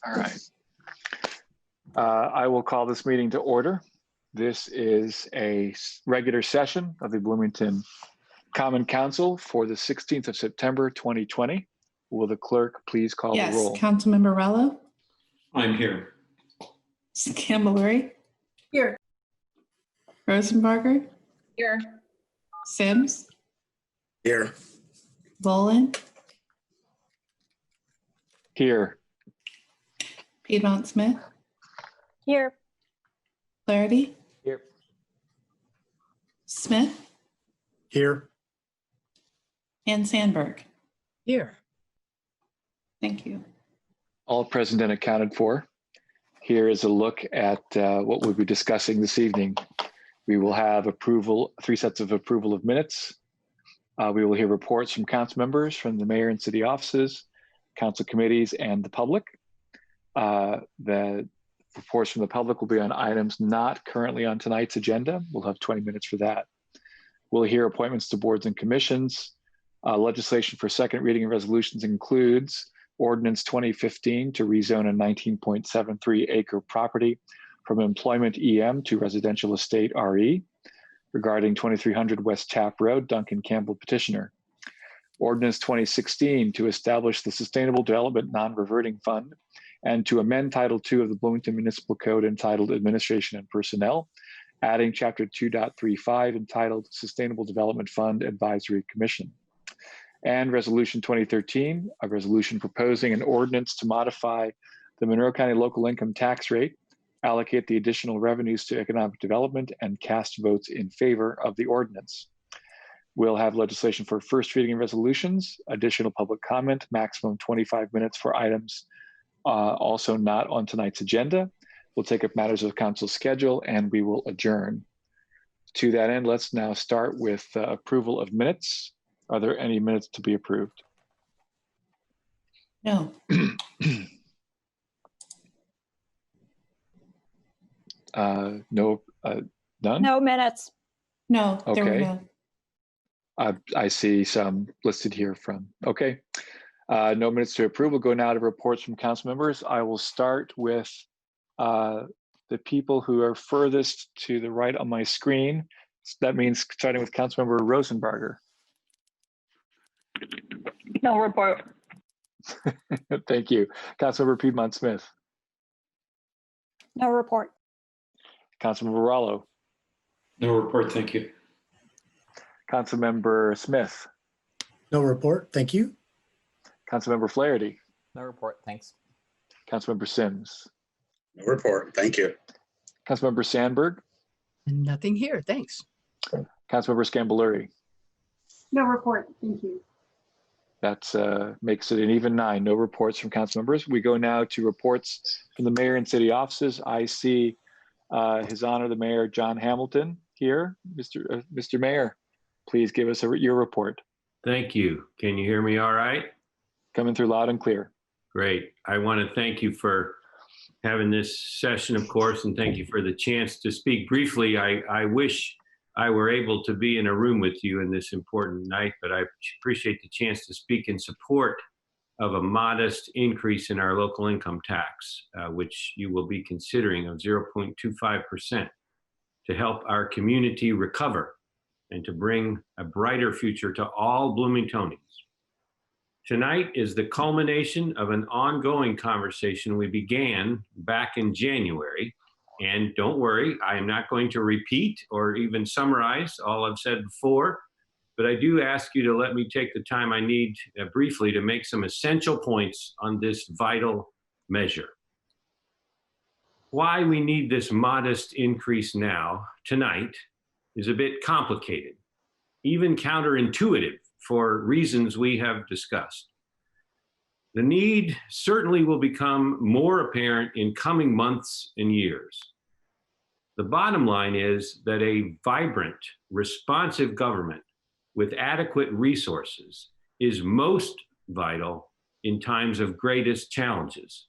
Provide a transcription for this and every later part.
All right. I will call this meeting to order. This is a regular session of the Bloomington Common Council for the 16th of September, 2020. Will the clerk please call the roll? Yes, Councilmember Rello. I'm here. Scambolery. Here. Rosenbarger. Here. Sims. Here. Boland. Here. Piedmont Smith. Here. Flaherty. Here. Smith. Here. And Sandberg. Here. Thank you. All present and accounted for. Here is a look at what we'll be discussing this evening. We will have three sets of approval of minutes. We will hear reports from council members, from the mayor and city offices, council committees, and the public. The reports from the public will be on items not currently on tonight's agenda. We'll have 20 minutes for that. We'll hear appointments to boards and commissions. Legislation for second reading and resolutions includes Ordinance 2015 to rezone a 19.73 acre property from employment EM to residential estate RE regarding 2300 West Tapp Road, Duncan Campbell petitioner. Ordinance 2016 to establish the Sustainable Development Non-Reverting Fund and to amend Title II of the Bloomington Municipal Code entitled Administration and Personnel, adding Chapter 2.35 entitled Sustainable Development Fund Advisory Commission. And Resolution 2013, a resolution proposing an ordinance to modify the Monroe County local income tax rate, allocate the additional revenues to economic development, and cast votes in favor of the ordinance. We'll have legislation for first reading and resolutions, additional public comment, maximum 25 minutes for items also not on tonight's agenda. We'll take up matters of council schedule and we will adjourn. To that end, let's now start with approval of minutes. Are there any minutes to be approved? No. No, none? No minutes. No, there were Okay. none. I see some listed here from, okay. No minutes to approve. We'll go now to reports from council members. I will start with the people who are furthest to the right on my screen. That means starting with Councilmember Rosenbarger. No report. Thank you. Councilmember Piedmont Smith. No report. Councilmember Rollo. No report, thank you. Councilmember Smith. No report. Thank you. Councilmember Flaherty. No report, thanks. Councilmember Sims. No report. Thank you. Councilmember Sandberg. Nothing here, thanks. Councilmember Scambolery. No report. Thank you. That makes it an even 9. No reports from council members. We go now to reports from the mayor and city offices. I see His Honor the Mayor John Hamilton here. Mr. Mayor, please give us your report. Thank you. Can you hear me all right? Coming through loud and clear. Great. I want to thank you for having this session, of course, and thank you for the chance to speak briefly. I wish I were able to be in a room with you in this important night, but I appreciate the chance to speak in support of a modest increase in our local income tax, which you will be considering of 0.25% to help our community recover and to bring a brighter future to all Bloomingtonians. Tonight is the culmination of an ongoing conversation we began back in January. And don't worry, I am not going to repeat or even summarize all I've said before, but I do ask you to let me take the time I need briefly to make some essential points on this vital measure. Why we need this modest increase now, tonight, is a bit complicated, even counterintuitive for reasons we have discussed. The need certainly will become more apparent in coming months and years. The bottom line is that a vibrant, responsive government with adequate resources is most vital in times of greatest challenges,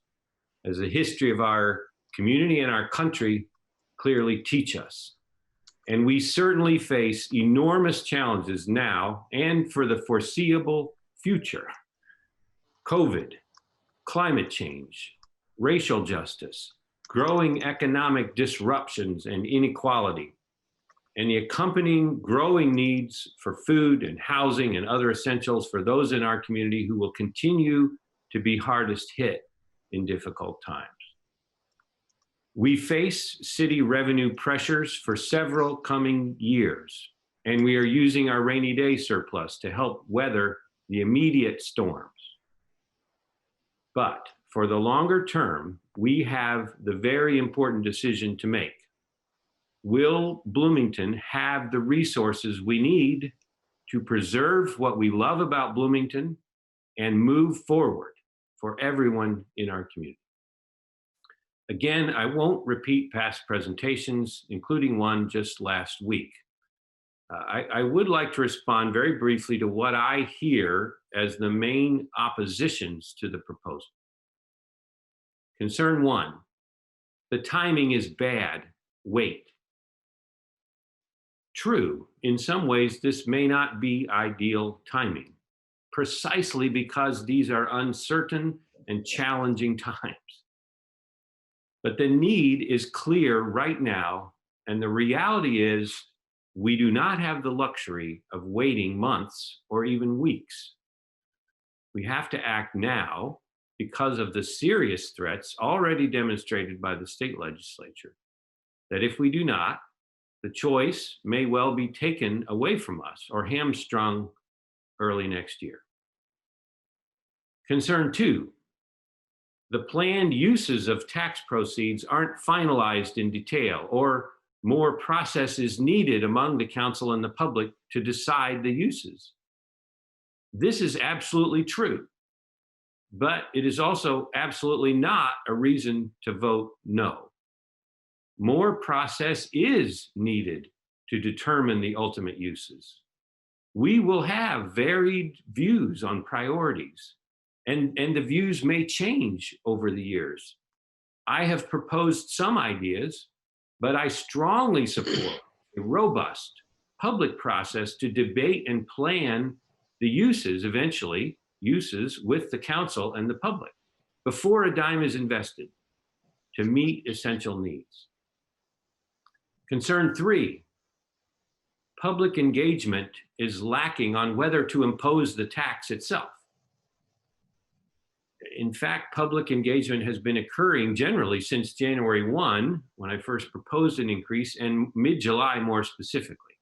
as the history of our community and our country clearly teach us. And we certainly face enormous challenges now and for the foreseeable future. COVID, climate change, racial justice, growing economic disruptions and inequality, and the accompanying growing needs for food and housing and other essentials for those in our community who will continue to be hardest hit in difficult times. We face city revenue pressures for several coming years, and we are using our rainy day surplus to help weather the immediate storms. But for the longer term, we have the very important decision to make. Will Bloomington have the resources we need to preserve what we love about Bloomington and move forward for everyone in our community? Again, I won't repeat past presentations, including one just last week. I would like to respond very briefly to what I hear as the main oppositions to the proposal. Concern one, the timing is bad, wait. True, in some ways, this may not be ideal timing, precisely because these are uncertain and challenging times. But the need is clear right now, and the reality is we do not have the luxury of waiting months or even weeks. We have to act now because of the serious threats already demonstrated by the state legislature, that if we do not, the choice may well be taken away from us or hamstrung early next year. Concern two, the planned uses of tax proceeds aren't finalized in detail, or more process is needed among the council and the public to decide the uses. This is absolutely true, but it is also absolutely not a reason to vote no. More process is needed to determine the ultimate uses. We will have varied views on priorities, and the views may change over the years. I have proposed some ideas, but I strongly support a robust public process to debate and plan the uses, eventually, uses with the council and the public before a dime is invested to meet essential needs. Concern three, public engagement is lacking on whether to impose the tax itself. In fact, public engagement has been occurring generally since January 1, when I first proposed an increase, and mid-July more specifically.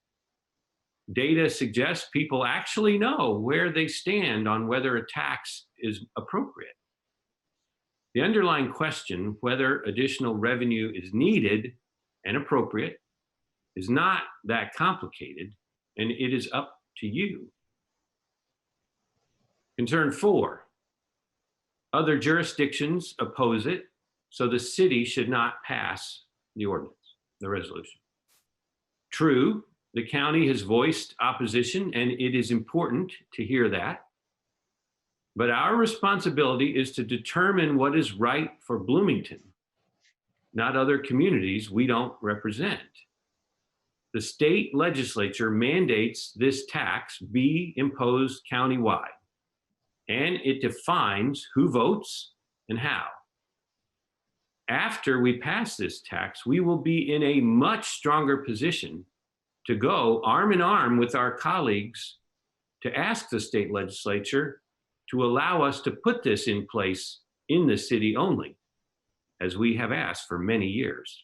Data suggests people actually know where they stand on whether a tax is appropriate. The underlying question, whether additional revenue is needed and appropriate, is not that complicated, and it is up to you. Concern four, other jurisdictions oppose it, so the city should not pass the ordinance, the resolution. True, the county has voiced opposition, and it is important to hear that. But our responsibility is to determine what is right for Bloomington, not other communities we don't represent. The state legislature mandates this tax be imposed countywide, and it defines who votes and how. After we pass this tax, we will be in a much stronger position to go arm in arm with our colleagues to ask the state legislature to allow us to put this in place in the city only, as we have asked for many years.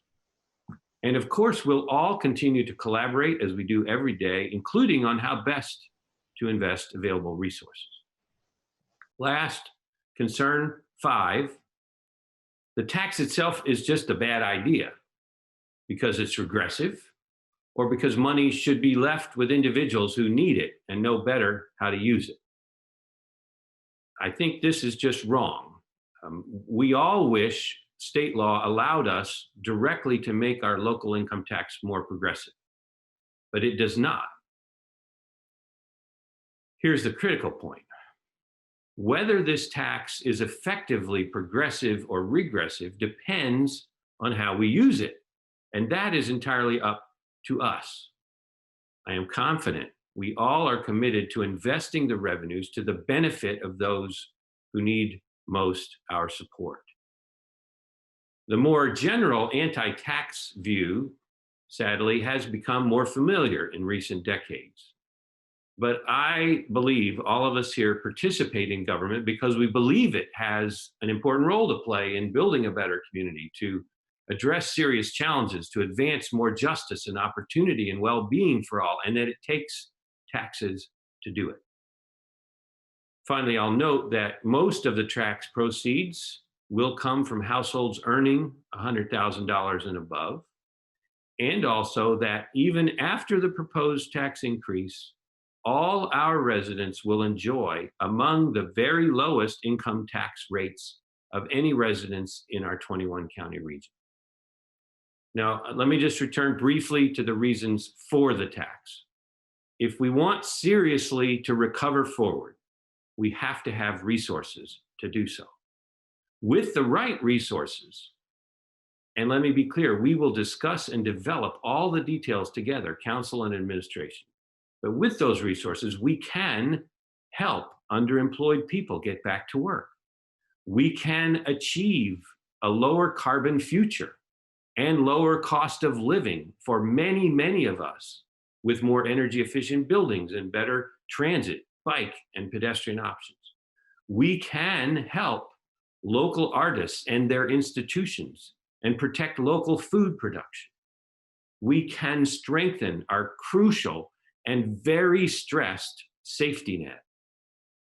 And of course, we'll all continue to collaborate as we do every day, including on how best to invest available resources. Last, concern five, the tax itself is just a bad idea because it's regressive, or because money should be left with individuals who need it and know better how to use it. I think this is just wrong. We all wish state law allowed us directly to make our local income tax more progressive, but it does not. Here's the critical point. Whether this tax is effectively progressive or regressive depends on how we use it, and that is entirely up to us. I am confident we all are committed to investing the revenues to the benefit of those who need most our support. The more general anti-tax view, sadly, has become more familiar in recent decades. But I believe all of us here participate in government because we believe it has an important role to play in building a better community, to address serious challenges, to advance more justice and opportunity and well-being for all, and that it takes taxes to do it. Finally, I'll note that most of the tax proceeds will come from households earning $100,000 and above, and also that even after the proposed tax increase, all our residents will enjoy among the very lowest income tax rates of any residents in our 21 county region. Now, let me just return briefly to the reasons for the tax. If we want seriously to recover forward, we have to have resources to do so. With the right resources, and let me be clear, we will discuss and develop all the details together, council and administration. But with those resources, we can help underemployed people get back to work. We can achieve a lower carbon future and lower cost of living for many, many of us with more energy efficient buildings and better transit, bike, and pedestrian options. We can help local artists and their institutions and protect local food production. We can strengthen our crucial and very stressed safety net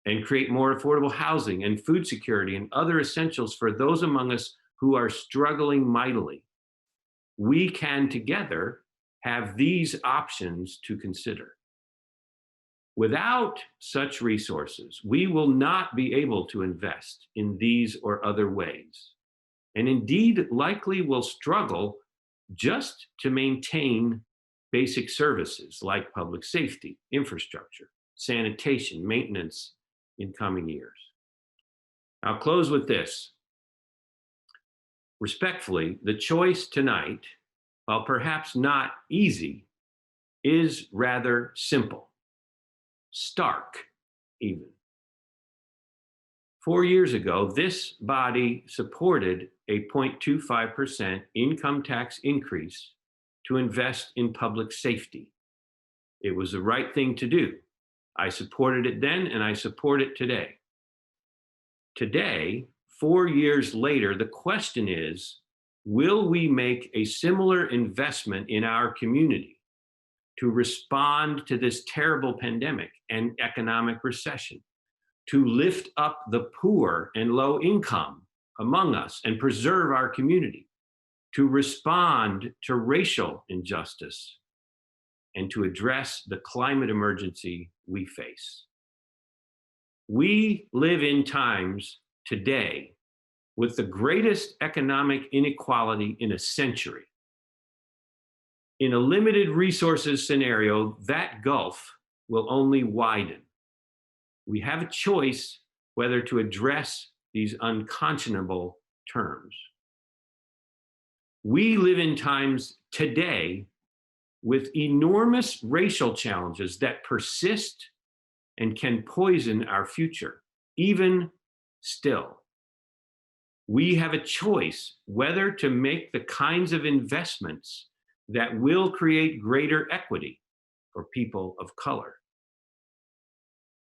and create more affordable housing and food security and other essentials for those among us who are struggling mightily. We can together have these options to consider. Without such resources, we will not be able to invest in these or other ways, and indeed likely will struggle just to maintain basic services like public safety, infrastructure, sanitation, maintenance in coming years. I'll close with this. Respectfully, the choice tonight, while perhaps not easy, is rather simple, stark even. 4 years ago, this body supported a 0.25% income tax increase to invest in public safety. It was the right thing to do. I supported it then, and I support it today. Today, 4 years later, the question is, will we make a similar investment in our community to respond to this terrible pandemic and economic recession, to lift up the poor and low income among us and preserve our community, to respond to racial injustice, and to address the climate emergency we face? We live in times today with the greatest economic inequality in a century. In a limited resources scenario, that gulf will only widen. We have a choice whether to address these unconscionable terms. We live in times today with enormous racial challenges that persist and can poison our future, even still. We have a choice whether to make the kinds of investments that will create greater equity for people of color.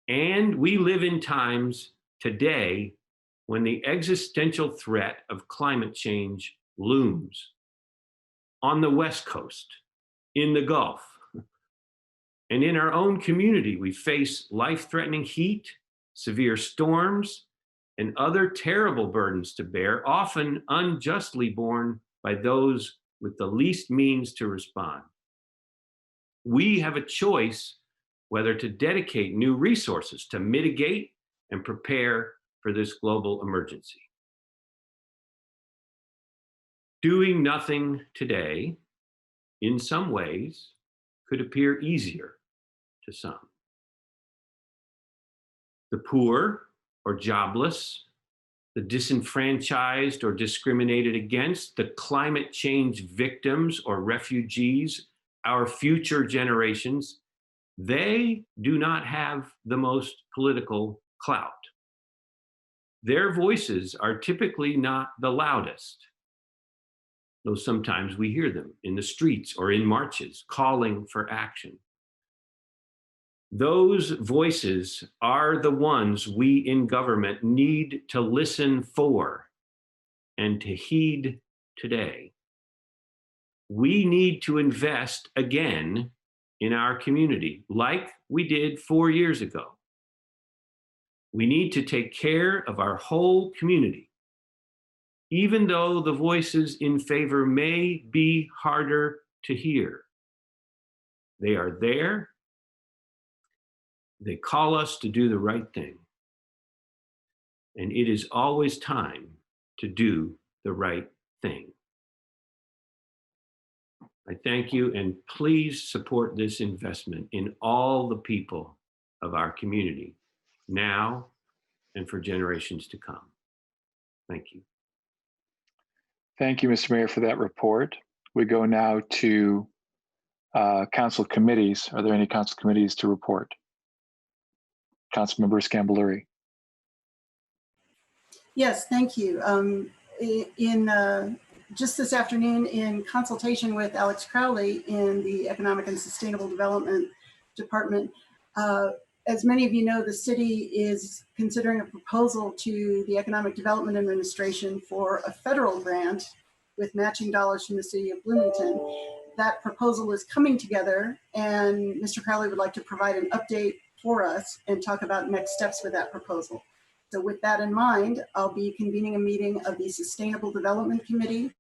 And we live in times today when the existential threat of climate change looms on the West Coast, in the Gulf, and in our own community. We face life-threatening heat, severe storms, and other terrible burdens to bear, often unjustly borne by those with the least means to respond. We have a choice whether to dedicate new resources to mitigate and prepare for this global emergency. Doing nothing today, in some ways, could appear easier to some. The poor or jobless, the disenfranchised or discriminated against, the climate change victims or refugees, our future generations, they do not have the most political clout. Their voices are typically not the loudest, though sometimes we hear them in the streets or in marches calling for action. Those voices are the ones we in government need to listen for and to heed today. We need to invest again in our community like we did 4 years ago. We need to take care of our whole community, even though the voices in favor may be harder to hear. They are there. They call us to do the right thing. And it is always time to do the right thing. I thank you, and please support this investment in all the people of our community, now and for generations to come. Thank you. Thank you, Mr. Mayor, for that report. We go now to council committees. Are there any council committees to report? Councilmember Scambaluri. Yes, thank you. Just this afternoon, in consultation with Alex Crowley in the Economic and Sustainable Development Department, as many of you know, the city is considering a proposal to the Economic Development Administration for a federal grant with matching dollars from the city of Bloomington. That proposal is coming together, and Mr. Crowley would like to provide an update for us and talk about next steps with that proposal. So with that in mind, I'll be convening a meeting of the Sustainable Development Committee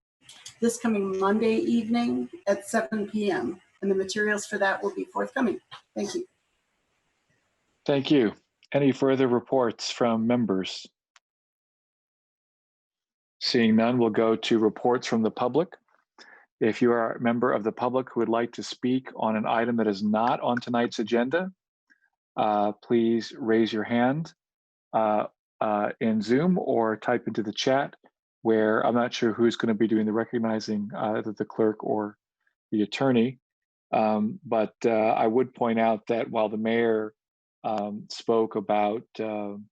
this coming Monday evening at 7 p.m. And the materials for that will be forthcoming. Thank you. Thank you. Any further reports from members? Seeing none, we'll go to reports from the public. If you are a member of the public who would like to speak on an item that is not on tonight's agenda, please raise your hand in Zoom or type into the chat, where I'm not sure who's going to be doing the recognizing, either the clerk or the attorney. But I would point out that while the mayor spoke about an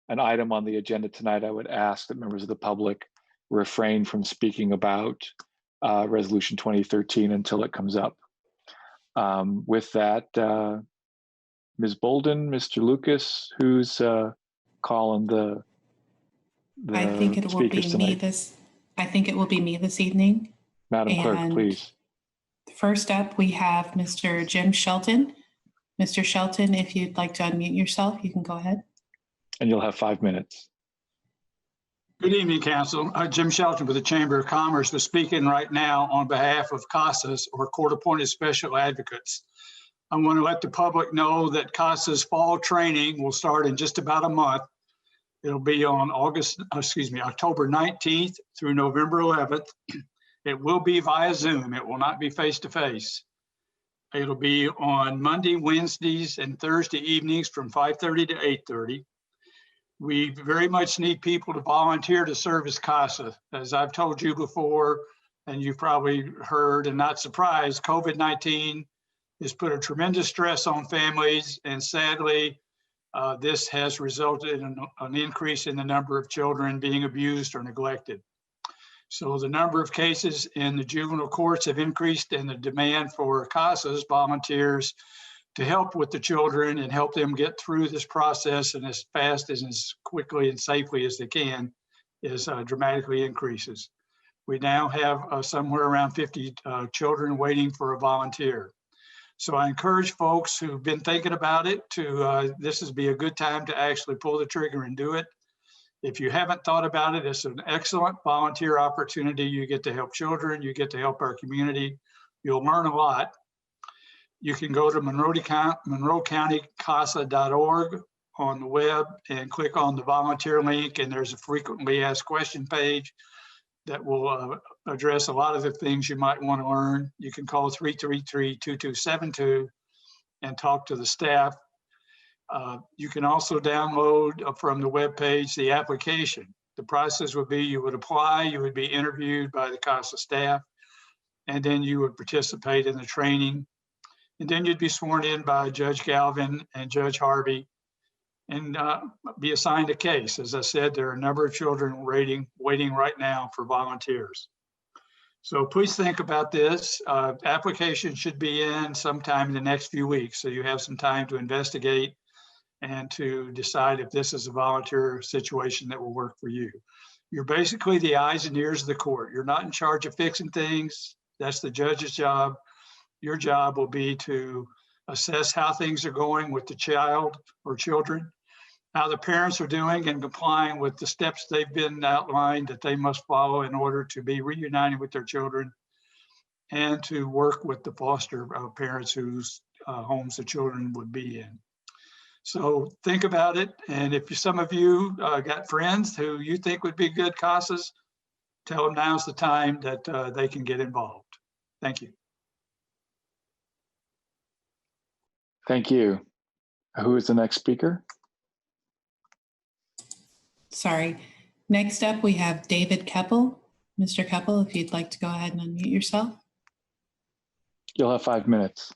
item on the agenda tonight, I would ask that members of the public refrain from speaking about Resolution 2013 until it comes up. With that, Ms. Bolden, Mr. Lucas, who's calling the I think it will be me tonight? I think it will be me this evening. Madam Clerk, And please. first up, we have Mr. Jim Shelton. Mr. Shelton, if you'd like to unmute yourself, you can go ahead. And you'll have 5 minutes. Good evening, Council. Jim Shelton with the Chamber of Commerce was speaking right now on behalf of CASAs, or Court-Appointed Special Advocates. I want to let the public know that CASA's fall training will start in just about a month. It'll be on October 19th through November 11th. It will be via Zoom. It will not be face-to-face. It'll be on Monday, Wednesdays, and Thursday evenings from 5:30 to 8:30. We very much need people to volunteer to serve as CASA. As I've told you before, and you've probably heard and not surprised, COVID-19 has put a tremendous stress on families, and sadly, this has resulted in an increase in the number of children being abused or neglected. So the number of cases in the juvenile courts have increased, and the demand for CASAs, volunteers, to help with the children and help them get through this process and as fast and as quickly and safely as they can is dramatically increases. We now have somewhere around 50 children waiting for a volunteer. So I encourage folks who've been thinking about it to, this would be a good time to actually pull the trigger and do it. If you haven't thought about it, it's an excellent volunteer opportunity. You get to help children, you get to help our community. You'll learn a lot. You can go to monroecountycasa.org on the web and click on the volunteer link, and there's a frequently asked question page that will address a lot of the things you might want to learn. You can call 333-2272 and talk to the staff. You can also download from the webpage the application. The process would be you would apply, you would be interviewed by the CASA staff, and then you would participate in the training. And then you'd be sworn in by Judge Galvin and Judge Harvey and be assigned a case. As I said, there are a number of children waiting right now for volunteers. So please think about this. Application should be in sometime in the next few weeks. So you have some time to investigate and to decide if this is a volunteer situation that will work for you. You're basically the eyes and ears of the court. You're not in charge of fixing things. That's the judge's job. Your job will be to assess how things are going with the child or children, how the parents are doing and complying with the steps they've been outlined that they must follow in order to be reunited with their children, and to work with the foster parents whose homes the children would be in. So think about it. And if some of you got friends who you think would be good CASAs, tell them now's the time that they can get involved. Thank you. Thank you. Who is the next speaker? Sorry. Next up, we have David Keppel. Mr. Keppel, if you'd like to go ahead and unmute yourself. You'll have 5 minutes.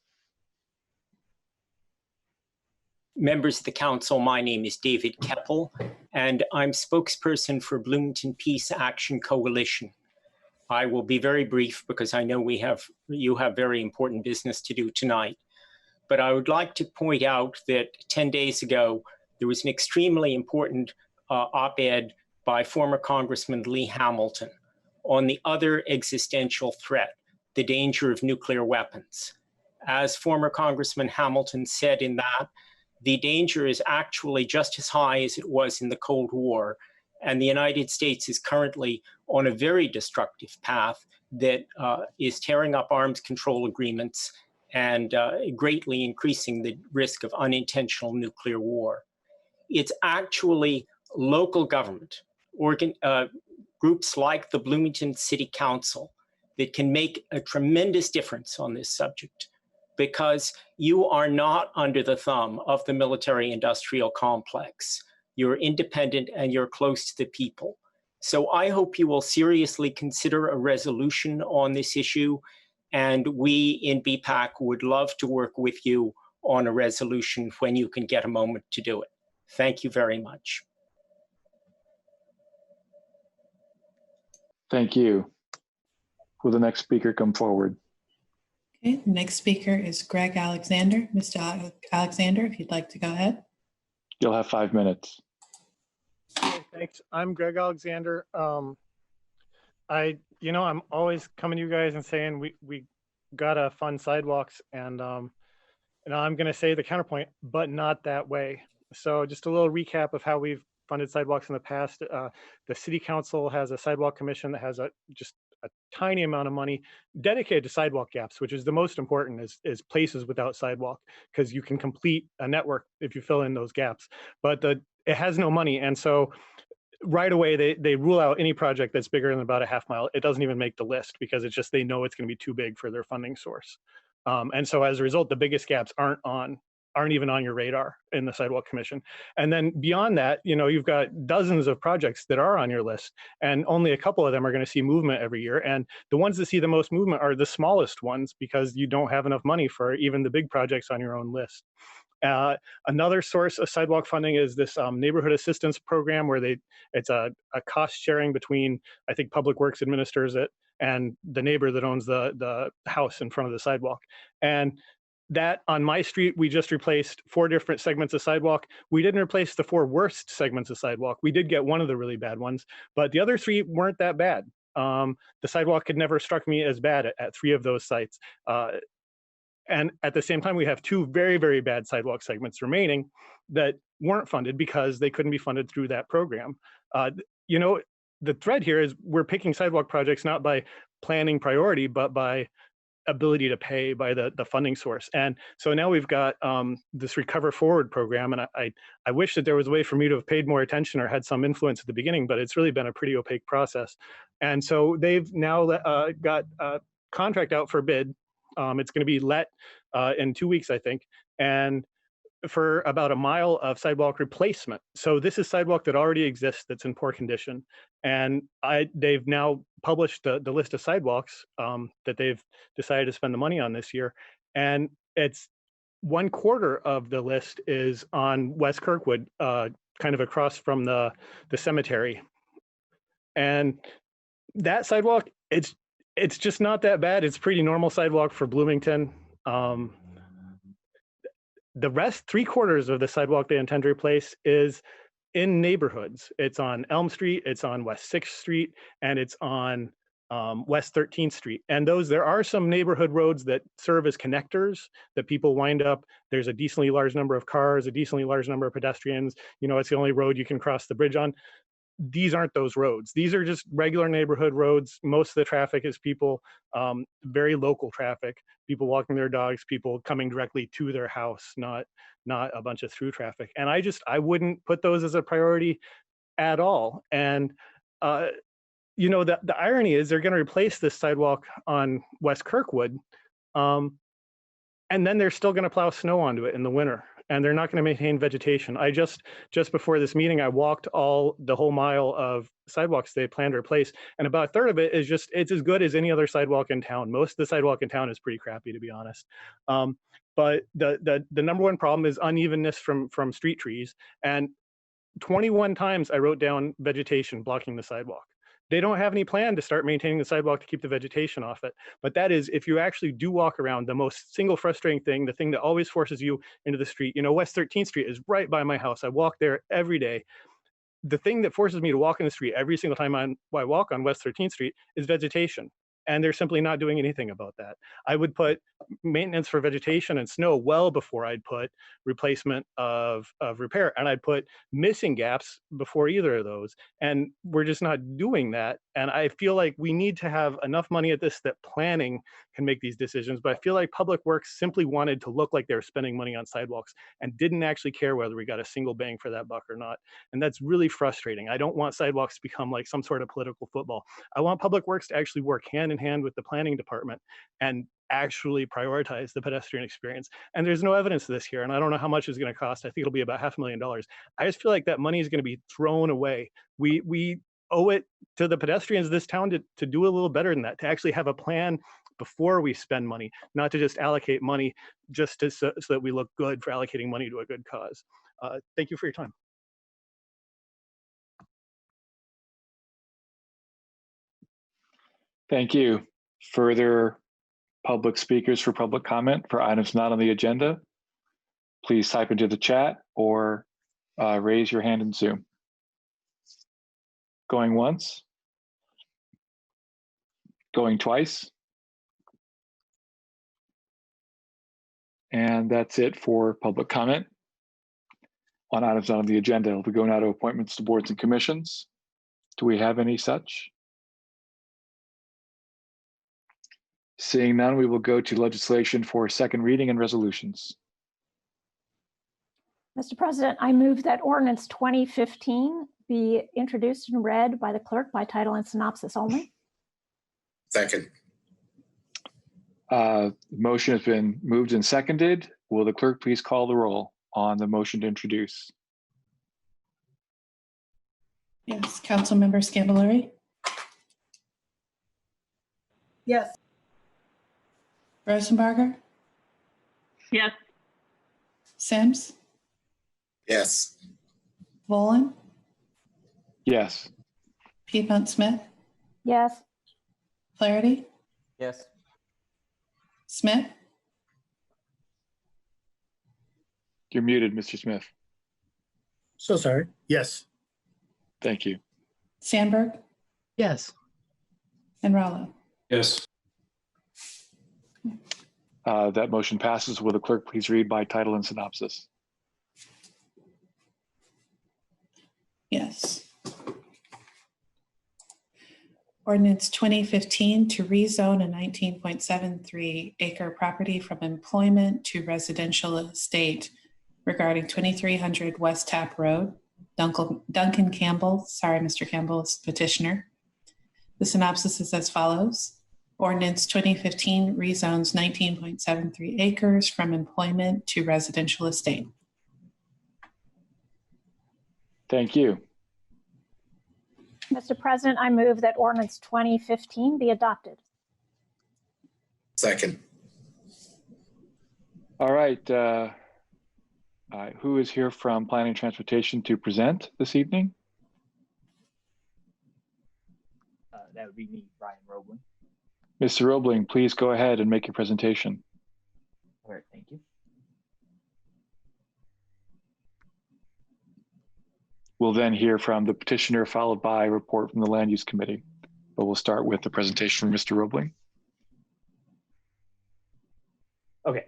Members of the council, my name is David Keppel, and I'm spokesperson for Bloomington Peace Action Coalition. I will be very brief because I know you have very important business to do tonight. But I would like to point out that 10 days ago, there was an extremely important op-ed by former Congressman Lee Hamilton on the other existential threat, the danger of nuclear weapons. As former Congressman Hamilton said in that, the danger is actually just as high as it was in the Cold War, and the United States is currently on a very destructive path that is tearing up arms control agreements and greatly increasing the risk of unintentional nuclear war. It's actually local government, groups like the Bloomington City Council that can make a tremendous difference on this subject, because you are not under the thumb of the military-industrial complex. You're independent and you're close to the people. So I hope you will seriously consider a resolution on this issue, and we in BPAC would love to work with you on a resolution when you can get a moment to do it. Thank you very much. Thank you. Will the next speaker come forward? Okay, the next speaker is Greg Alexander. Mr. Alexander, if you'd like to go ahead. You'll have 5 minutes. Okay, thanks. I'm Greg Alexander. I'm always coming to you guys and saying we gotta fund sidewalks, and I'm gonna say the counterpoint, but not that way. So just a little recap of how we've funded sidewalks in the past. The city council has a sidewalk commission that has just a tiny amount of money dedicated to sidewalk gaps, which is the most important, is places without sidewalk, because you can complete a network if you fill in those gaps. But it has no money, and so right away they rule out any project that's bigger than about a half mile. It doesn't even make the list because it's just, they know it's going to be too big for their funding source. And so as a result, the biggest gaps aren't even on your radar in the sidewalk commission. And then beyond that, you've got dozens of projects that are on your list, and only a couple of them are going to see movement every year. And the ones that see the most movement are the smallest ones, because you don't have enough money for even the big projects on your own list. Another source of sidewalk funding is this neighborhood assistance program, where it's a cost sharing between, I think Public Works administers it, and the neighbor that owns the house in front of the sidewalk. And that, on my street, we just replaced 4 different segments of sidewalk. We didn't replace the 4 worst segments of sidewalk. We did get one of the really bad ones, but the other 3 weren't that bad. The sidewalk had never struck me as bad at 3 of those sites. And at the same time, we have 2 very, very bad sidewalk segments remaining that weren't funded because they couldn't be funded through that program. The thread here is we're picking sidewalk projects not by planning priority, but by ability to pay, by the funding source. And so now we've got this Recover Forward program, and I wish that there was a way for me to have paid more attention or had some influence at the beginning, but it's really been a pretty opaque process. And so they've now got a contract out for bid. It's going to be let in 2 weeks, I think, and for about a mile of sidewalk replacement. So this is sidewalk that already exists that's in poor condition. And they've now published the list of sidewalks that they've decided to spend the money on this year. And it's 1/4 of the list is on West Kirkwood, kind of across from the cemetery. And that sidewalk, It's just not that bad. It's pretty normal sidewalk for Bloomington. The rest, 3/4 of the sidewalk they intend to replace is in neighborhoods. It's on Elm Street, it's on West 6th Street, and it's on West 13th Street. And there are some neighborhood roads that serve as connectors that people wind up. There's a decently large number of cars, a decently large number of pedestrians. You know, it's the only road you can cross the bridge on. These aren't those roads. These are just regular neighborhood roads. Most of the traffic is people, very local traffic, people walking their dogs, people coming directly to their house, not a bunch of through traffic. And I wouldn't put those as a priority at all. And, you know, the irony is they're going to replace this sidewalk on West Kirkwood, and then they're still going to plow snow onto it in the winter. And they're not going to maintain vegetation. I just before this meeting, I walked the whole mile of sidewalks they plan to replace, and about a third of it is it's as good as any other sidewalk in town. Most of the sidewalk in town is pretty crappy, to be honest. But the number one problem is unevenness from street trees. And 21 times I wrote down vegetation blocking the sidewalk. They don't have any plan to start maintaining the sidewalk to keep the vegetation off it. But that is, if you actually do walk around, the most single frustrating thing, the thing that always forces you into the street. You know, West 13th Street is right by my house. I walk there every day. The thing that forces me to walk in the street every single time I walk on West 13th Street is vegetation. And they're simply not doing anything about that. I would put maintenance for vegetation and snow well before I'd put replacement of repair. And I'd put missing gaps before either of those. And we're just not doing that. And I feel like we need to have enough money at this that planning can make these decisions. But I feel like Public Works simply wanted to look like they were spending money on sidewalks and didn't actually care whether we got a single bang for that buck or not. And that's really frustrating. I don't want sidewalks to become like some sort of political football. I want Public Works to actually work hand in hand with the planning department and actually prioritize the pedestrian experience. And there's no evidence of this here. And I don't know how much it's going to cost. I think it'll be about $500,000. I just feel like that money is going to be thrown away. We owe it to the pedestrians of this town to do a little better than that, to actually have a plan before we spend money, not to just allocate money just so that we look good for allocating money to a good cause. Thank you for your time. Thank you. Further public speakers for public comment for items not on the agenda, please type into the chat or raise your hand in Zoom. Going once, going twice. And that's it for public comment on items not on the agenda. We'll be going now to appointments to boards and commissions. Do we have any such? Seeing none, we will go to legislation for second reading and resolutions. Mr. President, I move that ordinance 2015 be introduced and read by the clerk by title and synopsis only. Second. Motion has been moved and seconded. Will the clerk please call the roll on the motion to introduce? Yes, Councilmember Scambolery. Yes. Rosenbarger. Yes. Sims. Yes. Volin. Yes. Piedmont Smith. Yes. Flaherty. Yes. Smith. You're muted, Mr. Smith. So sorry. Yes. Thank you. Sandberg. Yes. And Rallo. Yes. That motion passes. Will the clerk please read by title and synopsis? Yes. Ordinance 2015 to rezone a 19.73 acre property from employment to residential estate regarding 2300 West Tap Road. Duncan Campbell, sorry, Mr. Campbell is petitioner. The synopsis is as follows. Ordinance 2015 rezones 19.73 acres from employment to residential estate. Thank you. Mr. President, I move that ordinance 2015 be adopted. Second. All right. Who is here from Planning and Transportation to present this evening? That would be me, Brian Roblin. Mr. Roebling, please go ahead and make your presentation. All right, thank you. We'll then hear from the petitioner, followed by a report from the Land Use Committee. But we'll start with the presentation from Mr. Roebling. Okay.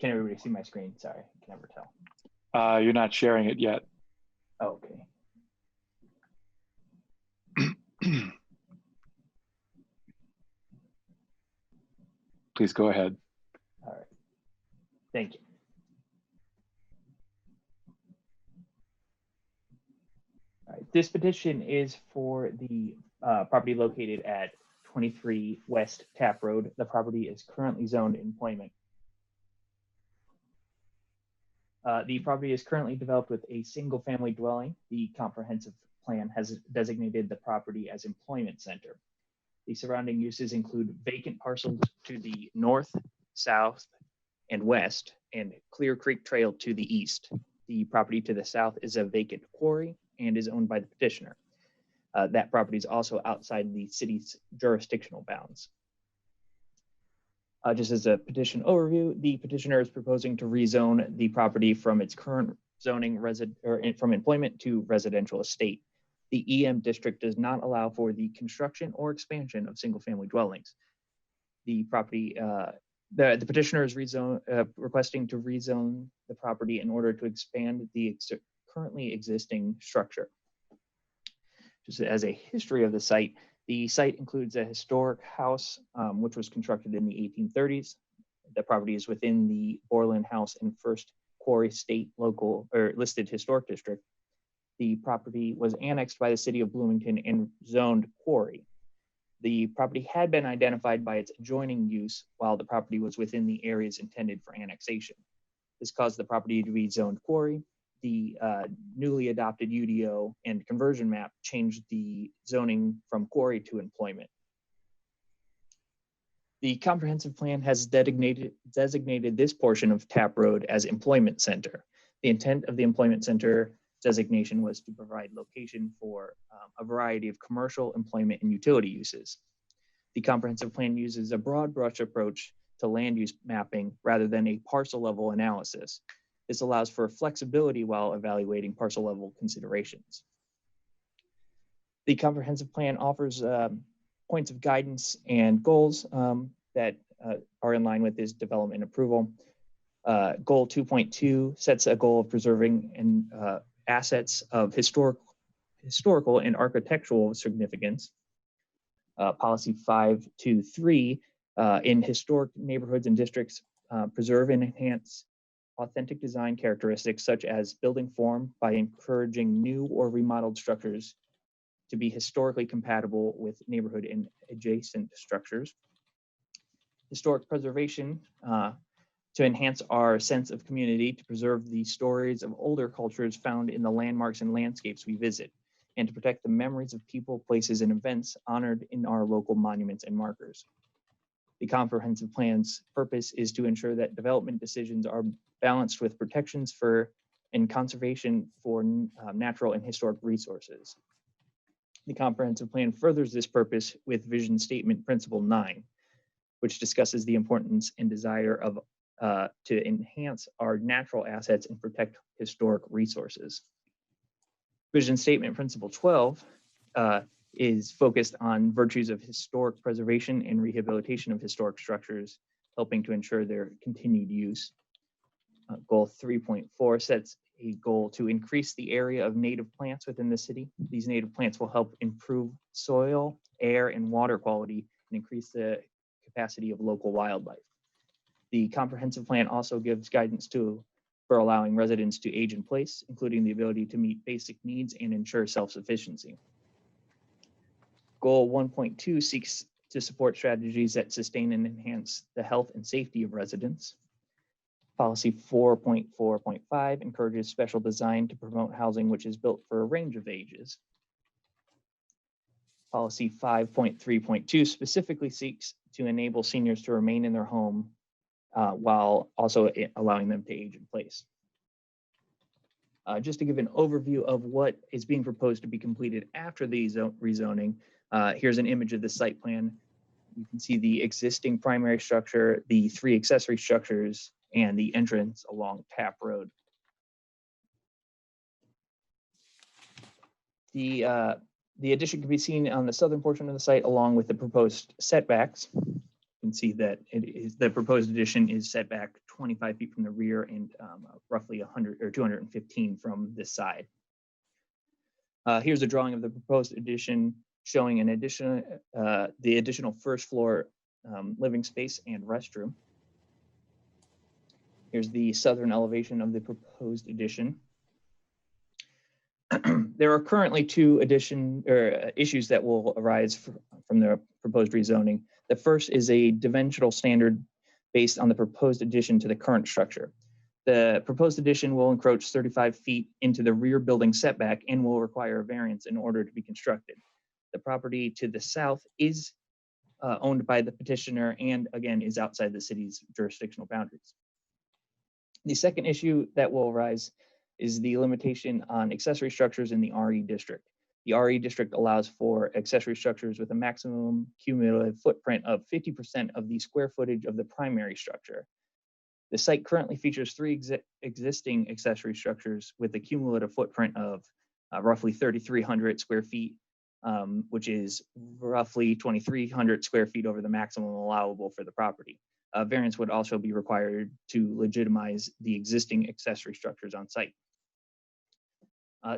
Can everybody see my screen? Sorry, I can never tell. You're not sharing it yet. Okay. Please go ahead. All right. Thank you. All right. This petition is for the property located at 23 West Tap Road. The property is currently zoned employment. The property is currently developed with a single family dwelling. The comprehensive plan has designated the property as employment center. The surrounding uses include vacant parcels to the north, south, and west, and Clear Creek Trail to the east. The property to the south is a vacant quarry and is owned by the petitioner. That property is also outside the city's jurisdictional bounds. Just as a petition overview, the petitioner is proposing to rezone the property from its current zoning from employment to residential estate. The EM district does not allow for the construction or expansion of single-family dwellings. The property, the petitioner is requesting to rezone the property in order to expand the currently existing structure. Just as a history of the site includes a historic house, which was constructed in the 1830s. The property is within the Borland House and First Quarry State local or listed historic district. The property was annexed by the city of Bloomington and zoned quarry. The property had been identified by its adjoining use while the property was within the areas intended for annexation. This caused the property to be zoned quarry. The newly adopted UDO and conversion map changed the zoning from quarry to employment. The comprehensive plan has designated this portion of Tap Road as employment center. The intent of the employment center designation was to provide location for a variety of commercial, employment, and utility uses. The comprehensive plan uses a broad brush approach to land use mapping rather than a parcel level analysis. This allows for flexibility while evaluating parcel level considerations. The comprehensive plan offers points of guidance and goals that are in line with this development approval. Goal 2.2 sets a goal of preserving assets of historical and architectural significance. Policy 5.2.3 in historic neighborhoods and districts, preserve and enhance authentic design characteristics such as building form by encouraging new or remodeled structures to be historically compatible with neighborhood and adjacent structures. Historic preservation to enhance our sense of community, to preserve the stories of older cultures found in the landmarks and landscapes we visit, and to protect the memories of people, places, and events honored in our local monuments and markers. The comprehensive plan's purpose is to ensure that development decisions are balanced with protections for and conservation for natural and historic resources. The comprehensive plan furthers this purpose with Vision Statement Principle 9, which discusses the importance and desire of to enhance our natural assets and protect historic resources. Vision Statement Principle 12 is focused on virtues of historic preservation and rehabilitation of historic structures, helping to ensure their continued use. Goal 3.4 sets a goal to increase the area of native plants within the city. These native plants will help improve soil, air, and water quality and increase the capacity of local wildlife. The comprehensive plan also gives guidance for allowing residents to age in place, including the ability to meet basic needs and ensure self-sufficiency. Goal 1.2 seeks to support strategies that sustain and enhance the health and safety of residents. Policy 4.4.5 encourages special design to promote housing which is built for a range of ages. Policy 5.3.2 specifically seeks to enable seniors to remain in their home while also allowing them to age in place. Just to give an overview of what is being proposed to be completed after the rezoning, here's an image of the site plan. You can see the existing primary structure, the 3 accessory structures, and the entrance along Tap Road. The addition can be seen on the southern portion of the site along with the proposed setbacks. You can see that the proposed addition is set back 25 feet from the rear and roughly 100 or 215 from this side. Here's a drawing of the proposed addition showing an addition, the additional first floor living space and restroom. Here's the southern elevation of the proposed addition. There are currently 2 issues that will arise from the proposed rezoning. The first is a dimensional standard based on the proposed addition to the current structure. The proposed addition will encroach 35 feet into the rear building setback and will require a variance in order to be constructed. The property to the south is owned by the petitioner and again is outside the city's jurisdictional boundaries. The second issue that will arise is the limitation on accessory structures in the RE district. The RE district allows for accessory structures with a maximum cumulative footprint of 50% of the square footage of the primary structure. The site currently features 3 existing accessory structures with a cumulative footprint of roughly 3,300 square feet, which is roughly 2,300 square feet over the maximum allowable for the property. Variance would also be required to legitimize the existing accessory structures on site.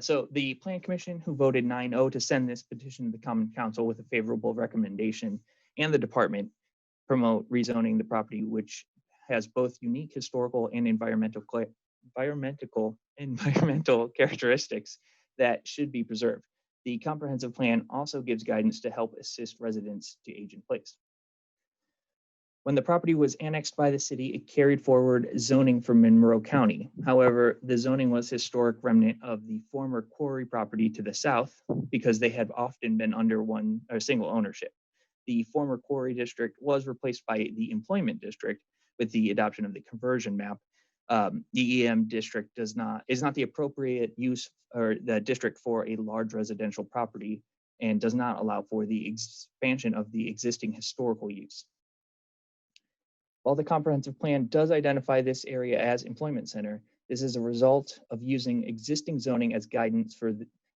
So the Plan Commission, who voted 9-0 to send this petition to the Common Council with a favorable recommendation, and the department promote rezoning the property, which has both unique historical and environmental characteristics that should be preserved. The comprehensive plan also gives guidance to help assist residents to age in place. When the property was annexed by the city, it carried forward zoning for Monroe County. However, the zoning was historic remnant of the former quarry property to the south because they had often been under single ownership. The former quarry district was replaced by the employment district with the adoption of the conversion map. The EM district is not the appropriate use or the district for a large residential property and does not allow for the expansion of the existing historical use. While the comprehensive plan does identify this area as employment center, this is a result of using existing zoning as guidance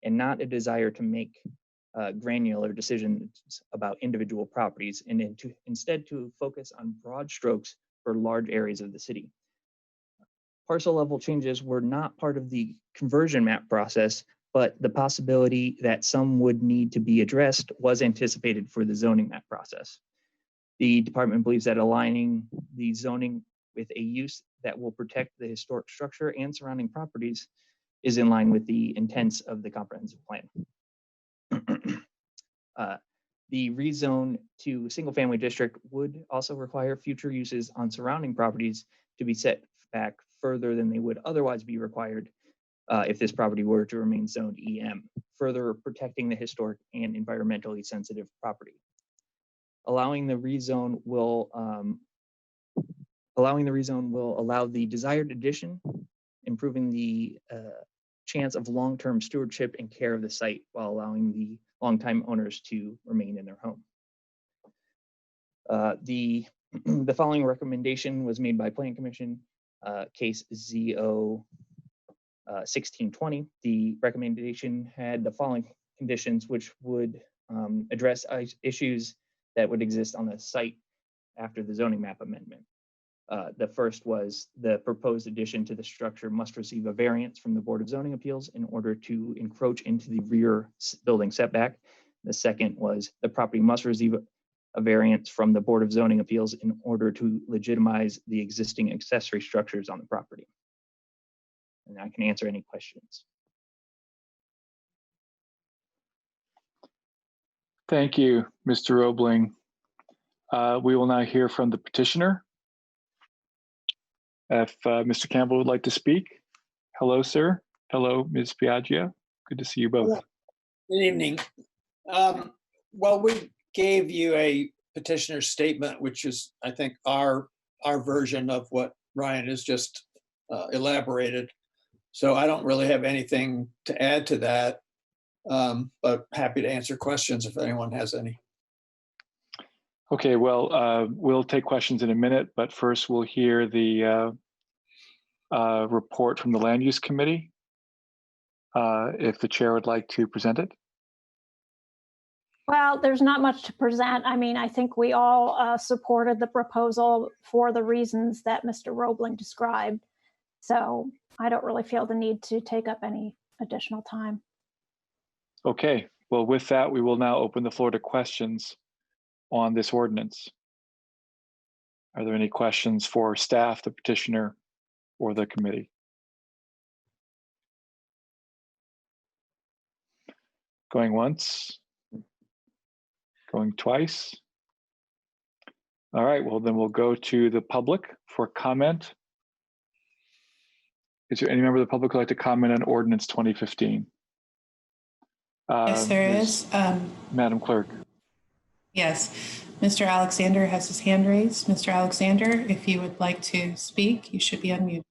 and not a desire to make granular decisions about individual properties, and instead to focus on broad strokes for large areas of the city. Parcel level changes were not part of the conversion map process, but the possibility that some would need to be addressed was anticipated for the zoning map process. The department believes that aligning the zoning with a use that will protect the historic structure and surrounding properties is in line with the intents of the comprehensive plan. The rezone to single-family district would also require future uses on surrounding properties to be set back further than they would otherwise be required if this property were to remain zoned EM, further protecting the historic and environmentally sensitive property. Allowing the rezone will allow the desired addition, improving the chance of long-term stewardship and care of the site while allowing the longtime owners to remain in their home. The following recommendation was made by Planning Commission, case ZO 1620. The recommendation had the following conditions, which would address issues that would exist on the site after the zoning map amendment. The first was the proposed addition to the structure must receive a variance from the Board of Zoning Appeals in order to encroach into the rear building setback. The second was the property must receive a variance from the Board of Zoning Appeals in order to legitimize the existing accessory structures on the property. And I can answer any questions. Thank you, Mr. Roebling. We will now hear from the petitioner. If Mr. Campbell would like to speak. Hello, sir. Hello, Ms. Piaggio. Good to see you both. Good evening. Well, we gave you a petitioner statement, which is, I think, our version of what Ryan has just elaborated. So I don't really have anything to add to that, but happy to answer questions if anyone has any. Okay, well, we'll take questions in a minute, but first we'll hear the report from the Land Use Committee. If the chair would like to present it. Well, there's not much to present. I mean, I think we all supported the proposal for the reasons that Mr. Roebling described. So I don't really feel the need to take up any additional time. Okay, well, with that, we will now open the floor to questions on this ordinance. Are there any questions for staff, the petitioner, or the committee? Going once, going twice. All right, well, then we'll go to the public for comment. Is there any member of the public who'd like to comment on Ordinance 2015? Yes, there is. Madam Clerk. Yes, Mr. Alexander has his hand raised. Mr. Alexander, if you would like to speak, you should be unmuted.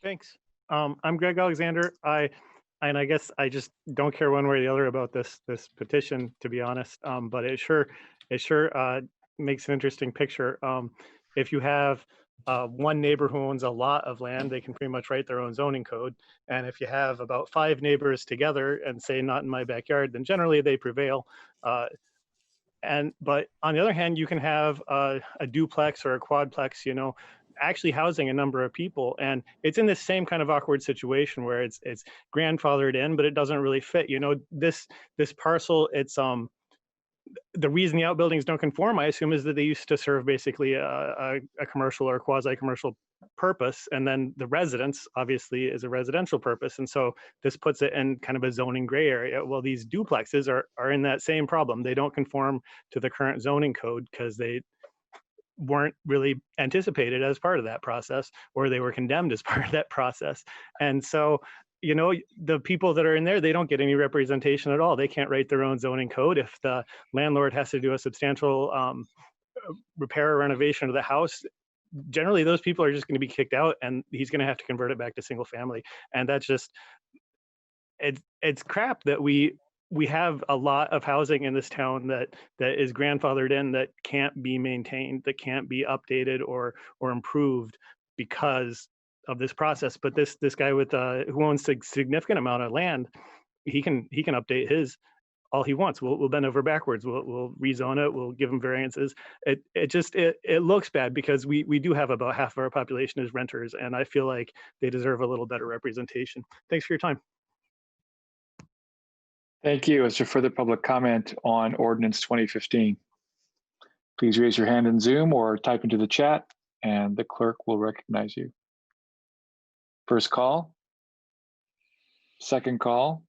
Thanks. I'm Greg Alexander. I guess I just don't care one way or the other about this petition, to be honest. But it sure makes an interesting picture. If you have one neighbor who owns a lot of land, they can pretty much write their own zoning code. And if you have about 5 neighbors together and say not in my backyard, then generally they prevail. But on the other hand, you can have a duplex or a quadplex, you know, actually housing a number of people, and it's in this same kind of awkward situation where it's grandfathered in, but it doesn't really fit. You know, this parcel, it's the reason the outbuildings don't conform, I assume, is that they used to serve basically a commercial or quasi-commercial purpose, and then the residence obviously is a residential purpose, and so this puts it in kind of a zoning gray area. Well, these duplexes are in that same problem. They don't conform to the current zoning code because they weren't really anticipated as part of that process, or they were condemned as part of that process. And so, you know, the people that are in there, they don't get any representation at all. They can't write their own zoning code. If the landlord has to do a substantial repair or renovation of the house, generally those people are just going to be kicked out, and he's going to have to convert it back to single family. And that's just, it's crap that we have a lot of housing in this town that is grandfathered in, that can't be maintained, that can't be updated or improved because of this process. But this guy with who owns a significant amount of land, he can update his all he wants. We'll bend over backwards. We'll rezone it. We'll give him variances. It looks bad because we do have about half of our population as renters, and I feel like they deserve a little better representation. Thanks for your time. Thank you. Is there further public comment on Ordinance 2015? Please raise your hand in Zoom or type into the chat, and the clerk will recognize you. First call. Second call.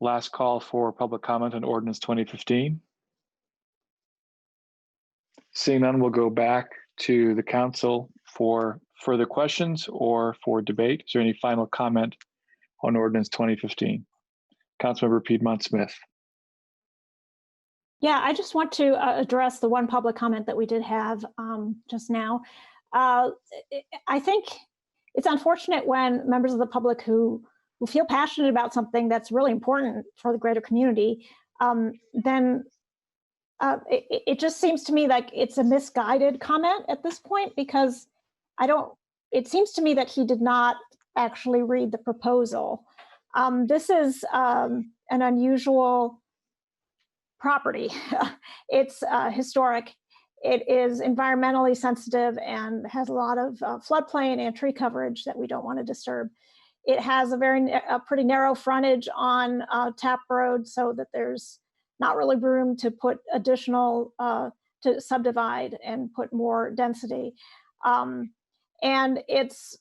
Last call for public comment on Ordinance 2015. Seeing none, we'll go back to the council for further questions or for debate. Is there any final comment on Ordinance 2015? Councilmember Piedmont Smith. Yeah, I just want to address the one public comment that we did have just now. I think it's unfortunate when members of the public who feel passionate about something that's really important for the greater community, then it just seems to me like it's a misguided comment at this point, because it seems to me that he did not actually read the proposal. This is an unusual property. It's historic. It is environmentally sensitive and has a lot of floodplain and tree coverage that we don't want to disturb. It has a pretty narrow frontage on Tap Road, so that there's not really room to put additional, to subdivide and put more density. And it's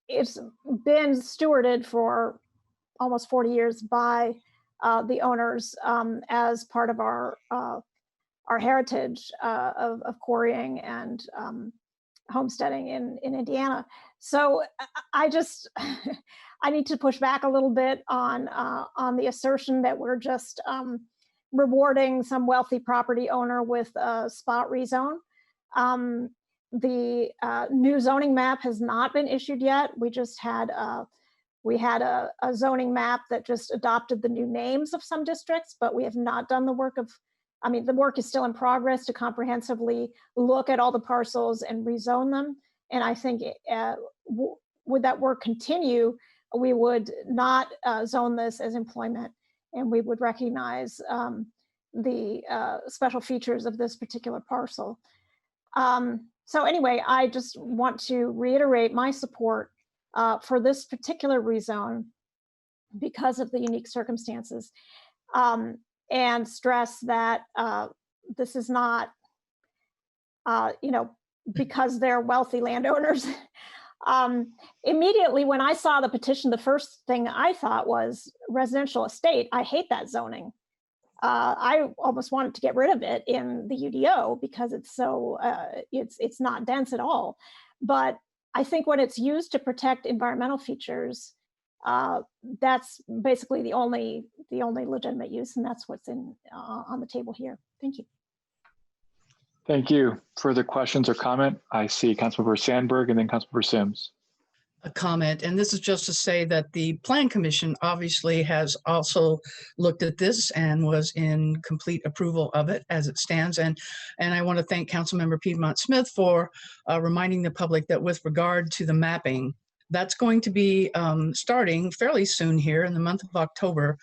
been stewarded for almost 40 years by the owners as part of our heritage of quarrying and homesteading in Indiana. So I need to push back a little bit on the assertion that we're just rewarding some wealthy property owner with a spot rezone. The new zoning map has not been issued yet. We just had We had a zoning map that just adopted the new names of some districts, but we have not done the work of, I mean, the work is still in progress to comprehensively look at all the parcels and rezone them. And I think would that work continue, we would not zone this as employment, and we would recognize the special features of this particular parcel. So anyway, I just want to reiterate my support for this particular rezone because of the unique circumstances, and stress that this is not, because they're wealthy landowners. Immediately when I saw the petition, the first thing I thought was residential estate. I hate that zoning. I almost wanted to get rid of it in the UDO because it's so it's not dense at all. But I think when it's used to protect environmental features, that's basically the only legitimate use, and that's what's on the table here. Thank you. Thank you. Further questions or comment? I see Councilmember Sandberg and then Councilmember Sims. A comment, and this is just to say that the Plan Commission obviously has also looked at this and was in complete approval of it as it stands. And I want to thank Councilmember Piedmont Smith for reminding the public that with regard to the mapping, that's going to be starting fairly soon here in the month of October,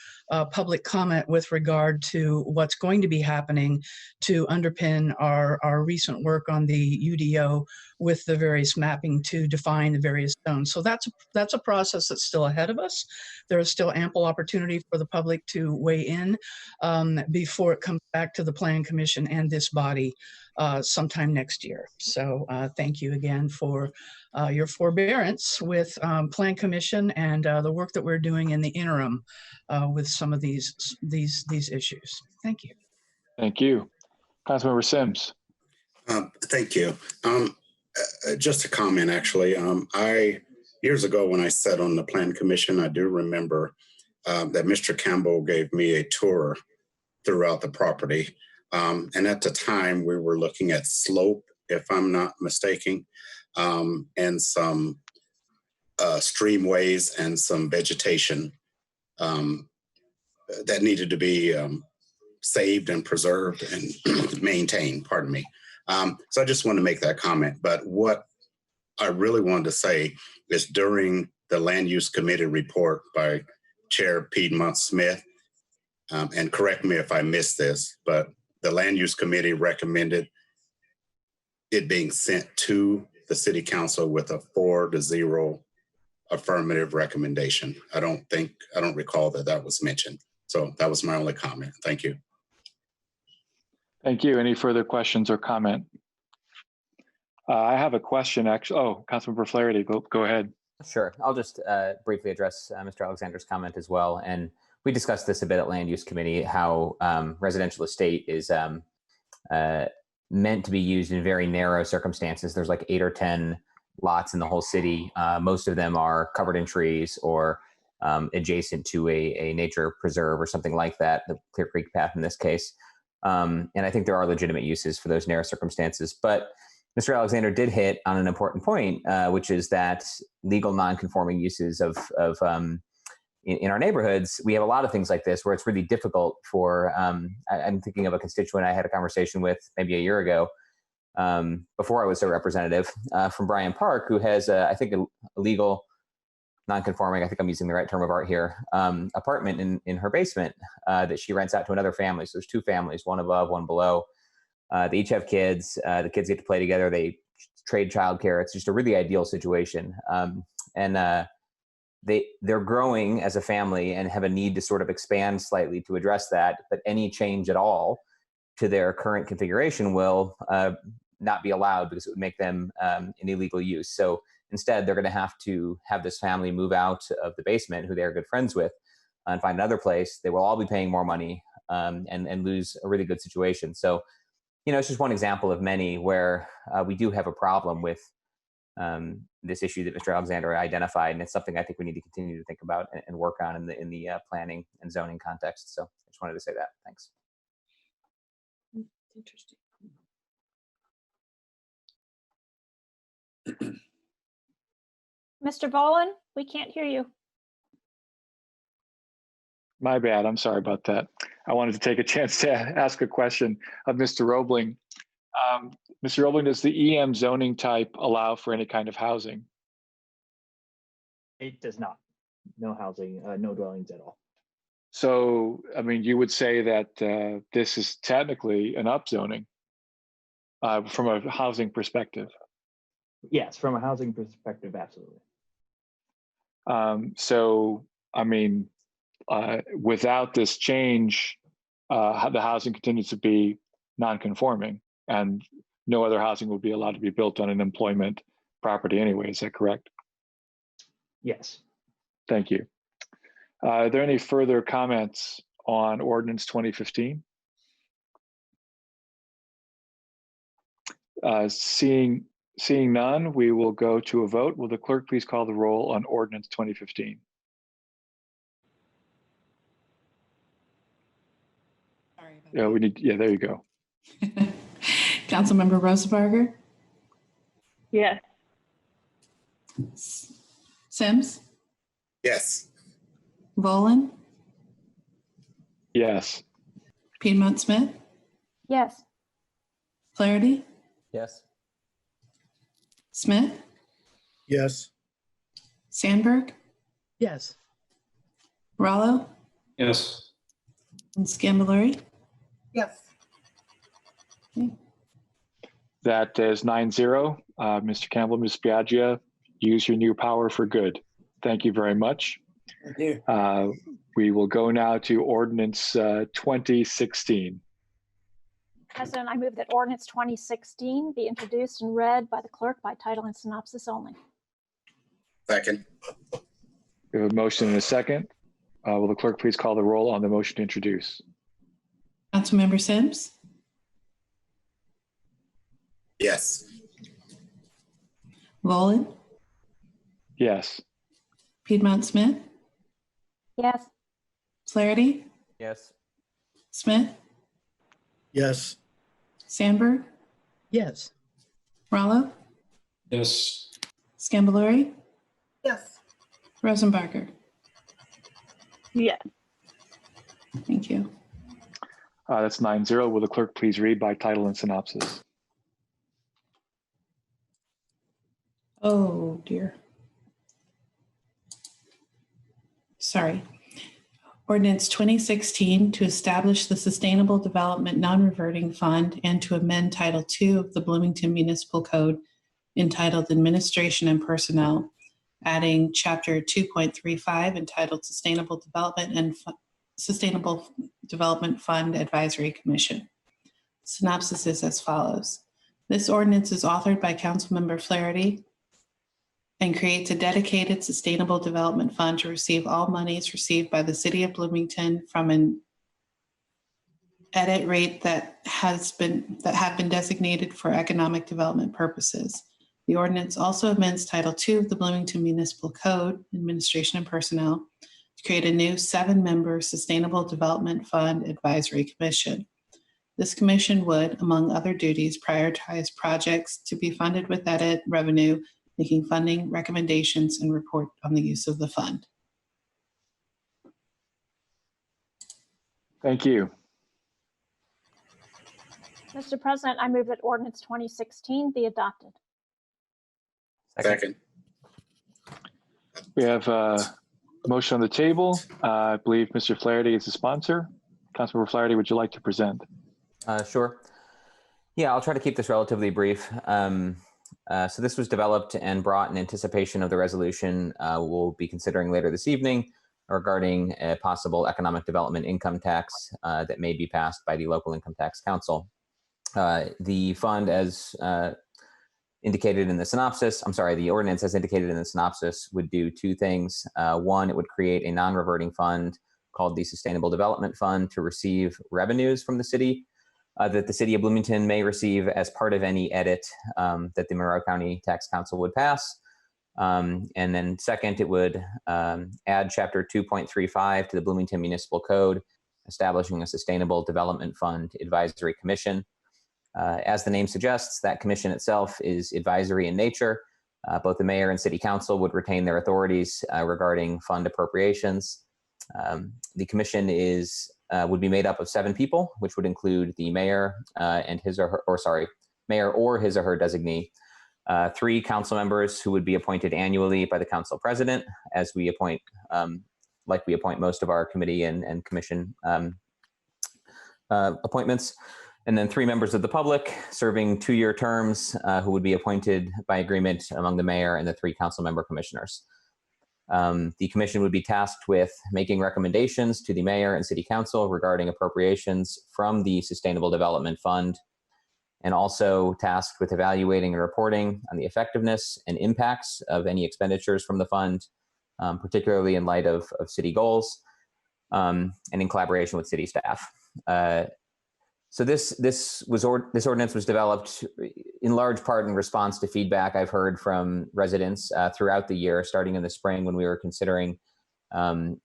public comment with regard to what's going to be happening to underpin our recent work on the UDO with the various mapping to define the various zones. So that's a process that's still ahead of us. There is still ample opportunity for the public to weigh in before it comes back to the Plan Commission and this body sometime next year. So thank you again for your forbearance with Plan Commission and the work that we're doing in the interim with some of these issues. Thank you. Thank you. Councilmember Sims. Thank you. Just a comment, actually. Years ago when I sat on the Plan Commission, I do remember that Mr. Campbell gave me a tour throughout the property. And at the time, we were looking at slope, if I'm not mistaken, and some streamways and some vegetation that needed to be saved and preserved and maintained, pardon me. So I just wanted to make that comment. But what I really wanted to say is during the Land Use Committee report by Chair Piedmont Smith, and correct me if I missed this, but the Land Use Committee recommended it being sent to the City Council with a 4-0 affirmative recommendation. I don't recall that was mentioned. So that was my only comment. Thank you. Thank you. Any further questions or comment? I have a question, actually. Oh, Councilmember Flaherty, go ahead. Sure. I'll just briefly address Mr. Alexander's comment as well. And we discussed this a bit at Land Use Committee, how residential estate is meant to be used in very narrow circumstances. There's like 8 or 10 lots in the whole city. Most of them are covered in trees or adjacent to a nature preserve or something like that, the Clear Creek Path in this case. And I think there are legitimate uses for those narrow circumstances. But Mr. Alexander did hit on an important point, which is that legal non-conforming uses in our neighborhoods, we have a lot of things like this where it's really difficult for, I'm thinking of a constituent I had a conversation with maybe a year ago, before I was a representative, from Bryant Park, who has, I think, a legal non-conforming, I think I'm using the right term of art here, apartment in her basement that she rents out to another family. So there's 2 families, one above, one below. They each have kids. The kids get to play together. They trade childcare. It's just a really ideal situation. They're growing as a family and have a need to sort of expand slightly to address that. But any change at all to their current configuration will not be allowed because it would make them an illegal use. So instead, they're going to have this family move out of the basement, who they're good friends with, and find another place. They will all be paying more money and lose a really good situation. So, it's just one example of many where we do have a problem with this issue that Mr. Alexander identified, and it's something I think we need to continue to think about and work on in the planning and zoning context. So I just wanted to say that. Thanks. Interesting. Mr. Volin, we can't hear you. My bad. I'm sorry about that. I wanted to take a chance to ask a question of Mr. Roebling. Mr. Roebling, does the EM zoning type allow for any kind of housing? It does not. No housing, no dwellings at all. So, I mean, you would say that this is technically an upzoning from a housing perspective. Yes, from a housing perspective, absolutely. So, I mean, without this change, the housing continues to be non-conforming, and no other housing will be allowed to be built on an employment property anyway. Is that correct? Yes. Thank you. Are there any further comments on Ordinance 2015? Seeing none, we will go to a vote. Will the clerk please call the roll on Ordinance 2015? Sorry about Yeah, we need. Yeah, there you go. Councilmember Rosenbarger, Yes. Sims, Yes. Volin, Yes. Piedmont Smith, Yes. Flaherty, Yes. Smith, Yes. Sandberg, Yes. Rollo, Yes. and Scambalori. Yes. That is 9-0. Mr. Campbell, Ms. Biaggia, use your new power for good. Thank you very much. Thank you. We will go now to Ordinance 2016. President, I move that ordinance 2016 be introduced and read by the clerk by title and synopsis only. Second. We have a motion and a second. Will the clerk please call the roll on the motion to introduce? Councilmember Sims, Yes. Volin, Yes. Piedmont Smith, Yes. Flaherty, Yes. Smith, Yes. Sandberg, Yes. Rollo, Yes. Scambalori, Yes. Rosenbarger. Yes. Thank you. That's 9-0. Will the clerk please read by title and synopsis? Oh dear. Sorry. Ordinance 2016 to establish the Sustainable Development Non-Reverting Fund and to amend Title II of the Bloomington Municipal Code entitled Administration and Personnel, adding Chapter 2.35 entitled Sustainable Development and Sustainable Development Fund Advisory Commission. Synopsis is as follows. This ordinance is authored by Councilmember Flaherty and creates a dedicated sustainable development fund to receive all monies received by the city of Bloomington from an edit rate that have been designated for economic development purposes. The ordinance also amends Title II of the Bloomington Municipal Code, Administration and Personnel, to create a new 7-member Sustainable Development Fund Advisory Commission. This commission would, among other duties, prioritize projects to be funded with edit revenue, making funding recommendations, and report on the use of the fund. Thank you. Mr. President, I move that ordinance 2016 be adopted. Second. We have a motion on the table. I believe Mr. Flaherty is the sponsor. Councilmember Flaherty, would you like to present? Sure. Yeah, I'll try to keep this relatively brief. So this was developed and brought in anticipation of the resolution we'll be considering later this evening regarding a possible economic development income tax that may be passed by the local income tax council. The fund, as indicated in the synopsis, the ordinance as indicated in the synopsis would do two things. One, it would create a non-reverting fund called the Sustainable Development Fund to receive revenues from the city that the city of Bloomington may receive as part of any edit that the Monroe County Tax Council would pass. And then second, it would add Chapter 2.35 to the Bloomington Municipal Code, establishing a Sustainable Development Fund Advisory Commission. As the name suggests, that commission itself is advisory in nature. Both the mayor and city council would retain their authorities regarding fund appropriations. The commission would be made up of 7 people, which would include the mayor and mayor or his or her designee, 3 council members who would be appointed annually by the council president, as we appoint, like we appoint most of our committee and commission appointments. And then 3 members of the public serving 2-year terms who would be appointed by agreement among the mayor and the 3 council member commissioners. The commission would be tasked with making recommendations to the mayor and city council regarding appropriations from the Sustainable Development Fund, and also tasked with evaluating and reporting on the effectiveness and impacts of any expenditures from the fund, particularly in light of city goals, and in collaboration with city staff. So this ordinance was developed in large part in response to feedback I've heard from residents throughout the year, starting in the spring when we were considering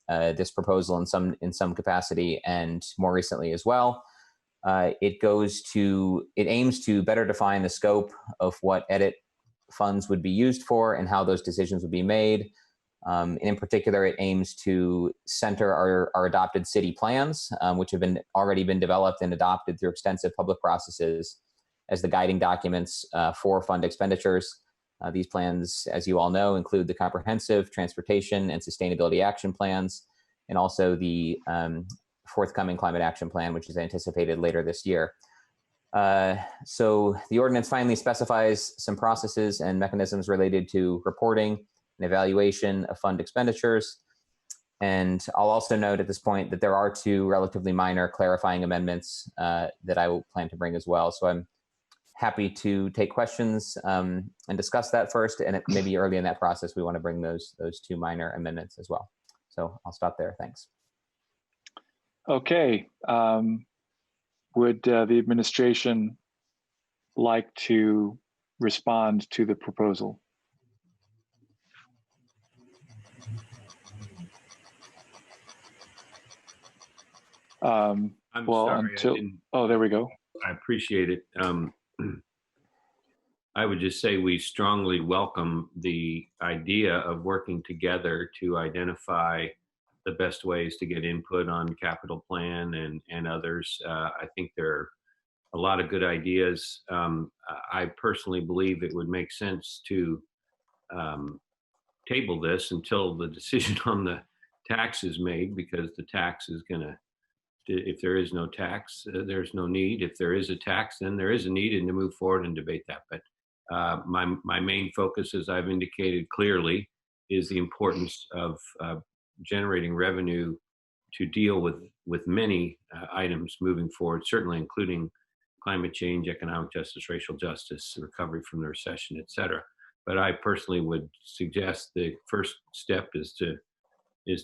this proposal in some capacity, and more recently as well. It aims to better define the scope of what edit funds would be used for and how those decisions would be made. And in particular, it aims to center our adopted city plans, which have already been developed and adopted through extensive public processes as the guiding documents for fund expenditures. These plans, as you all know, include the comprehensive transportation and sustainability action plans, and also the forthcoming climate action plan, which is anticipated later this year. So the ordinance finally specifies some processes and mechanisms related to reporting and evaluation of fund expenditures. And I'll also note at this point that there are 2 relatively minor clarifying amendments that I will plan to bring as well. So I'm happy to take questions and discuss that first. And maybe early in that process, we want to bring those 2 minor amendments as well. So I'll stop there. Thanks. Okay. Would the administration like to respond to the proposal? I'm sorry, there we go. I appreciate it. I would just say we strongly welcome the idea of working together to identify the best ways to get input on capital plan and others. I think there are a lot of good ideas. I personally believe it would make sense to table this until the decision on the tax is made, because the tax is going to, if there is no tax, there's no need. If there is a tax, then there is a need, and to move forward and debate that. But my main focus, as I've indicated clearly, is the importance of generating revenue to deal with many items moving forward, certainly including climate change, economic justice, racial justice, recovery from the recession, et cetera. But I personally would suggest the first step is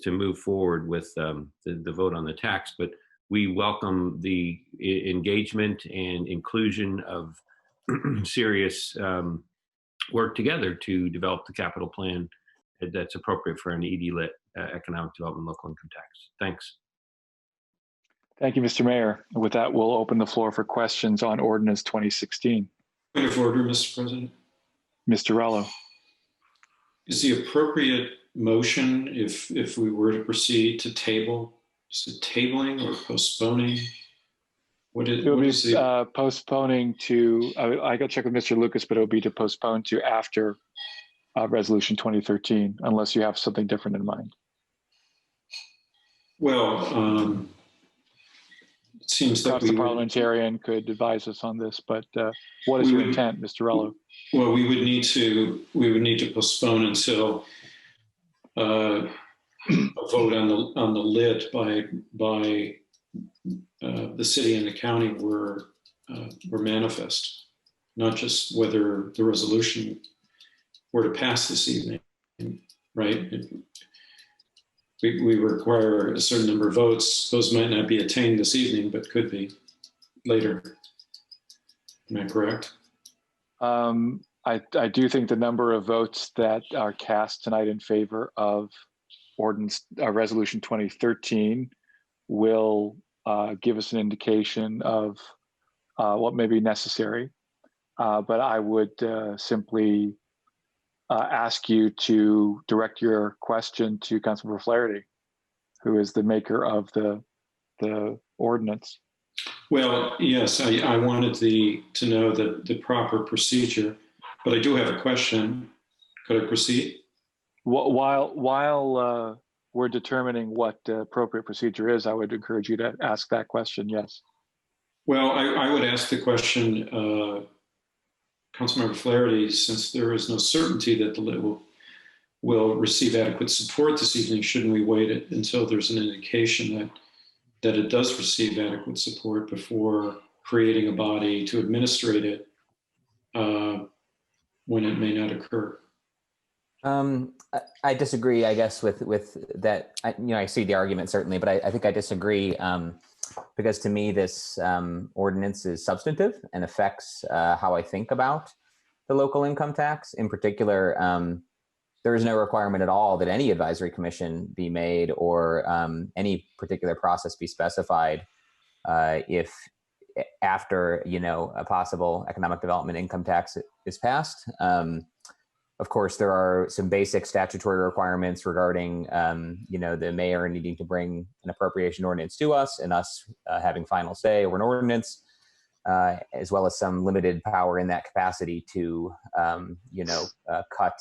to move forward with the vote on the tax. But we welcome the engagement and inclusion of serious work together to develop the capital plan that's appropriate for an ED-lit economic development local income tax. Thanks. Thank you, Mr. Mayor. With that, we'll open the floor for questions on Ordinance 2016. Point of order, Mr. President. Mr. Rello. Is the appropriate motion, if we were to proceed, to table? Is it tabling or postponing? It will be postponing to, I got to check with Mr. Lucas, but it will be to postpone to after Resolution 2013, unless you have something different in mind. Well, it seems that the parliamentarian could advise us on this, but what is your intent, Mr. Rello? Well, we would need to postpone until a vote on the lid by the city and the county were manifest, not just whether the resolution were to pass this evening, right? We require a certain number of votes. Those might not be attained this evening, but could be later. Am I correct? I do think the number of votes that are cast tonight in favor of Resolution 2013 will give us an indication of what may be necessary. But I would simply ask you to direct your question to Councilmember Flaherty who is the maker of the ordinance. Well, yes, I wanted to know the proper procedure, but I do have a question. Could I proceed? While we're determining what the appropriate procedure is, I would encourage you to ask that question. Yes. Well, I would ask the question, Councilmember Flaherty, since there is no certainty that the lit will receive adequate support this evening, shouldn't we wait until there's an indication that it does receive adequate support before creating a body to administrate it when it may not occur? I disagree, I guess, with that. I see the argument certainly, but I think I disagree because to me this ordinance is substantive and affects how I think about the local income tax. In particular, there is no requirement at all that any advisory commission be made or any particular process be specified if after a possible economic development income tax is passed. Of course, there are some basic statutory requirements regarding, the mayor needing to bring an appropriation ordinance to us and us having final say over an ordinance, as well as some limited power in that capacity to, cut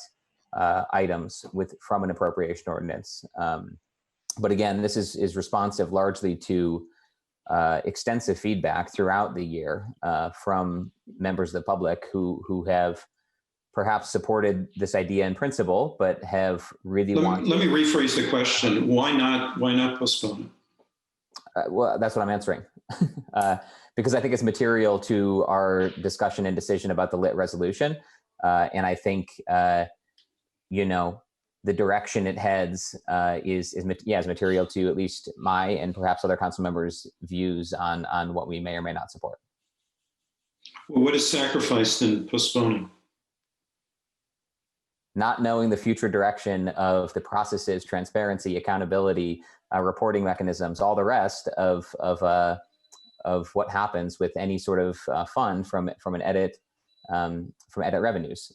items from an appropriation ordinance. But again, this is responsive largely to extensive feedback throughout the year from members of the public who have perhaps supported this idea in principle, but have really wanted. Let me rephrase the question. Why not postpone it? Well, that's what I'm answering. Because I think it's material to our discussion and decision about the lit resolution. And I think, the direction it heads is material to at least my and perhaps other council members' views on what we may or may not support. Well, what is sacrificed in postponing? Not knowing the future direction of the processes, transparency, accountability, reporting mechanisms, all the rest of what happens with any sort of fund from edit revenues.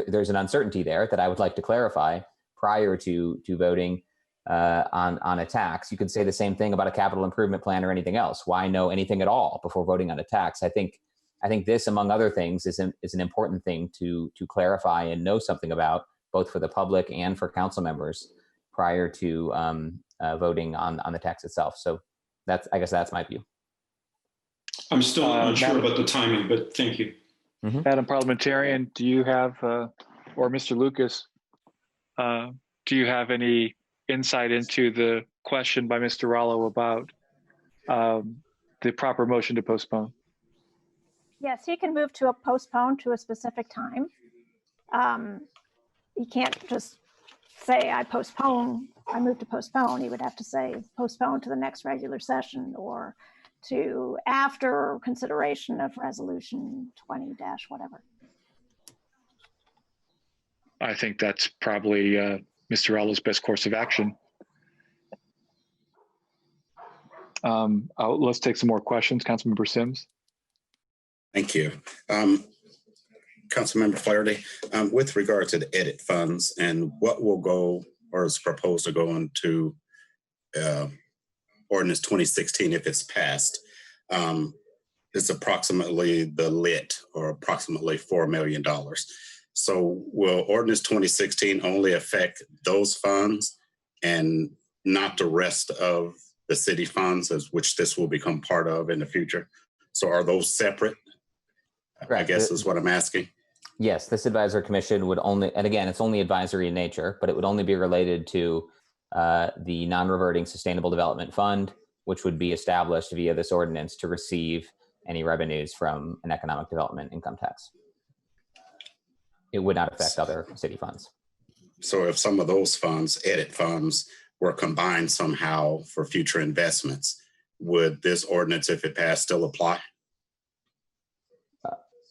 There's an uncertainty there that I would like to clarify prior to voting on a tax. You could say the same thing about a capital improvement plan or anything else. Why know anything at all before voting on a tax? I think this, among other things, is an important thing to clarify and know something about, both for the public and for council members prior to voting on the tax itself. So I guess that's my view. I'm still unsure about the timing, but thank you. Mm-hmm. Madam Parliamentarian, do you have, or Mr. Lucas, do you have any insight into the question by Mr. Rollo about the proper motion to postpone? Yes, he can move to a postpone to a specific time. He can't just say, I move to postpone. He would have to say postpone to the next regular session or to after consideration of resolution 20- whatever. I think that's probably Mr. Rollo's best course of action. Let's take some more questions. Councilmember Sims. Thank you. Councilmember Flaherty, with regard to the edit funds and what will go or is proposed to go into Ordinance 2016 if it's passed, is approximately the lit or approximately $4 million. So will Ordinance 2016 only affect those funds and not the rest of the city funds, as which this will become part of in the future? So are those separate? Correct. I guess is what I'm asking. Yes, this advisory commission would only, and again, it's only advisory in nature, but it would only be related to the non-reverting sustainable development fund, which would be established via this ordinance to receive any revenues from an economic development income tax. It would not affect other city funds. So if some of those funds, edit funds, were combined somehow for future investments, would this ordinance, if it passed, still apply?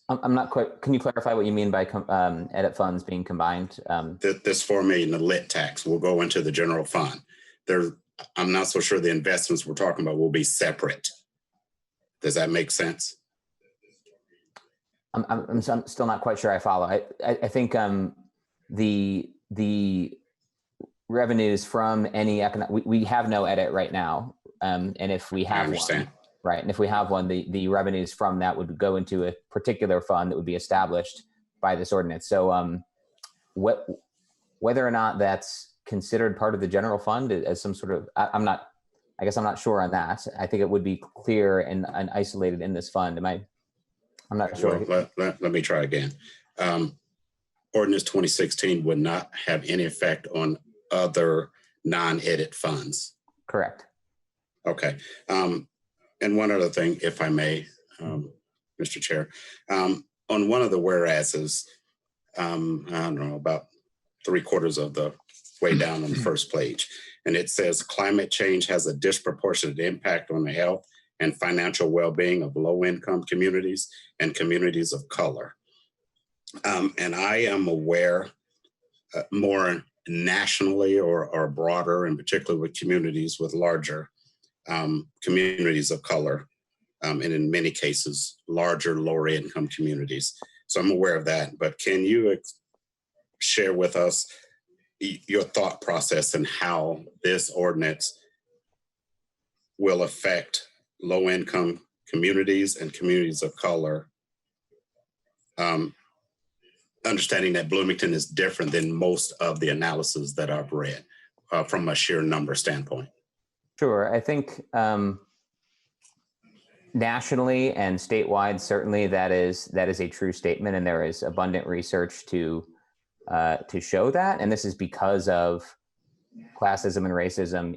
I'm not quite, can you clarify what you mean by edit funds being combined? This $4 million, the lit tax, will go into the general fund. I'm not so sure the investments we're talking about will be separate. Does that make sense? I'm still not quite sure I follow. I think revenues from any economic, we have no edit right now. And if we have one, right, and if we have one, the revenues from that would go into a particular fund that would be established by this ordinance. So whether or not that's considered part of the general fund as some sort of, I guess I'm not sure on that. I think it would be clear and isolated in this fund. I'm not sure. Well, let me try again. Ordinance 2016 would not have any effect on other non-edit funds. Correct. Okay. And one other thing, if I may, Mr. Chair, on one of the whereases, I don't know, about 3/4 of the way down on the first page, and it says climate change has a disproportionate impact on the health and financial well-being of low-income communities and communities of color. And I am aware more nationally or broader, and particularly with communities with larger communities of color, and in many cases, larger, lower income communities. So I'm aware of that, but can you share with us your thought process and how this ordinance will affect low income communities and communities of color, understanding that Bloomington is different than most of the analysis that I've read from a sheer number standpoint? Sure. I think nationally and statewide, certainly that is a true statement, and there is abundant research to show that. And this is because of classism and racism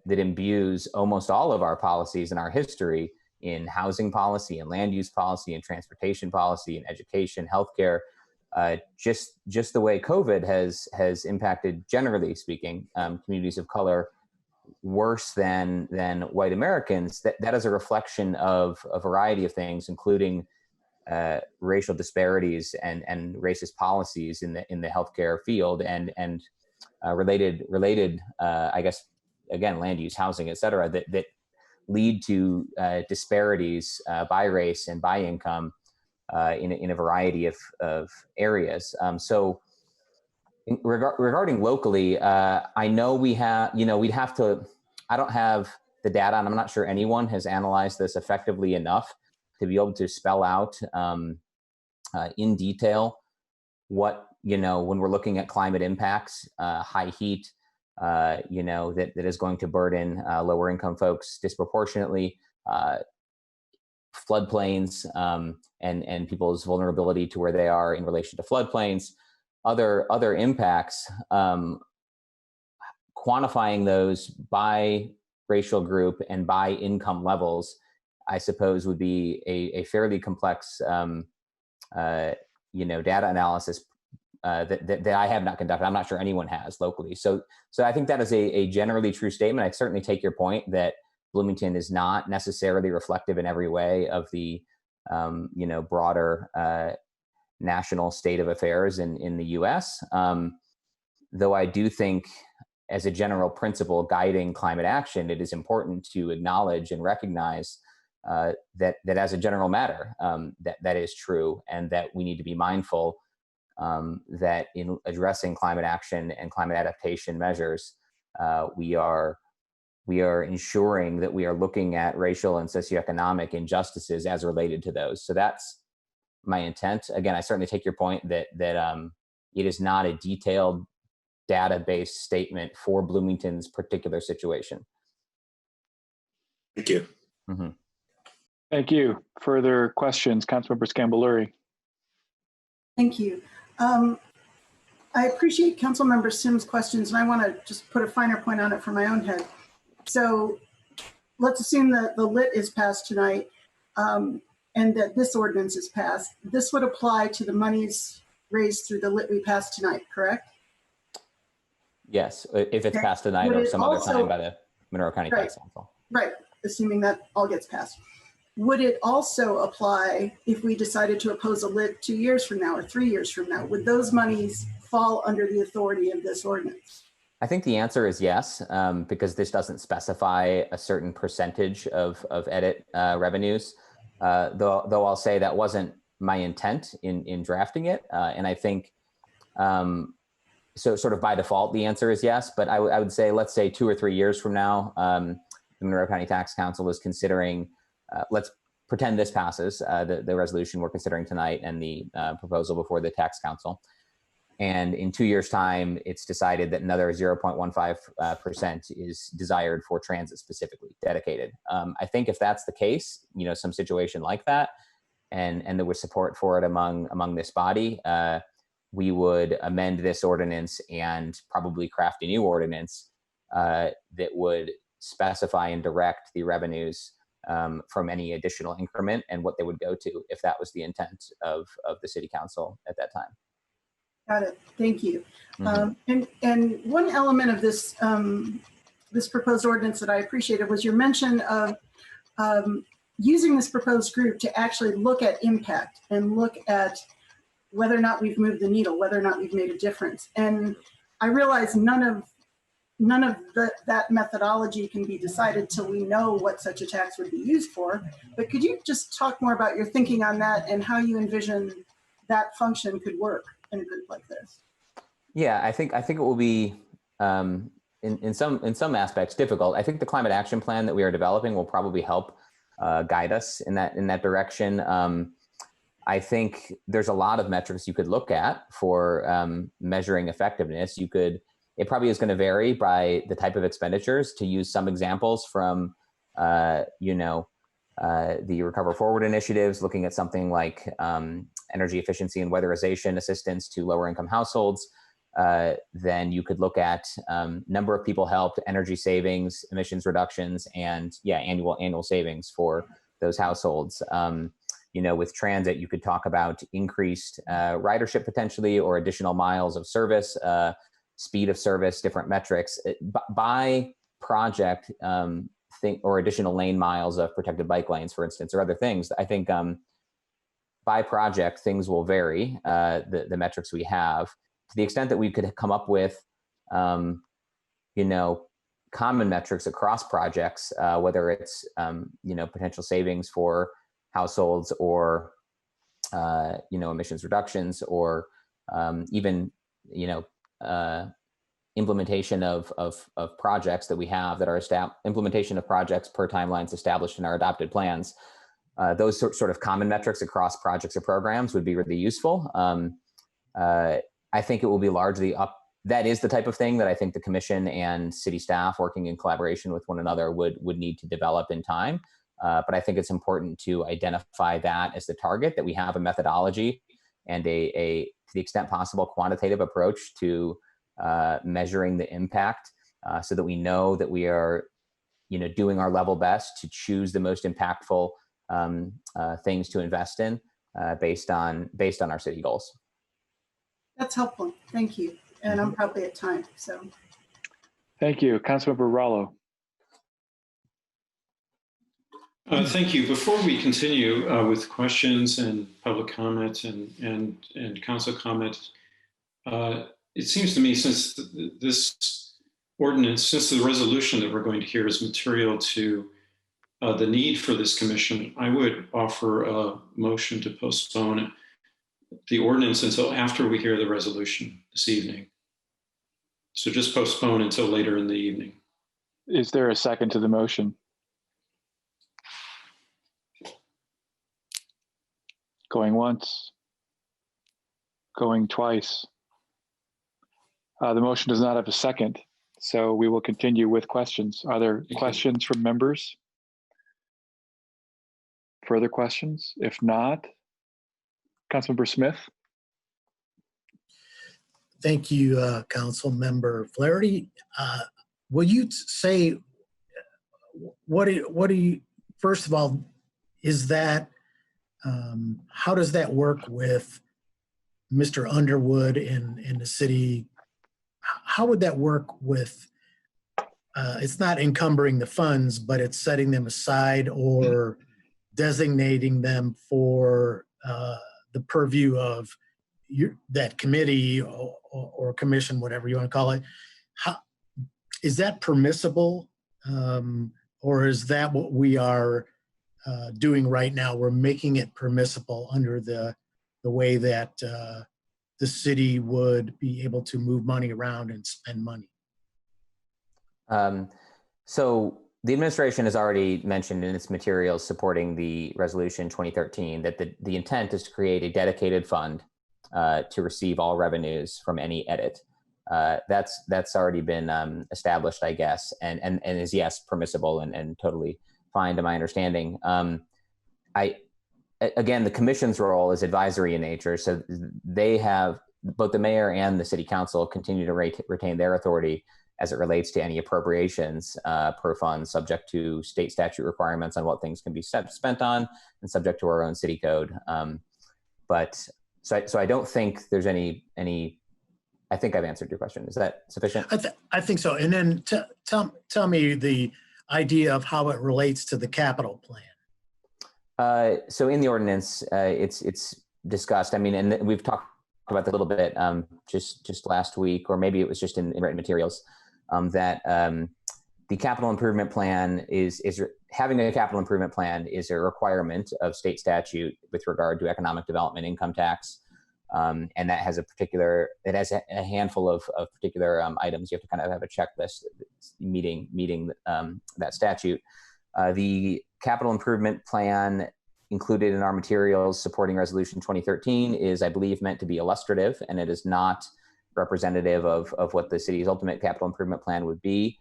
that imbues almost all of our policies in our history, in housing policy and land use policy and transportation policy and education, healthcare. Just the way COVID has impacted, generally speaking, communities of color worse than white Americans. That is a reflection of a variety of things, including racial disparities and racist policies in the healthcare field and related I guess, again, land use, housing, et cetera, that lead to disparities by race and by income in a variety of areas. So regarding locally, I know we'd have to, I don't have the data, and I'm not sure anyone has analyzed this effectively enough to be able to spell out in detail what, when we're looking at climate impacts, high heat, that is going to burden lower income folks disproportionately, floodplains, and people's vulnerability to where they are in relation to floodplains, other impacts, quantifying those by racial group and by income levels, I suppose would be a fairly complex, data analysis that I have not conducted. I'm not sure anyone has locally. So I think that is a generally true statement. I certainly take your point that Bloomington is not necessarily reflective in every way of the, broader national state of affairs in the U.S. Though I do think, as a general principle guiding climate action, it is important to acknowledge and recognize that as a general matter, that is true, and that we need to be mindful that in addressing climate action and climate adaptation measures, we are ensuring that we are looking at racial and socioeconomic injustices as related to those. So that's my intent. Again, I certainly take your point that it is not a detailed data-based statement for Bloomington's particular situation. Thank you. Mm-hmm. Thank you. Further questions, Councilmember Scamboluri? Thank you. I appreciate Councilmember Sims' questions, and I want to just put a finer point on it for my own head. So let's assume that the lit is passed tonight, and that this ordinance is passed. This would apply to the monies raised through the lit we passed tonight, correct? Yes, if it's passed tonight or some other time by the Monroe County Tax Council. Right, assuming that all gets passed. Would it also apply if we decided to oppose a lit 2 years from now or 3 years from now? Would those monies fall under the authority of this ordinance? I think the answer is yes, because this doesn't specify a certain percentage of edit revenues. Though I'll say that wasn't my intent in drafting it, and I think so sort of by default, the answer is yes, but I would say, let's say 2 or 3 years from now, the Monroe County Tax Council is considering, let's pretend this passes, the resolution we're considering tonight and the proposal before the Tax Council. And in 2 years' time, it's decided that another 0.15% is desired for transit specifically, dedicated. I think if that's the case, some situation like that, and there was support for it among this body, we would amend this ordinance and probably craft a new ordinance that would specify and direct the revenues from any additional increment and what they would go to, if that was the intent of the city council at that time. Got it. Thank you. Mm-hmm. And one element of this this proposed ordinance that I appreciated was your mention of using this proposed group to actually look at impact and look at whether or not we've moved the needle, whether or not we've made a difference. And I realize none of that methodology can be decided till we know what such a tax would be used for. But could you just talk more about your thinking on that and how you envision that function could work in a group like this? Yeah, I think it will be in some aspects difficult. I think the climate action plan that we are developing will probably help guide us in that direction. I think there's a lot of metrics you could look at for measuring effectiveness. It probably is going to vary by the type of expenditures. To use some examples from, the Recover Forward initiatives, looking at something like energy efficiency and weatherization assistance to lower income households. Then you could look at number of people helped, energy savings, emissions reductions, and annual savings for those households. With transit, you could talk about increased ridership potentially, or additional miles of service, speed of service, different metrics by project, or additional lane miles of protected bike lanes, for instance, or other things. I think by project, things will vary, the metrics we have, to the extent that we could come up with, common metrics across projects, whether it's, potential savings for households, or, emissions reductions, or even, implementation of projects that we have that are implementation of projects per timelines established in our adopted plans. Those sort of common metrics across projects or programs would be really useful. I think it will be largely up. That is the type of thing that I think the commission and city staff, working in collaboration with one another, would need to develop in time. But I think it's important to identify that as the target, that we have a methodology and to the extent possible, quantitative approach to measuring the impact, so that we know that we are, doing our level best to choose the most impactful things to invest in based on our city goals. That's helpful. Thank you. And I'm probably at time, so. Thank you. Councilmember Rallo. Thank you. Before we continue with questions and public comments and council comments, it seems to me, since this ordinance, since the resolution that we're going to hear is material to the need for this commission, I would offer a motion to postpone the ordinance until after we hear the resolution this evening. So just postpone until later in the evening. Is there a second to the motion? Going once, going twice. The motion does not have a second, so we will continue with questions. Are there questions from members? Further questions? If not, Councilmember Smith. Thank you, Council Member Flaherty. Will you say, what do you, first of all, is that, how does that work with Mr. Underwood in the city? How would that work with, it's not encumbering the funds, but it's setting them aside or designating them for the purview of that committee or commission, whatever you want to call it? Is that permissible? Or is that what we are doing right now? We're making it permissible under the way that the city would be able to move money around and spend money? So the administration has already mentioned in its materials supporting the resolution 2013 that the intent is to create a dedicated fund to receive all revenues from any edit. That's already been established, I guess, and is, yes, permissible and totally fine to my understanding. Again, the commission's role is advisory in nature, so they have, both the mayor and the city council continue to retain their authority as it relates to any appropriations per fund, subject to state statute requirements on what things can be spent on, and subject to our own city code. So I don't think there's any. I think I've answered your question. Is that sufficient? I think so. And then tell me the idea of how it relates to the capital plan. So in the ordinance, it's discussed. I mean, and we've talked about that a little bit just last week, or maybe it was just in written materials, that the capital improvement plan is having a capital improvement plan is a requirement of state statute with regard to economic development income tax. And that has it has a handful of particular items. You have to kind of have a checklist meeting that statute. The capital improvement plan included in our materials supporting resolution 2013 is, I believe, meant to be illustrative, and it is not representative of what the city's ultimate capital improvement plan would be.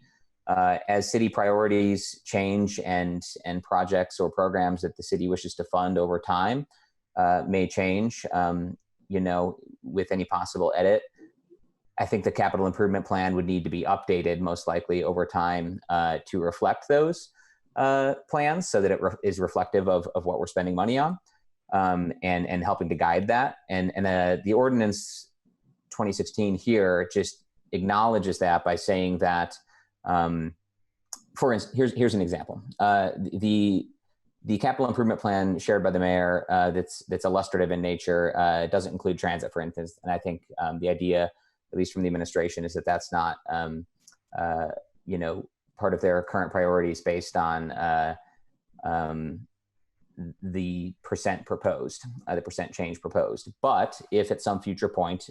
As city priorities change and projects or programs that the city wishes to fund over time may change, with any possible edit, I think the capital improvement plan would need to be updated most likely over time to reflect those plans, so that it is reflective of what we're spending money on, and helping to guide that. And the ordinance 2016 here just acknowledges that by saying that, for instance, here's an example. The capital improvement plan shared by the mayor that's illustrative in nature doesn't include transit, for instance. And I think the idea, at least from the administration, is that that's not part of their current priorities based on the percent proposed, the percent change proposed. But if at some future point,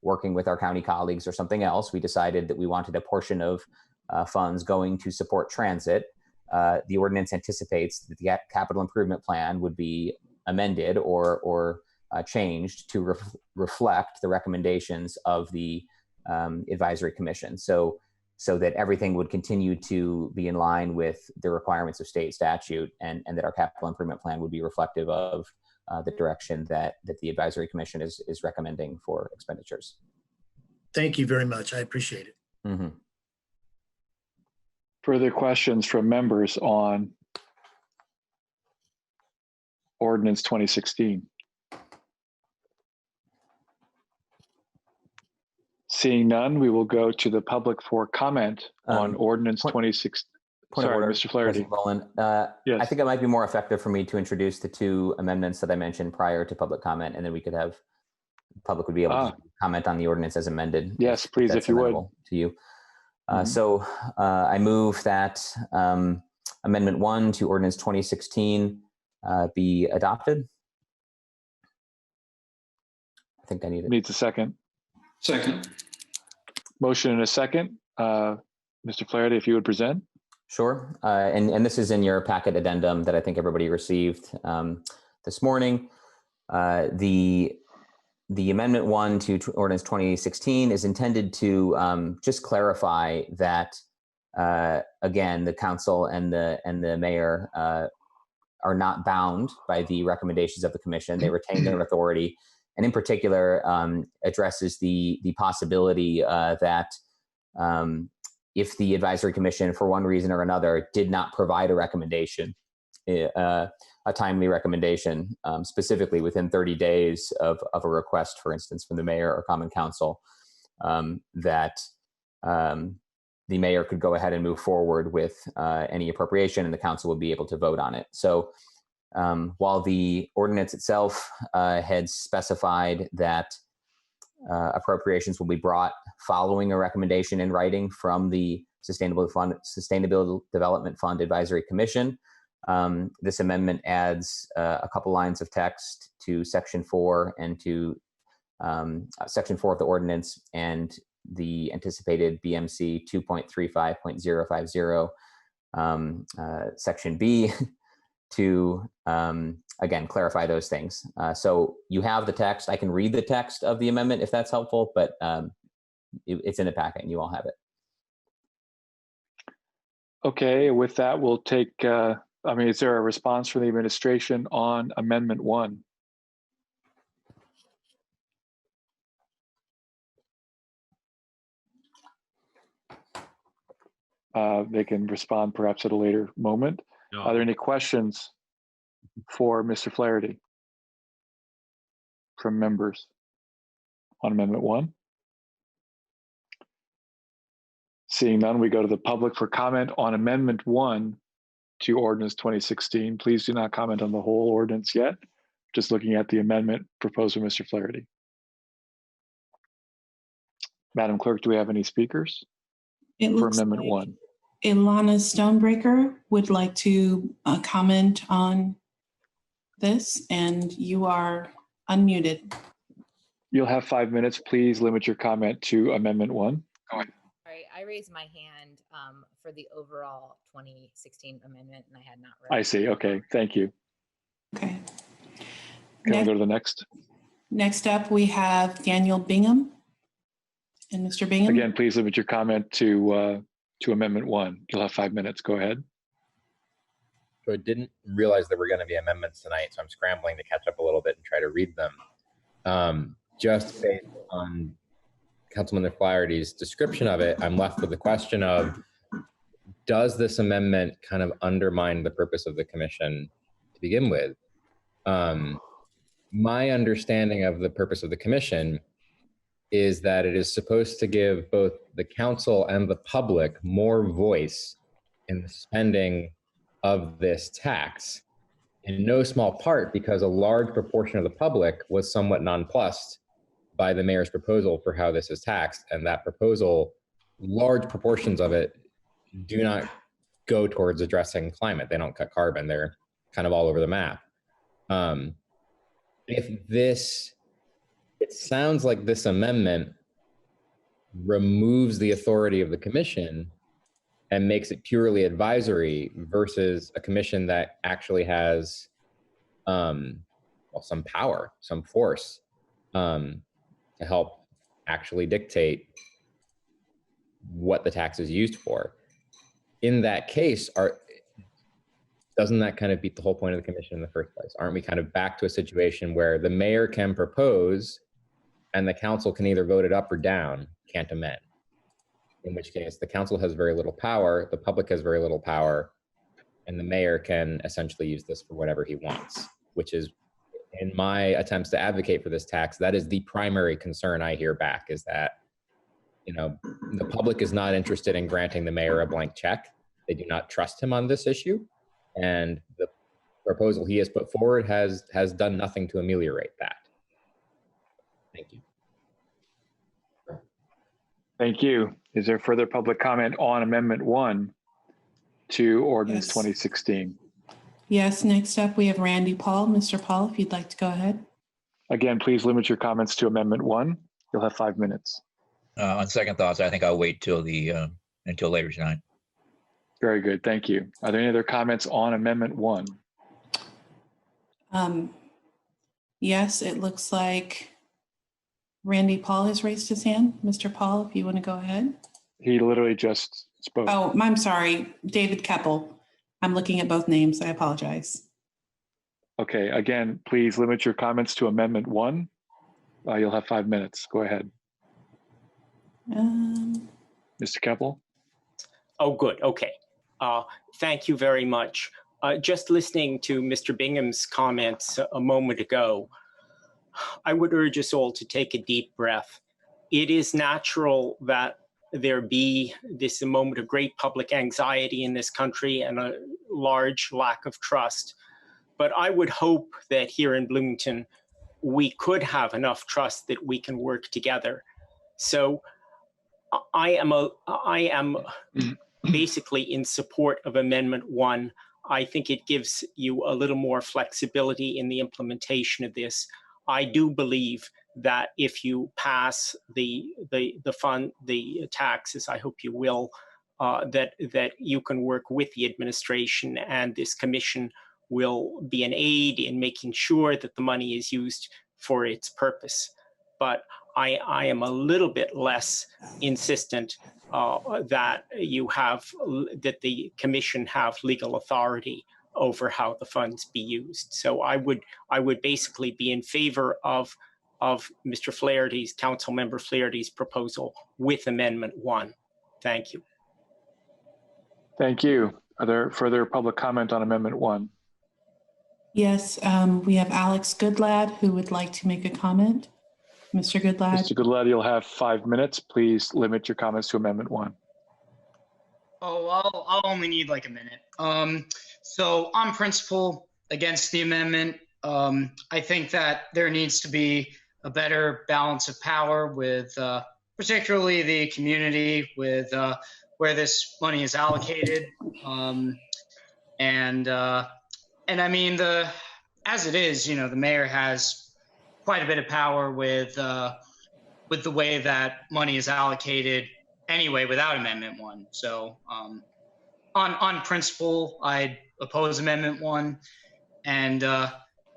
working with our county colleagues or something else, we decided that we wanted a portion of funds going to support transit, the ordinance anticipates that the capital improvement plan would be amended or changed to reflect the recommendations of the advisory commission. So that everything would continue to be in line with the requirements of state statute, and that our capital improvement plan would be reflective of the direction that the advisory commission is recommending for expenditures. Thank you very much. I appreciate it. Mm-hmm. Further questions from members on Ordinance 2016? Seeing none, we will go to the public for comment on Ordinance 2016. Sorry, order, Mr. Flaherty. Yes. I think it might be more effective for me to introduce the two amendments that I mentioned prior to public comment, and then we could have, the public would be able to comment on the ordinance as amended. Yes, please, if you would. To you. So I move that Amendment 1 to Ordinance 2016 be adopted. I think I need it. Needs a second. Second. Motion and a second. Mr. Flaherty, if you would present. Sure. And this is in your packet addendum that I think everybody received this morning. The Amendment 1 to Ordinance 2016 is intended to just clarify that, again, the council and the mayor are not bound by the recommendations of the commission. They retain their authority, and in particular addresses the possibility that if the advisory commission, for one reason or another, did not provide a recommendation, a timely recommendation, specifically within 30 days of a request, for instance, from the mayor or common council, that the mayor could go ahead and move forward with any appropriation, and the council would be able to vote on it. So while the ordinance itself had specified that appropriations will be brought following a recommendation in writing from the Sustainable Development Fund Advisory Commission, this amendment adds a couple lines of text to Section 4 and to Section 4 of the ordinance and the anticipated BMC 2.35.050 Section B to, again, clarify those things. So you have the text. I can read the text of the amendment if that's helpful, but it's in the packet and you all have it. Okay, with that, we'll take, is there a response from the administration on Amendment 1? They can respond perhaps at a later moment. No. Are there any questions for Mr. Flaherty from members on Amendment 1? Seeing none, we go to the public for comment on Amendment 1 to Ordinance 2016. Please do not comment on the whole ordinance yet. Just looking at the amendment proposed by Mr. Flaherty. Madam Clerk, do we have any speakers for Amendment 1? Ilana Stonebreaker would like to comment on this, and you are unmuted. You'll have 5 minutes. Please limit your comment to Amendment 1. Go ahead. Sorry, I raised my hand for the overall 2016 amendment, and I had not read. I see. Okay. Thank you. Okay. Can we go to the next? Next up, we have Daniel Bingham. And Mr. Bingham? Again, please limit your comment to Amendment 1. You'll have 5 minutes. Go ahead. So I didn't realize there were going to be amendments tonight, so I'm scrambling to catch up a little bit and try to read them. Just based on Councilman Flaherty's description of it, I'm left with the question of, does this amendment kind of undermine the purpose of the commission to begin with? My understanding of the purpose of the commission is that it is supposed to give both the council and the public more voice in the spending of this tax, in no small part because a large proportion of the public was somewhat nonplussed by the mayor's proposal for how this is taxed. And that proposal, large proportions of it do not go towards addressing climate. They don't cut carbon. They're kind of all over the map. It sounds like this amendment removes the authority of the commission and makes it purely advisory versus a commission that actually has some power, some force to help actually dictate what the tax is used for. In that case, doesn't that kind of beat the whole point of the commission in the first place? Aren't we kind of back to a situation where the mayor can propose and the council can either vote it up or down, can't amend? In which case the council has very little power, the public has very little power, and the mayor can essentially use this for whatever he wants, which is, in my attempts to advocate for this tax, that is the primary concern I hear back, is that, the public is not interested in granting the mayor a blank check. They do not trust him on this issue. And the proposal he has put forward has done nothing to ameliorate that. Thank you. Thank you. Is there further public comment on Amendment 1 to Ordinance 2016? Yes, next up we have Randy Paul. Mr. Paul, if you'd like to go ahead. Again, please limit your comments to Amendment 1. You'll have 5 minutes. On second thoughts, I think I'll wait till until later tonight. Very good. Thank you. Are there any other comments on Amendment 1? Yes, it looks like Randy Paul has raised his hand. Mr. Paul, if you want to go ahead. He literally just spoke. Oh, I'm sorry. David Keppel. I'm looking at both names. I apologize. Okay. Again, please limit your comments to Amendment 1. You'll have 5 minutes. Go ahead. Mr. Keppel. Oh, good. Okay. Thank you very much. Just listening to Mr. Bingham's comments a moment ago, I would urge us all to take a deep breath. It is natural that there be this moment of great public anxiety in this country and a large lack of trust. But I would hope that here in Bloomington, we could have enough trust that we can work together. So I am basically in support of Amendment 1. I think it gives you a little more flexibility in the implementation of this. I do believe that if you pass the taxes, I hope you will, that you can work with the administration, and this commission will be an aid in making sure that the money is used for its purpose. But I am a little bit less insistent that the commission have legal authority over how the funds be used. So I would basically be in favor of Mr. Flaherty's, Council Member Flaherty's proposal with Amendment 1. Thank you. Thank you. Are there further public comment on Amendment 1? Yes, we have Alex Goodlad who would like to make a comment. Mr. Goodlad. Mr. Goodlad, you'll have 5 minutes. Please limit your comments to Amendment 1. Oh, I'll only need like a minute. So on principle, against the amendment, I think that there needs to be a better balance of power with particularly the community with where this money is allocated. And I mean, as it is, you know, the mayor has quite a bit of power with the way that money is allocated anyway without Amendment 1. So on principle, I'd oppose Amendment 1. And,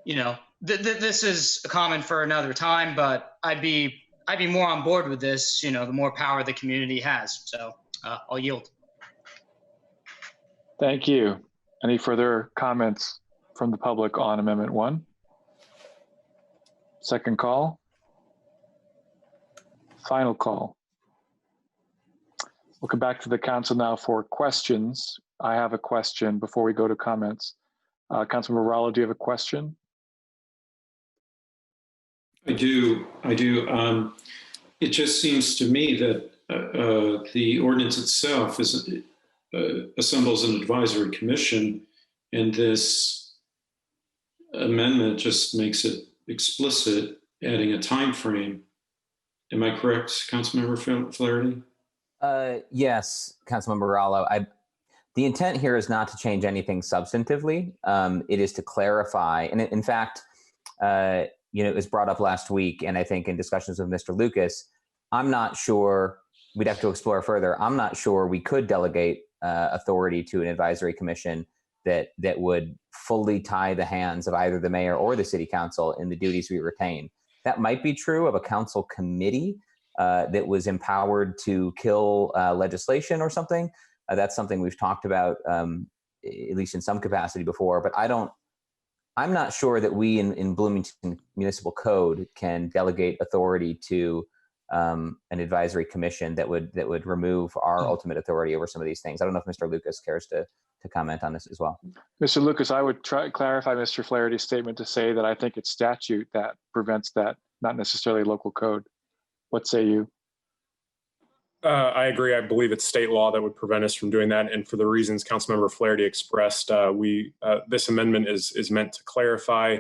you know, this is a comment for another time, but I'd be more on board with this, you know, the more power the community has. So I'll yield. Thank you. Any further comments from the public on Amendment 1? Second call. Final call. We'll come back to the council now for questions. I have a question before we go to comments. Councilmember Rallo, do you have a question? I do. It just seems to me that the ordinance itself assembles an advisory commission, and this amendment just makes it explicit, adding a time frame. Am I correct, Councilmember Flaherty? Yes, Councilmember Rallo. The intent here is not to change anything substantively. It is to clarify, and in fact, you know, it was brought up last week, and I think in discussions with Mr. Lucas, I'm not sure, we'd have to explore further. I'm not sure we could delegate authority to an advisory commission that would fully tie the hands of either the mayor or the city council in the duties we retain. That might be true of a council committee that was empowered to kill legislation or something. That's something we've talked about, at least in some capacity before, but I'm not sure that we in Bloomington Municipal Code can delegate authority to an advisory commission that would remove our ultimate authority over some of these things. I don't know if Mr. Lucas cares to comment on this as well. Mr. Lucas, I would try to clarify Mr. Flaherty's statement to say that I think it's statute that prevents that, not necessarily local code. What say you? I agree. I believe it's state law that would prevent us from doing that. And for the reasons Councilmember Flaherty expressed, this amendment is meant to clarify.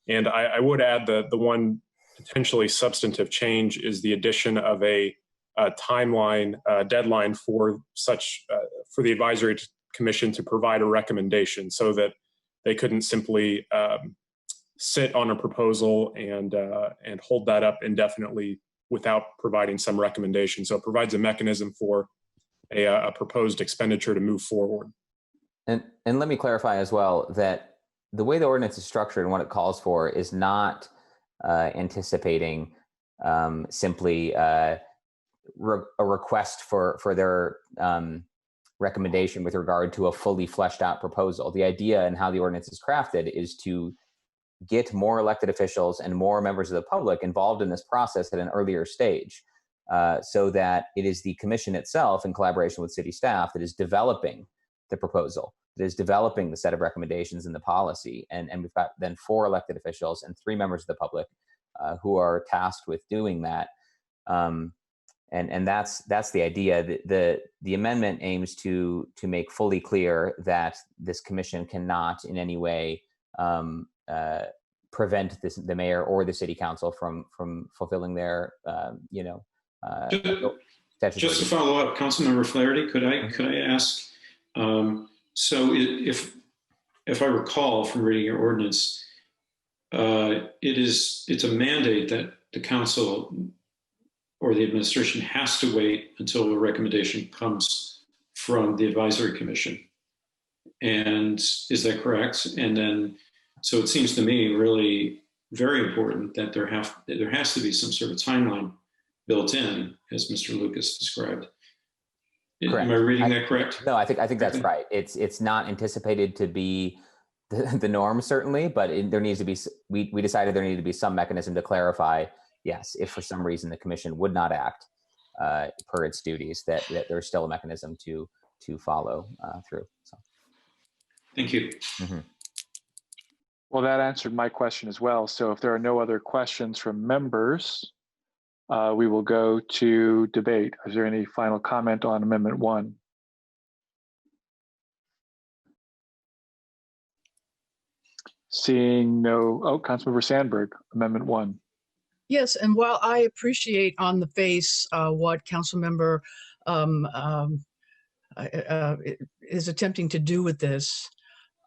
And I would add the one potentially substantive change is the addition of a timeline deadline for for the advisory commission to provide a recommendation, so that they couldn't simply sit on a proposal and hold that up indefinitely without providing some recommendation. So it provides a mechanism for a proposed expenditure to move forward. And let me clarify as well that the way the ordinance is structured and what it calls for is not anticipating simply a request for their recommendation with regard to a fully fleshed out proposal. The idea and how the ordinance is crafted is to get more elected officials and more members of the public involved in this process at an earlier stage, so that it is the commission itself in collaboration with city staff that is developing the proposal, that is developing the set of recommendations and the policy. And we've got then 4 elected officials and 3 members of the public who are tasked with doing that. And that's the idea. The amendment aims to make fully clear that this commission cannot in any way prevent the mayor or the city council from fulfilling their Just to follow up, Councilmember Flaherty, could I ask? So if I recall from reading your ordinance, it's a mandate the council or the administration has to wait until a recommendation comes from the advisory commission. And is that correct? And then, so it seems to me really very important that there has to be some sort of timeline built in, as Mr. Lucas described. Correct. Am I reading that correct? No, I think that's right. It's not anticipated to be the norm, certainly, but there needs to be. We decided there needed to be some mechanism to clarify. Yes, if for some reason the commission would not act per its duties, that there's still a mechanism to follow through. So. Thank you. Mm-hmm. Well, that answered my question as well. So if there are no other questions from members, we will go to debate. Is there any final comment on Amendment 1? Seeing no, Councilmember Sandberg, Amendment 1. Yes, and while I appreciate on the face what Councilmember is attempting to do with this,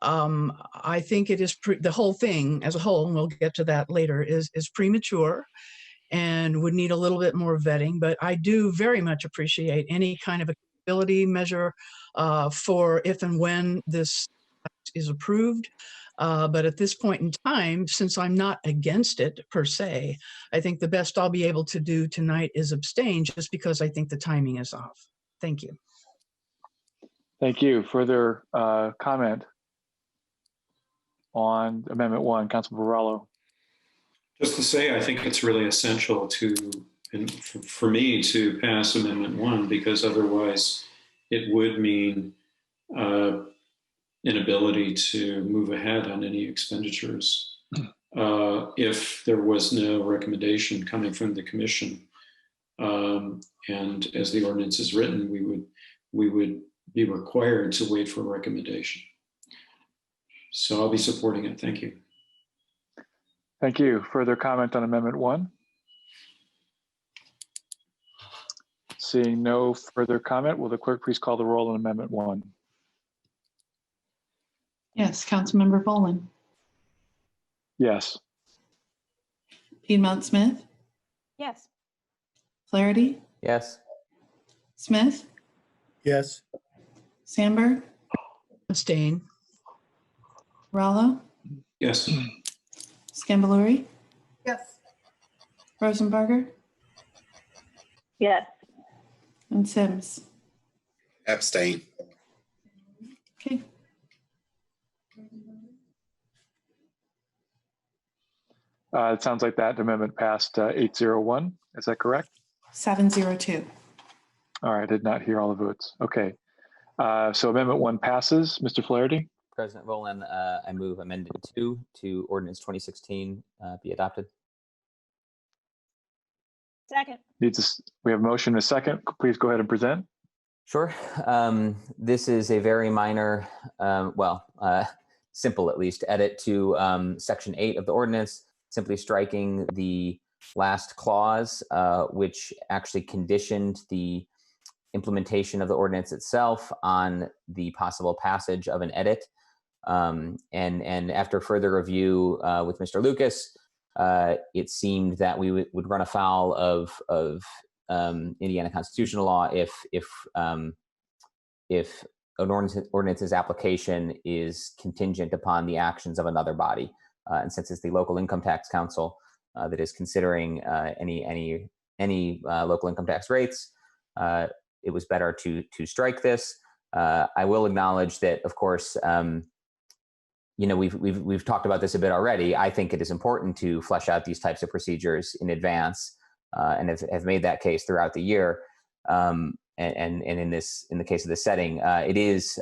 I think it is the whole thing as a whole, and we'll get to that later, is premature and would need a little bit more vetting. But I do very much appreciate any kind of accountability measure for if and when this is approved. But at this point in time, since I'm not against it per se, I think the best I'll be able to do tonight is abstain, just because I think the timing is off. Thank you. Thank you. Further comment on Amendment 1, Councilmember Rallo. Just to say, I think it's really essential for me to pass Amendment 1, because otherwise it would mean inability to move ahead on any expenditures if there was no recommendation coming from the commission. And as the ordinance is written, we would be required to wait for a recommendation. So I'll be supporting it. Thank you. Thank you. Further comment on Amendment 1? Seeing no further comment, will the clerk please call the roll on Amendment 1? Yes, Councilmember Boland. Yes. Piedmont Smith. Yes. Flaherty. Yes. Smith. Yes. Sandberg. Abstain. Rallo. Yes. Scambaluri. Yes. Rosenbarger. Yes. And Sims. Abstain. Okay. It sounds like that amendment passed 801. Is that correct? 702. All right, I did not hear all the votes. Okay. So Amendment 1 passes. Mr. Flaherty? President Rowland, I move Amendment 2 to Ordinance 2016 be adopted. Second. We have a motion and a second. Please go ahead and present. Sure. This is a very minor, simple at least, edit to Section 8 of the ordinance, simply striking the last clause, which actually conditioned the implementation of the ordinance itself on the possible passage of an edit. And after further review with Mr. Lucas, it seemed that we would run afoul of Indiana constitutional law if an ordinance's application is contingent upon the actions of another body. And since it's the local income tax council that is considering any local income tax rates, it was better to strike this. I will acknowledge that, of course, we've talked about this a bit already. I think it is important to flesh out these types of procedures in advance, and have made that case throughout the year. And in the case of this setting, it is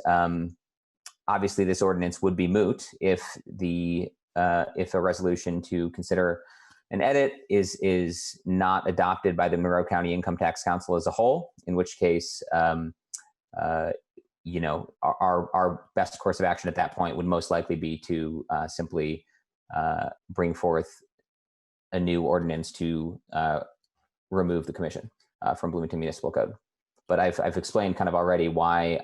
obviously this ordinance would be moot if a resolution to consider an edit is not adopted by the Monroe County Income Tax Council as a whole, in which case, our best course of action at that point would most likely be to simply bring forth a new ordinance to remove the commission from Bloomington Municipal Code. But I've explained kind of already why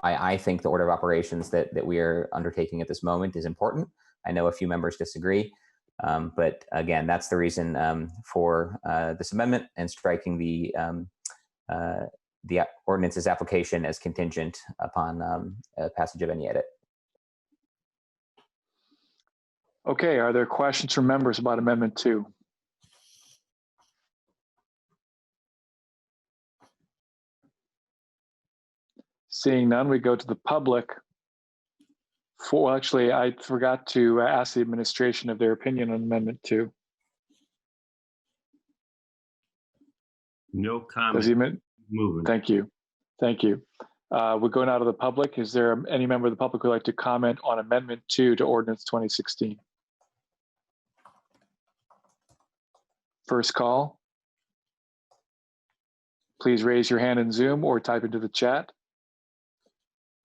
I think the order of operations that we are undertaking at this moment is important. I know a few members disagree, But again, that's the reason for this amendment and striking the ordinance's application as contingent upon passage of any edit. Okay, are there questions from members about Amendment 2? Seeing none, we go to the public. Actually, I forgot to ask the administration of their opinion on Amendment 2. No comment. Moving. Thank you. Thank you. We're going out of the public. Is there any member of the public who would like to comment on Amendment 2 to Ordinance 2016? First call. Please raise your hand in Zoom or type into the chat.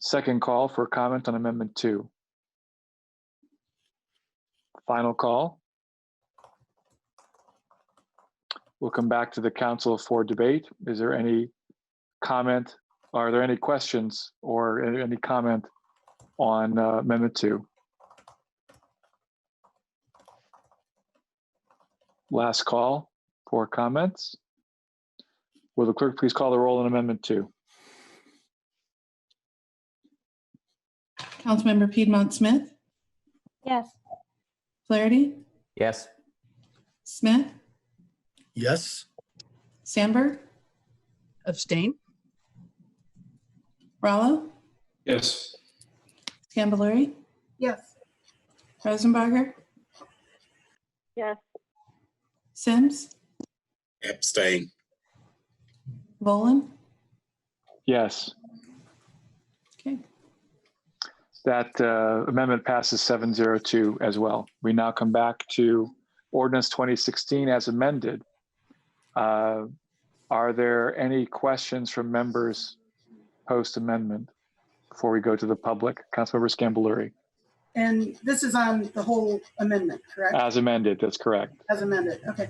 Second call for comment on Amendment 2. Final call. We'll come back to the council for debate. Is there any comment? Are there any questions or any comment on Amendment 2? Last call for comments. Will the clerk please call the roll on Amendment 2? Councilmember Piedmont Smith, Yes. Flaherty, Yes. Smith, Yes. Sandberg, Abstain? Rallo, Yes. Scambaluri, Yes. Rosenbarger, Yes. Sims, Abstain. Volan. Yes. Okay. That amendment passes 702 as well. We now come back to Ordinance 2016 as amended. Are there any questions from members post-amendment before we go to the public? Councilmember Scambaluri. And this is on the whole amendment, correct? As amended, that's correct. As amended, okay.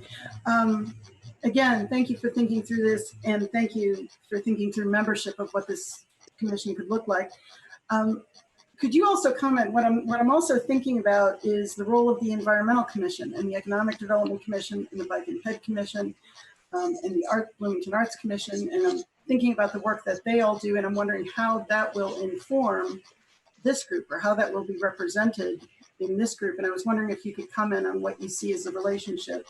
Again, thank you for thinking through this, and thank you for thinking through membership of what this commission could look like. Could you also comment, what I'm also thinking about is the role of the Environmental Commission and the Economic Development Commission and the Bike and Ped Commission and the Bloomington Arts Commission, and I'm thinking about the work that they all do, and I'm wondering how that will inform this group or how that will be represented in this group. And I was wondering if you could comment on what you see as a relationship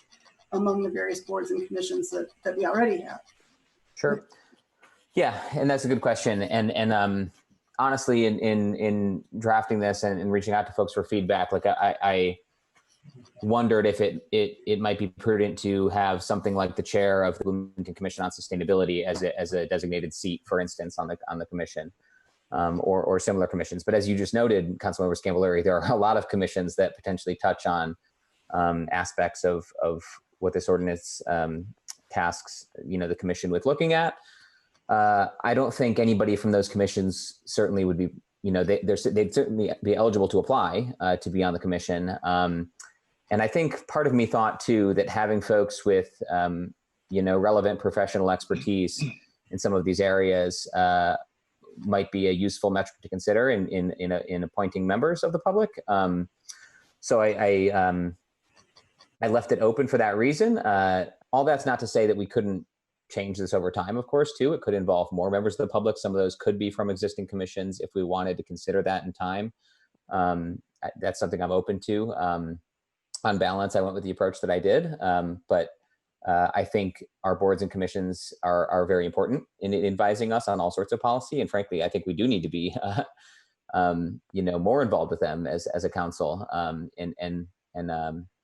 among the various boards and commissions that we already have. Sure. Yeah, and that's a good question. And honestly, in drafting this and reaching out to folks for feedback, like I wondered if it might be prudent to have something like the chair of the Bloomington Commission on Sustainability as a designated seat, for instance, on the commission, or similar commissions. But as you just noted, Councilmember Scambaluri, there are a lot of commissions that potentially touch on aspects of what this ordinance tasks, the commission with looking at. I don't think anybody from those commissions certainly would be, they'd certainly be eligible to apply to be on the commission. And I think part of me thought too that having folks with, relevant professional expertise in some of these areas might be a useful metric to consider in appointing members of the public. So I left it open for that reason. All that's not to say that we couldn't change this over time, of course, too. It could involve more members of the public. Some of those could be from existing commissions if we wanted to consider that in time. That's something I'm open to. On balance, I went with the approach that I did. But I think our boards and commissions are very important in advising us on all sorts of policy. And frankly, I think we do need to be more involved with them as a council. And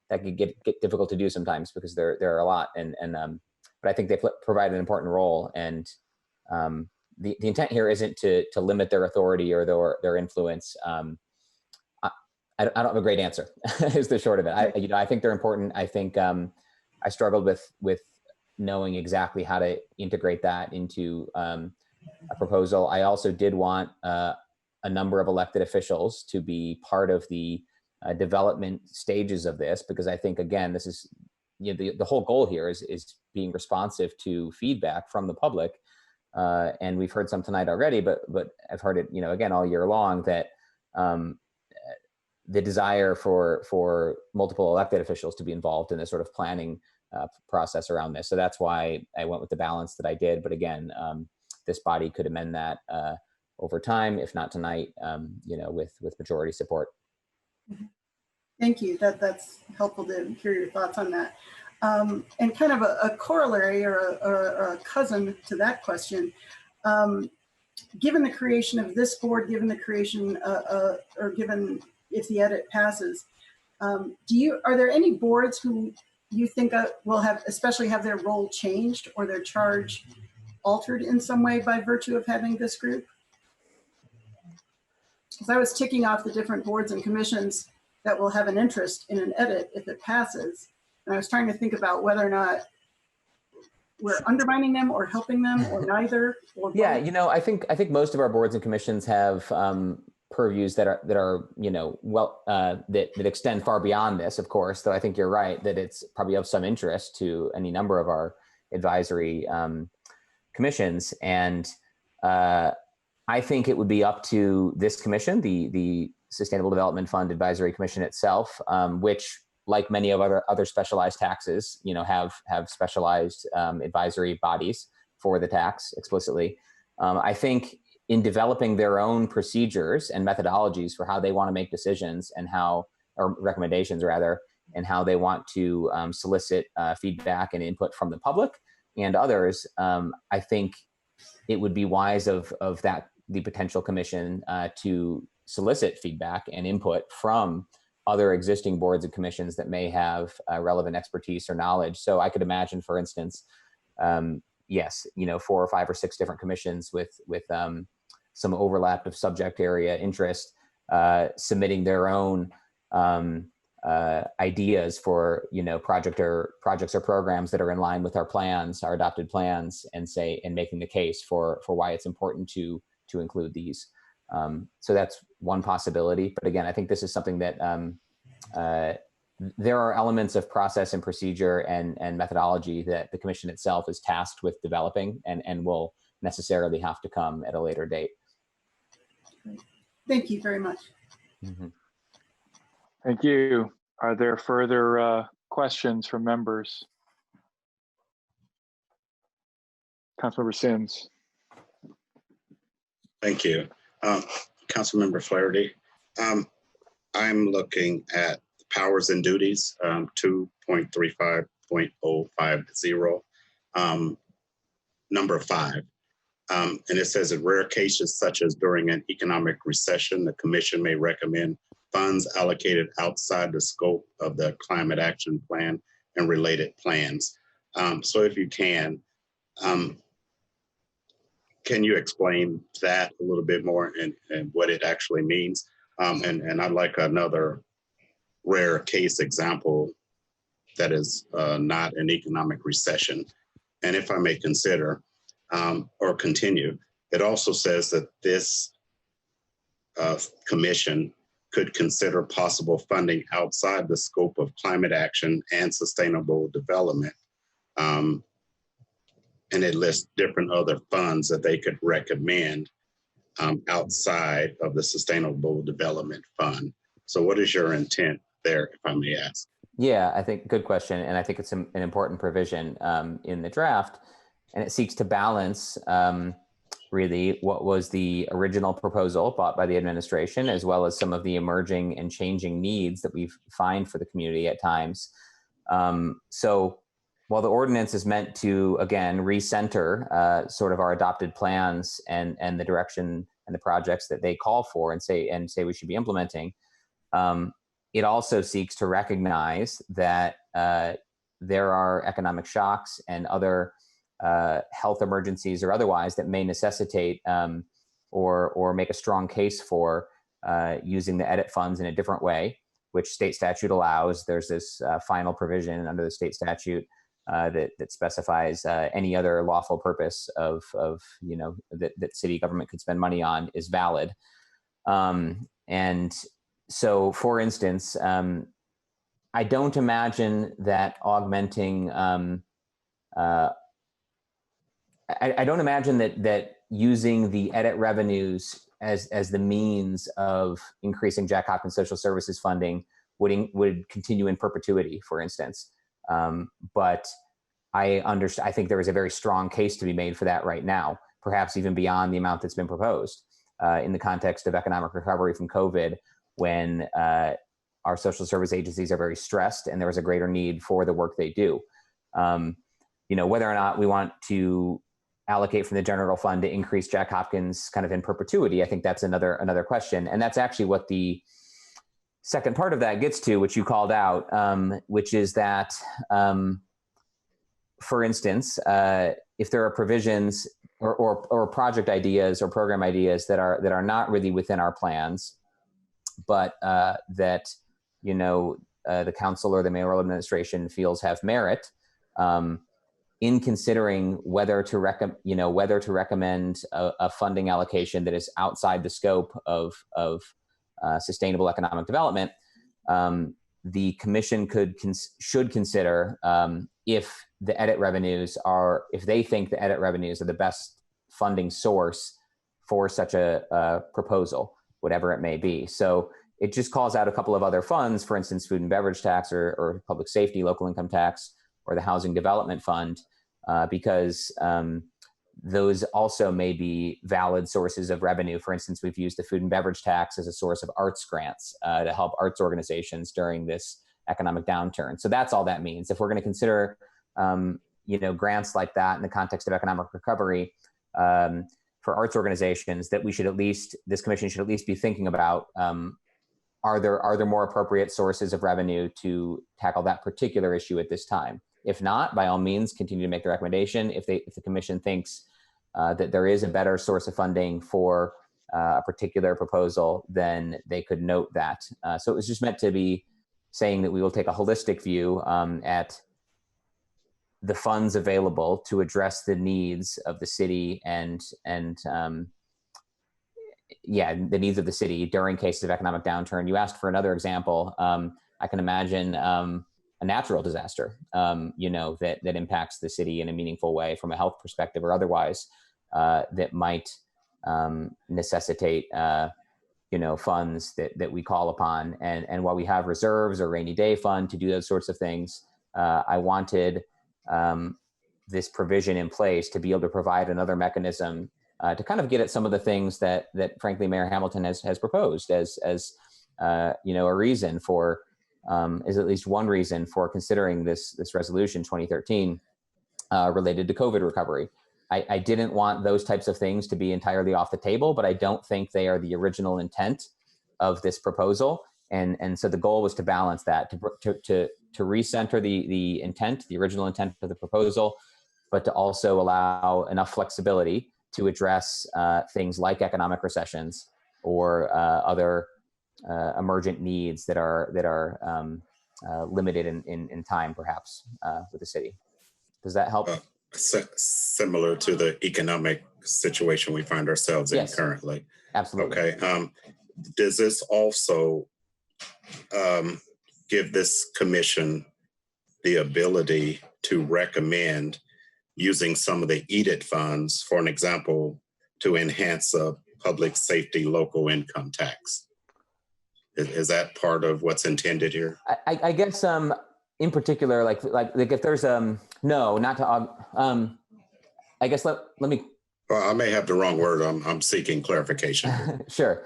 that can get difficult to do sometimes because there are a lot. But I think they provide an important role. And the intent here isn't to limit their authority or their influence. I don't have a great answer is the short of it. I think they're important. I think I struggled with knowing exactly how to integrate that into a proposal. I also did want a number of elected officials to be part of the development stages of this, because I think, again, this is, the whole goal here is being responsive to feedback from the public. And we've heard some tonight already, but I've heard it, again, all year long, that the desire for multiple elected officials to be involved in this sort of planning process around this. So that's why I went with the balance that I did. But again, this body could amend that over time, if not tonight, with majority support. Thank you. That's helpful to hear your thoughts on that. And kind of a corollary or a cousin to that question, given the creation of this board, given the creation or given if the edit passes, are there any boards who you think will especially have their role changed or their charge altered in some way by virtue of having this group? Because I was ticking off the different boards and commissions that will have an interest in an edit if it passes. And I was trying to think about whether or not we're undermining them or helping them or neither. Or both. Yeah, I think most of our boards and commissions have purviews that are that extend far beyond this, of course. Though I think you're right that it's probably of some interest to any number of our advisory commissions, and I think it would be up to this commission, the Sustainable Development Fund Advisory Commission itself, which, like many of other specialized taxes, have specialized advisory bodies for the tax explicitly. I think in developing their own procedures and methodologies for how they want to make decisions and or recommendations rather, and how they want to solicit feedback and input from the public and others, I think it would be wise of the potential commission to solicit feedback and input from other existing boards and commissions that may have relevant expertise or knowledge. So I could imagine, for instance, yes, 4 or 5 or 6 different commissions with some overlap of subject area interest, submitting their own ideas for projects or programs that are in line with our plans, our adopted plans, and making the case for why it's important to include these. So that's one possibility. But again, I think this is something that there are elements of process and procedure and methodology that the commission itself is tasked with developing and will necessarily have to come at a later date. Thank you very much. Mm-hmm. Thank you. Are there further questions from members? Councilmember Sims. Thank you. Councilmember Flaherty, I'm looking at powers and duties, 2.35.050, number 5. And it says in rare cases such as during an economic recession, the commission may recommend funds allocated outside the scope of the climate action plan and related plans. So if you can you explain that a little bit more and what it actually means? And I'd like another rare case example that is not an economic recession. And if I may consider or continue, it also says that this commission could consider possible funding outside the scope of climate action and sustainable development. And it lists different other funds that they could recommend outside of the Sustainable Development Fund. So what is your intent there, if I may ask? Yeah, I think good question. And I think it's an important provision in the draft. And it seeks to balance really what was the original proposal brought by the administration, as well as some of the emerging and changing needs that we find for the community at times. So while the ordinance is meant to, again, recenter sort of our adopted plans and the direction and the projects that they call for and say we should be implementing, it also seeks to recognize that there are economic shocks and other health emergencies or otherwise that may necessitate or make a strong case for using the edit funds in a different way, which state statute allows. There's this final provision under the state statute that specifies any other lawful purpose of that city government could spend money on is valid. And so, for instance, I don't imagine that augmenting. I don't imagine that using the edit revenues as the means of increasing Jack Hopkins social services funding would continue in perpetuity, for instance. But I think there is a very strong case to be made for that right now, perhaps even beyond the amount that's been proposed in the context of economic recovery from COVID, when our social service agencies are very stressed and there is a greater need for the work they do. Whether or not we want to allocate from the general fund to increase Jack Hopkins kind of in perpetuity, I think that's another question. And that's actually what the second part of that gets to, which you called out, which is that, for instance, if there are provisions or project ideas or program ideas that are not really within our plans, but that the council or the mayoral administration feels have merit, in considering whether to recommend a funding allocation that is outside the scope of sustainable economic development, the commission should consider if the edit revenues if they think the edit revenues are the best funding source for such a proposal, whatever it may be. So it just calls out a couple of other funds, for instance, food and beverage tax or public safety, local income tax, or the housing development fund, because those also may be valid sources of revenue. For instance, we've used the food and beverage tax as a source of arts grants to help arts organizations during this economic downturn. So that's all that means. If we're going to consider, grants like that in the context of economic recovery for arts organizations, that this commission should at least be thinking about, are there more appropriate sources of revenue to tackle that particular issue at this time? If not, by all means, continue to make the recommendation. If the commission thinks that there is a better source of funding for a particular proposal, then they could note that. So it was just meant to be saying that we will take a holistic view at the funds available to address the needs of the city and the needs of the city during cases of economic downturn. You asked for another example. I can imagine a natural disaster, that impacts the city in a meaningful way from a health perspective or otherwise, that might necessitate, funds that we call upon. And while we have reserves or rainy day fund to do those sorts of things, I wanted this provision in place to be able to provide another mechanism to kind of get at some of the things that frankly Mayor Hamilton has proposed as a reason for, is at least one reason for considering this resolution 2013 related to COVID recovery. I didn't want those types of things to be entirely off the table, but I don't think they are the original intent of this proposal. And so the goal was to balance that, to recenter the intent, the original intent of the proposal, but to also allow enough flexibility to address things like economic recessions or other emergent needs that are limited in time, perhaps, with the city. Does that help? Similar to the economic situation we find ourselves in currently. Absolutely. Okay. Does this also give this commission the ability to recommend using some of the EDIT funds, for an example, to enhance a public safety local income tax? Is that part of what's intended here? I guess in particular, like if there's no, not to I guess let me. Well, I may have the wrong word. I'm seeking clarification. Sure.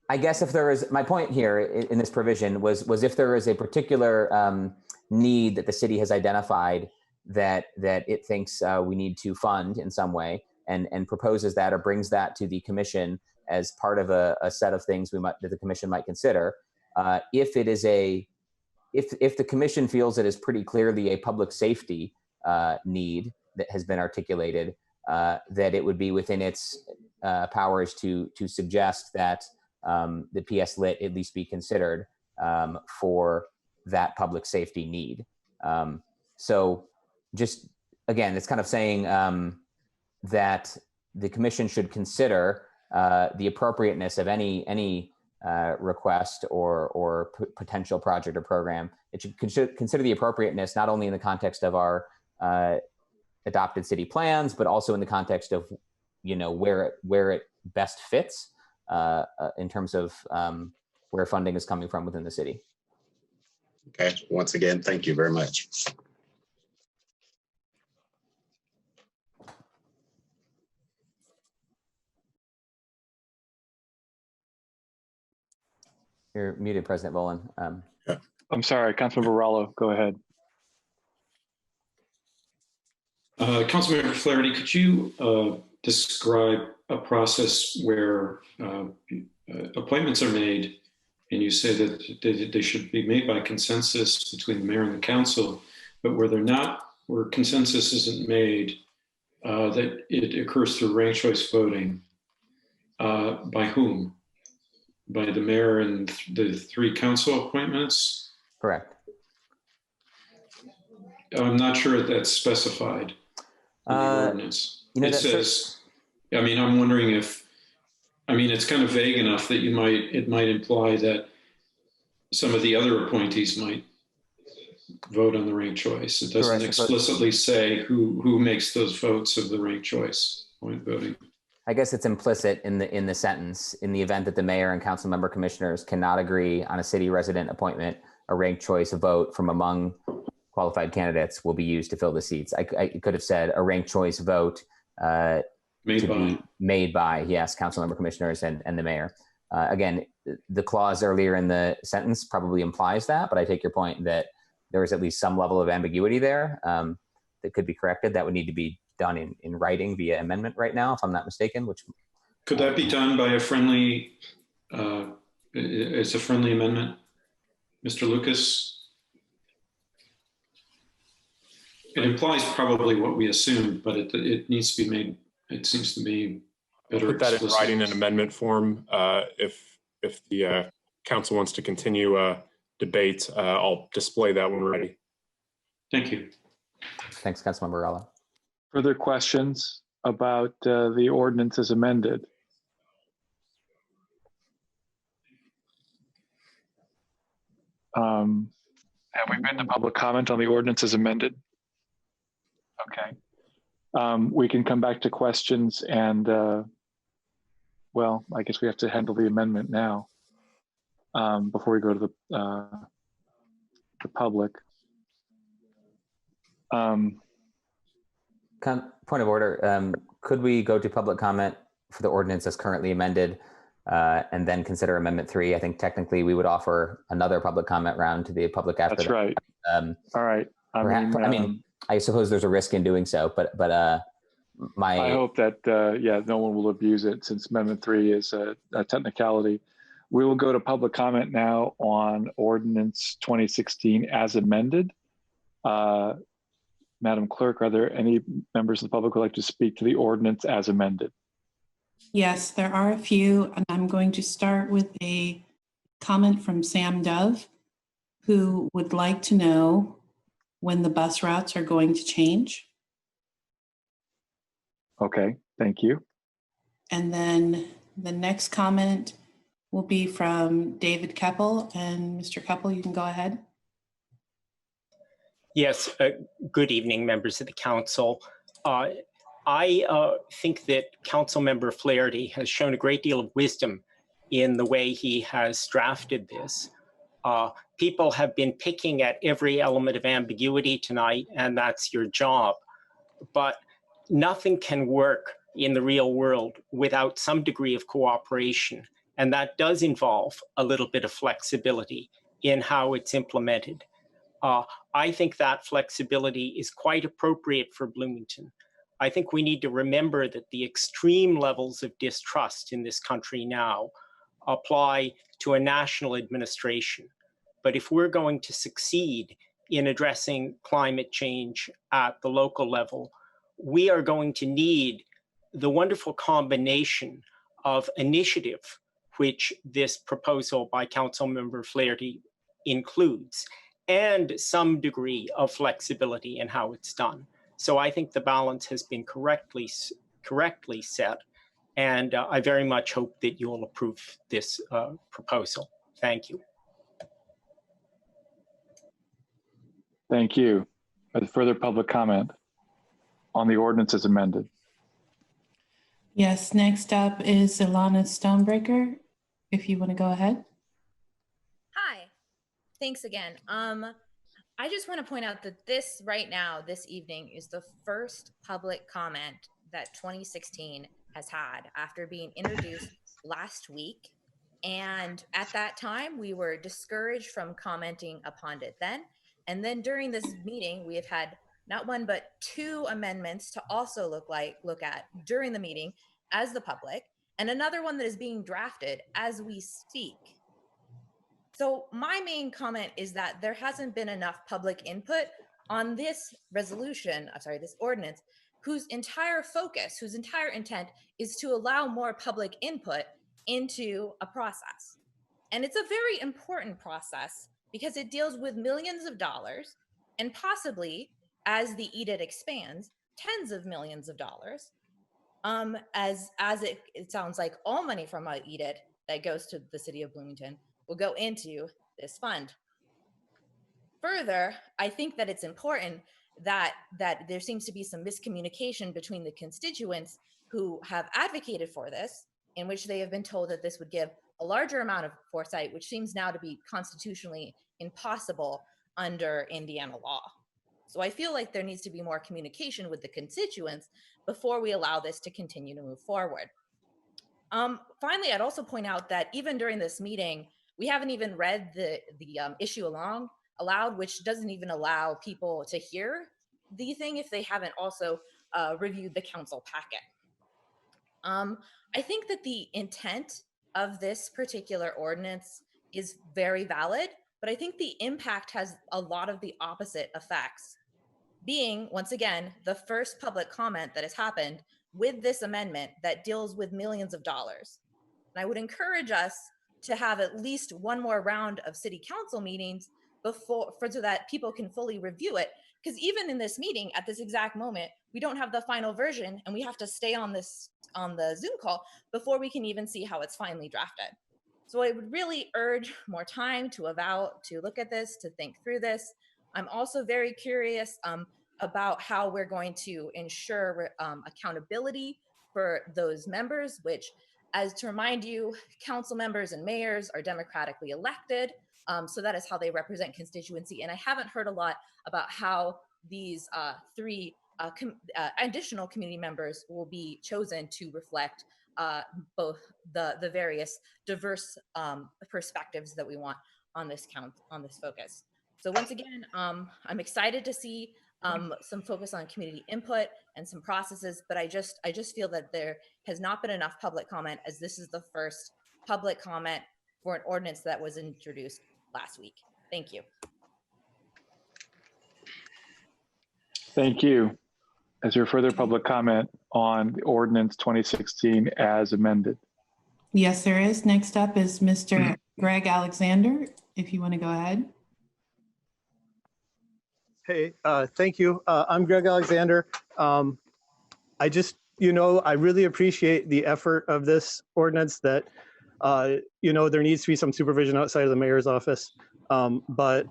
I guess if there is, my point here in this provision was if there is a particular need that the city has identified that it thinks we need to fund in some way, and proposes that or brings that to the commission as part of a set of things that the commission might consider. If the commission feels it is pretty clearly a public safety need that has been articulated, that it would be within its powers to suggest that the PS Lit at least be considered for that public safety need. So just, again, it's kind of saying that the commission should consider the appropriateness of any request or potential project or program. It should consider the appropriateness not only in the context of our adopted city plans, but also in the context of where it best fits in terms of where funding is coming from within the city. Okay, once again, thank you very much. You're muted, President Bolin. I'm sorry, Councilmember Rallo, go ahead. Councilmember Flaherty, could you describe a process where appointments are made and you say that they should be made by consensus between the mayor and the council, but where they're not, where consensus isn't made, that it occurs through ranked choice voting? By whom? By the mayor and the 3 council appointments? Correct. I'm not sure if that's specified in the ordinance. It says, I mean, I'm wondering if, I mean, it's kind of vague enough that it might imply that some of the other appointees might vote on the ranked choice. It doesn't explicitly say who makes those votes of the ranked choice point voting. I guess it's implicit in the sentence. In the event that the mayor and council member commissioners cannot agree on a city resident appointment, a ranked choice vote from among qualified candidates will be used to fill the seats. I could have said a ranked choice vote be made by, yes, council member commissioners and the mayor. Again, the clause earlier in the sentence probably implies that, but I take your point that there is at least some level of ambiguity there that could be corrected. That would need to be done in writing via amendment right now, if I'm not mistaken. Which could that be done by a friendly? It's a friendly amendment, Mr. Lucas. It implies probably what we assumed, but it needs to be made. It seems to be better. Put that in writing in amendment form. If the council wants to continue debate, I'll display that when we're ready. Thank you. Thanks, Councilmember Rallo. Further questions about the ordinance as amended? Have we been to public comment on the ordinance as amended? Okay. We can come back to questions and, well, I guess we have to handle the amendment now before we go to the public. Point of order, could we go to public comment for the ordinance as currently amended and then consider Amendment 3? I think technically we would offer another public comment round to the public after That's that. right. All right. I mean, I suppose there's a risk in doing so, but I hope that, yeah, no one will abuse it since Amendment 3 is a technicality. We will go to public comment now on Ordinance 2016 as amended. Madam Clerk, are there any members of the public who would like to speak to the ordinance as amended? Yes, there are a few, and I'm going to start with a comment from Sam Dove, who would like to know when the bus routes are going to change. Okay, thank you. And then the next comment will be from David Keppel. And Mr. Keppel, you can go ahead. Yes, good evening, members of the council. I think that Councilmember Flaherty has shown a great deal of wisdom in the way he has drafted this. People have been picking at every element of ambiguity tonight, and that's your job. But nothing can work in the real world without some degree of cooperation, and that does involve a little bit of flexibility in how it's implemented. I think that flexibility is quite appropriate for Bloomington. I think we need to remember that the extreme levels of distrust in this country now apply to a national administration. But if we're going to succeed in addressing climate change at the local level, we are going to need the wonderful combination of initiative, which this proposal by Councilmember Flaherty includes, and some degree of flexibility in how it's done. So I think the balance has been correctly set, and I very much hope that you will approve this proposal. Thank you. Thank you. Further public comment on the ordinance as amended? Yes, next up is Ilana Stonebreaker, if you want to go ahead. Hi, thanks again. I just want to point out that this right now, this evening, is the first public comment that 2016 has had after being introduced last week. And at that time, we were discouraged from commenting upon it then. And then during this meeting, we have had not one, but 2 amendments to also look at during the meeting as the public, and another one that is being drafted as we speak. So my main comment is that there hasn't been enough public input on this resolution, this ordinance, whose entire focus, whose entire intent is to allow more public input into a process. And it's a very important process because it deals with millions of dollars and possibly, as the edict expands, tens of millions of dollars. As it sounds like all money from an edict that goes to the city of Bloomington will go into this fund. Further, I think that it's important that there seems to be some miscommunication between the constituents who have advocated for this, in which they have been told that this would give a larger amount of foresight, which seems now to be constitutionally impossible under Indiana law. So I feel like there needs to be more communication with the constituents before we allow this to continue to move forward. Finally, I'd also point out that even during this meeting, we haven't even read the issue aloud, which doesn't even allow people to hear the thing if they haven't also reviewed the council packet. I think that the intent of this particular ordinance is very valid, but I think the impact has a lot of the opposite effects. Being, once again, the first public comment that has happened with this amendment that deals with millions of dollars. And I would encourage us to have at least one more round of city council meetings so that people can fully review it. Because even in this meeting, at this exact moment, we don't have the final version, and we have to stay on the Zoom call before we can even see how it's finally drafted. So I would really urge more time to look at this, to think through this. I'm also very curious about how we're going to ensure accountability for those members, which, as to remind you, council members and mayors are democratically elected. So that is how they represent constituency. And I haven't heard a lot about how these 3 additional community members will be chosen to reflect both the various diverse perspectives that we want on this focus. So once again, I'm excited to see some focus on community input and some processes, but I just feel that there has not been enough public comment, as this is the first public comment for an ordinance that was introduced last week. Thank you. Thank you. Is there further public comment on the ordinance 2016 as amended? Yes, there is. Next up is Mr. Greg Alexander, if you want to go ahead. Hey, thank you. I'm Greg Alexander. I just, I really appreciate the effort of this ordinance that, there needs to be some supervision outside of the mayor's office. But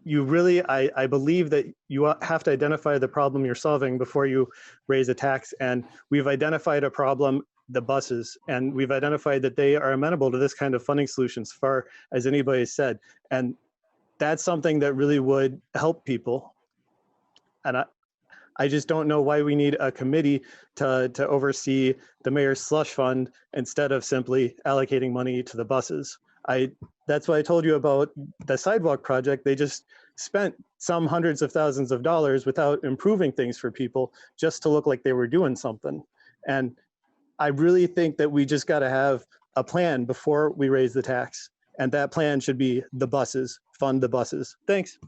you really, I believe that you have to identify the problem you're solving before you raise a tax. And we've identified a problem, the buses, and we've identified that they are amenable to this kind of funding solution as far as anybody has said. And that's something that really would help people. And I just don't know why we need a committee to oversee the mayor's slush fund instead of simply allocating money to the buses. That's why I told you about the sidewalk project. They just spent some hundreds of thousands of dollars without improving things for people just to look like they were doing something. And I really think that we just got to have a plan before we raise the tax. And that plan should be the buses, fund the buses. Thanks.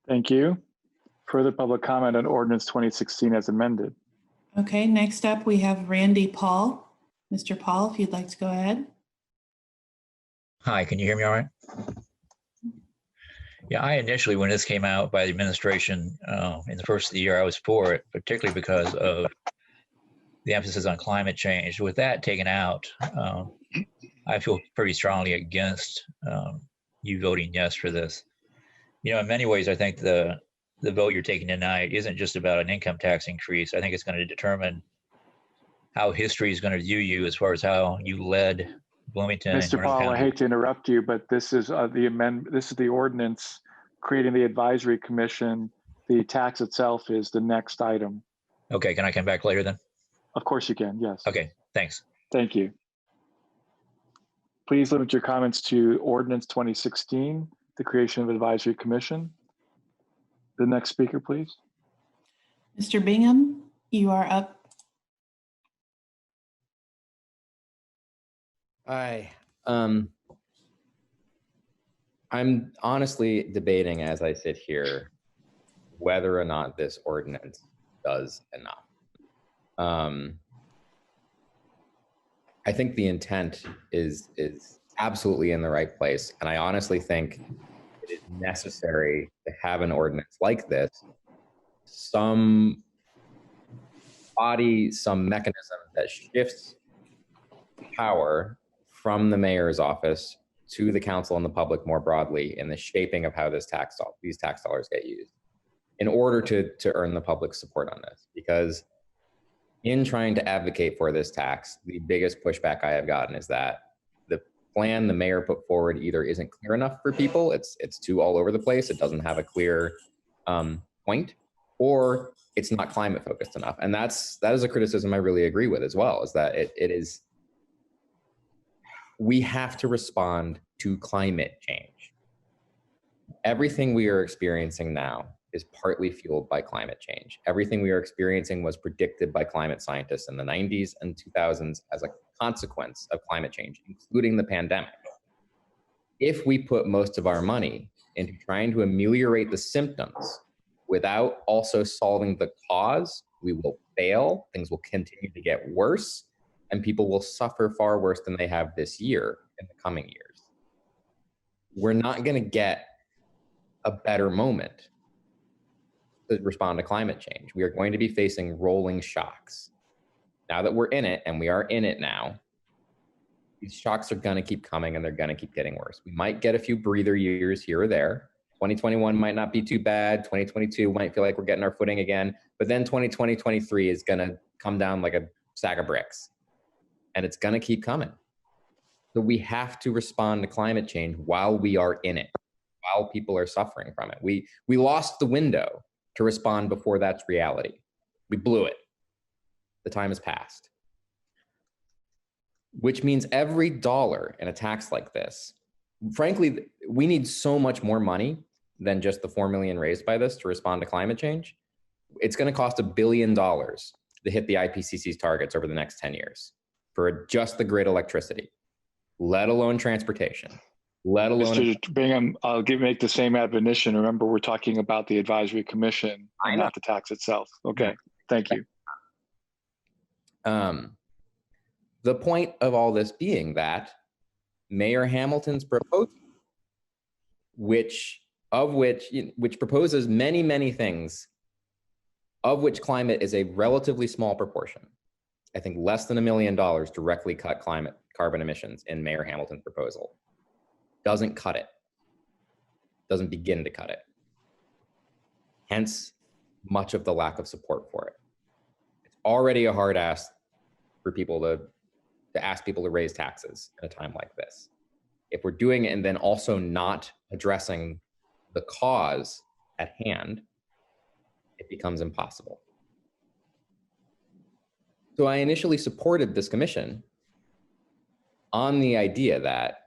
Thank you. Further public comment on ordinance 2016 as amended? Okay, next up we have Randy Paul. Mr. Paul, if you'd like to go ahead. Hi, can you hear me all right? Yeah, I initially, when this came out by the administration in the first of the year, I was for it, particularly because of the emphasis on climate change. With that taken out, I feel pretty strongly against you voting yes for this. In many ways, I think the the vote you're taking tonight isn't just about an income tax increase. I think it's going to determine how history is going to view you as far as how you led Bloomington and Mr. Monroe Paul, I County. hate to interrupt you, but this is the amendment. This is the ordinance creating the advisory commission. The tax itself is the next item. Okay, can I come back later then? Of course you can, yes. Okay, thanks. Thank you. Please limit your comments to Ordinance 2016, the creation of advisory commission. The next speaker, please. Mr. Bingham, you are up. Hi. I'm honestly debating as I sit here whether or not this ordinance does enough. I think the intent is absolutely in the right place, and I honestly think it is necessary to have an ordinance like this, some body, some mechanism that shifts power from the mayor's office to the council and the public more broadly in the shaping of how these tax dollars get used in order to earn the public's support on this. Because in trying to advocate for this tax, the biggest pushback I have gotten is that the plan the mayor put forward either isn't clear enough for people, it's too all over the place, it doesn't have a clear point, or it's not climate focused enough. And that is a criticism I really agree with as well, is that it is, we have to respond to climate change. Everything we are experiencing now is partly fueled by climate change. Everything we are experiencing was predicted by climate scientists in the 90s and 2000s as a consequence of climate change, including the pandemic. If we put most of our money into trying to ameliorate the symptoms without also solving the cause, we will fail, things will continue to get worse, and people will suffer far worse than they have this year in the coming years. We're not going to get a better moment to respond to climate change. We are going to be facing rolling shocks. Now that we're in it, and we are in it now, these shocks are going to keep coming and they're going to keep getting worse. We might get a few breather years here or there. 2021 might not be too bad. 2022 might feel like we're getting our footing again. But then 2020, 2023 is going to come down like a sack of bricks. And it's going to keep coming. So we have to respond to climate change while we are in it, while people are suffering from it. We lost the window to respond before that's reality. We blew it. The time has passed. Which means every dollar in a tax like this, frankly, we need so much more money than just the $4 million raised by this to respond to climate change. It's going to cost $1 billion to hit the IPCC's targets over the next 10 years for just the grid electricity, let alone transportation, let alone. Mr. Bingham, I'll make the same admonition. Remember, we're talking about the advisory commission and not the tax itself. Okay, thank you. The point of all this being that Mayor Hamilton's proposal, which proposes many, many things, of which climate is a relatively small proportion. I think less than $1 million directly cut carbon emissions in Mayor Hamilton's proposal. Doesn't cut it. Doesn't begin to cut it. Hence, much of the lack of support for it. It's already a hard ask for people to ask people to raise taxes at a time like this. If we're doing it and then also not addressing the cause at hand, it becomes impossible. So I initially supported this commission on the idea that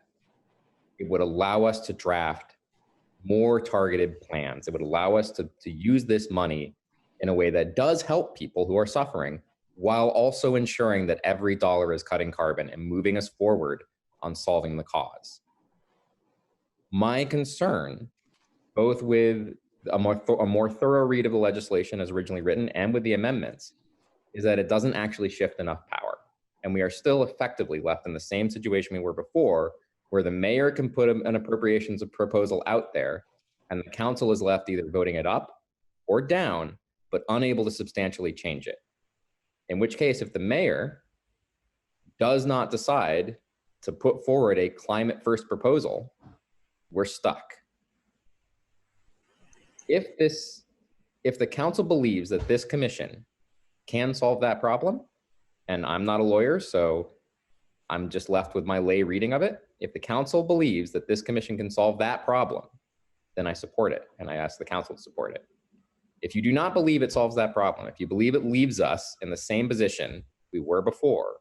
it would allow us to draft more targeted plans. It would allow us to use this money in a way that does help people who are suffering, while also ensuring that every dollar is cutting carbon and moving us forward on solving the cause. My concern, both with a more thorough read of the legislation as originally written and with the amendments, is that it doesn't actually shift enough power. And we are still effectively left in the same situation we were before, where the mayor can put an appropriations proposal out there and the council is left either voting it up or down, but unable to substantially change it. In which case, if the mayor does not decide to put forward a climate first proposal, we're stuck. If this if the council believes that this commission can solve that problem, and I'm not a lawyer, so I'm just left with my lay reading of it. If the council believes that this commission can solve that problem, then I support it, and I ask the council to support it. If you do not believe it solves that problem, if you believe it leaves us in the same position we were before,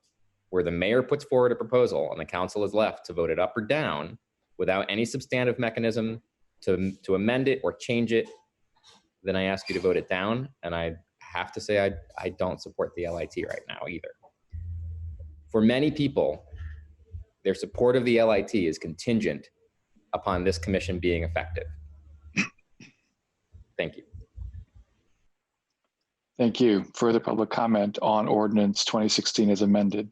where the mayor puts forward a proposal and the council is left to vote it up or down without any substantive mechanism to amend it or change it, then I ask you to vote it down. And I have to say, I don't support the LIT right now either. For many people, their support of the LIT is contingent upon this commission being effective. Thank you. Thank you. Further public comment on Ordinance 2016 as amended?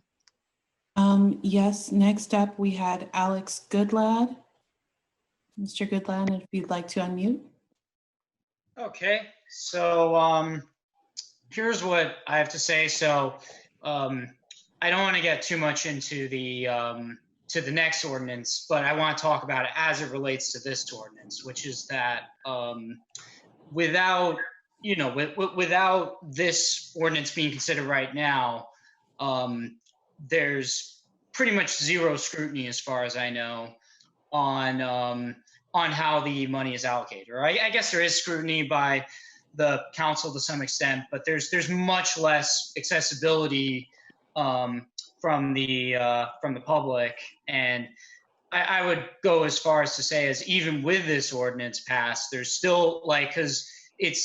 Yes, next up we had Alex Goodlad. Mr. Goodlad, if you'd like to unmute. Okay, so here's what I have to say. So I don't want to get too much into the next ordinance, but I want to talk about it as it relates to this ordinance, which is that without this ordinance being considered right now, there's pretty much zero scrutiny, as far as I know, on how the money is allocated. Or I guess there is scrutiny by the council to some extent, but there's much less accessibility from the public. And I would go as far as to say, as even with this ordinance passed, there's still, like, because it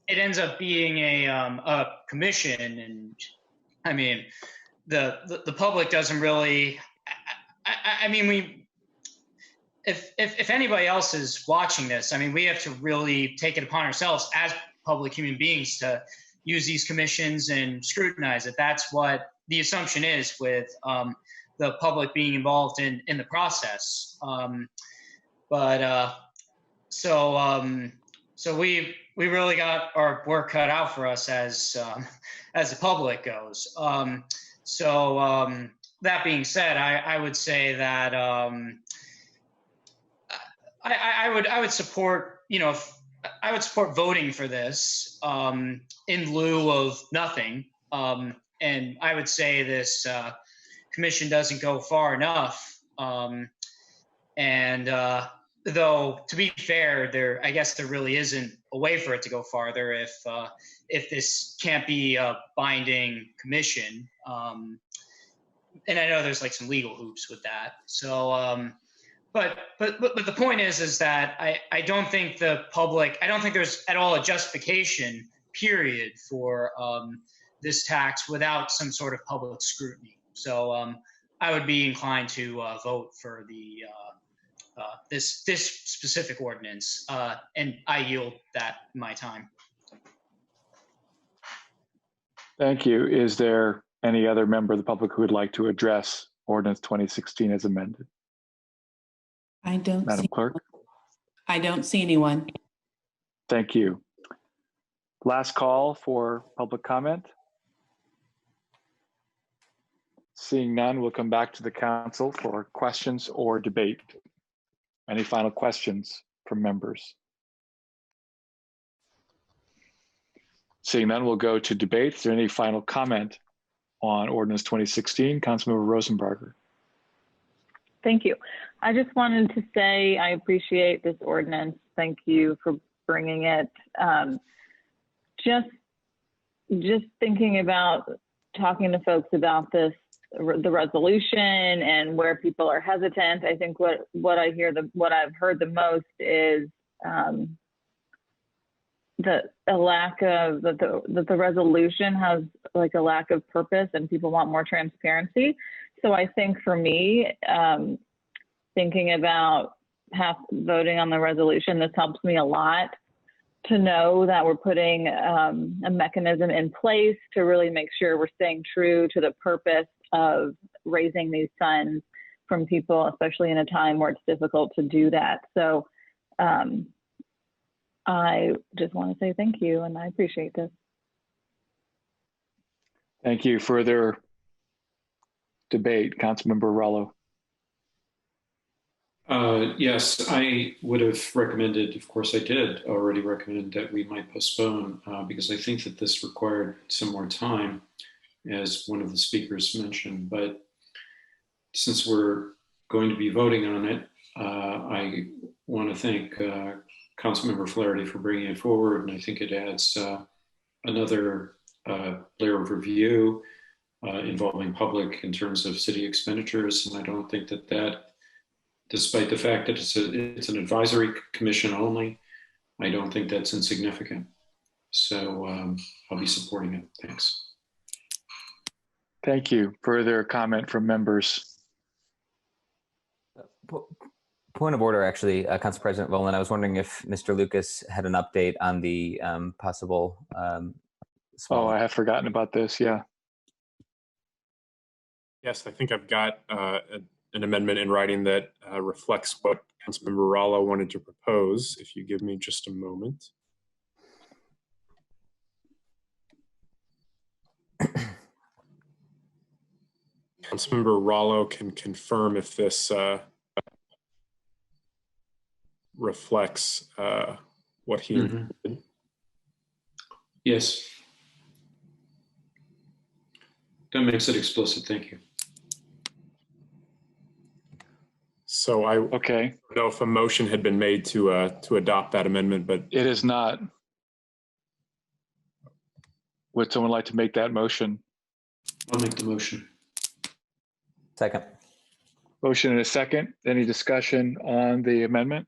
ends up being a commission, and I mean the public doesn't really. I mean, if anybody else is watching this, I mean, we have to really take it upon ourselves as public human beings to use these commissions and scrutinize it. That's what the assumption is with the public being involved in the process. So we really got our work cut out for us as the public goes. That being said, I would say that I would support, I would support voting for this in lieu of nothing. And I would say this commission doesn't go far enough. Though, to be fair, I guess there really isn't a way for it to go farther if this can't be a binding commission. And I know there's like some legal hoops with that. So, but the point is that I don't think I don't think there's at all a justification, period, for this tax without some sort of public scrutiny. So I would be inclined to vote for the this specific ordinance, and I yield my time. Thank you. Is there any other member of the public who would like to address Ordinance 2016 as amended? I don't Madam see. Clerk? I don't see anyone. Thank you. Last call for public comment. Seeing none, we'll come back to the council for questions or debate. Any final questions from members? Seeing none, we'll go to debate. Is there any final comment on Ordinance 2016? Councilmember Rosenbarger. Thank you. I just wanted to say I appreciate this ordinance. Thank you for bringing it. Just thinking about talking to folks about the resolution and where people are hesitant. I think what I've heard the most is a lack of that the resolution has like a lack of purpose and people want more transparency. So I think for me, thinking about voting on the resolution, this helps me a lot to know that we're putting a mechanism in place to really make sure we're staying true to the purpose of raising these funds from people, especially in a time where it's difficult to do that. So I just want to say thank you, and I appreciate this. Thank you. Further debate, Councilmember Rallo. Yes, I would have recommended, of course I did already recommend that we might postpone because I think that this required some more time, as one of the speakers mentioned. But since we're going to be voting on it, I want to thank Councilmember Flaherty for bringing it forward. And I think it adds another layer of review involving public in terms of city expenditures. And I don't think that despite the fact that it's an advisory commission only, I don't think that's insignificant. So I'll be supporting it. Thanks. Thank you. Further comment from members? Point of order, actually, Council President Volan. I was wondering if Mr. Lucas had an update on the possible small. Oh, I have forgotten about this. Yeah. Yes, I think I've got an amendment in writing that reflects what Councilmember Rallo wanted to propose. If you give me just a moment. Councilmember Rallo can confirm if this reflects what he intended. Yes. That makes it explicit. Thank you. So I don't know if a motion had been made to adopt that amendment, but it is not. Would someone like to make that motion? I'll make the motion. Second. Motion and a second. Any discussion on the amendment?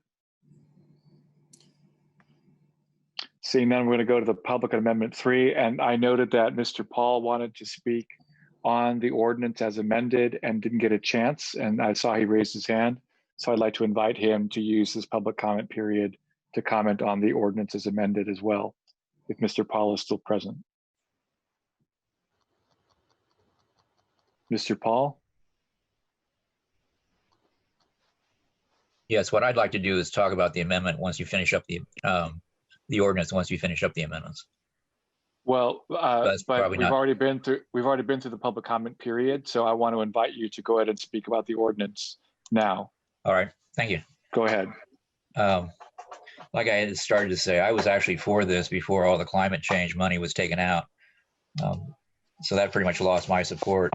Seeing none, we're going to go to the public on Amendment 3. And I noted that Mr. Paul wanted to speak on the ordinance as amended and didn't get a chance. And I saw he raised his hand. So I'd like to invite him to use this public comment period to comment on the ordinance as amended as well, if Mr. Paul is still present. Mr. Paul? Yes, what I'd like to do is talk about the amendment once you finish up the ordinance. Once you finish up the amendments. Well, but we've already been through the public comment period, so I want to invite you to go ahead and speak about the ordinance now. All right, thank you. Go ahead. Like I had started to say, I was actually for this before all the climate change money was taken out. So that pretty much lost my support.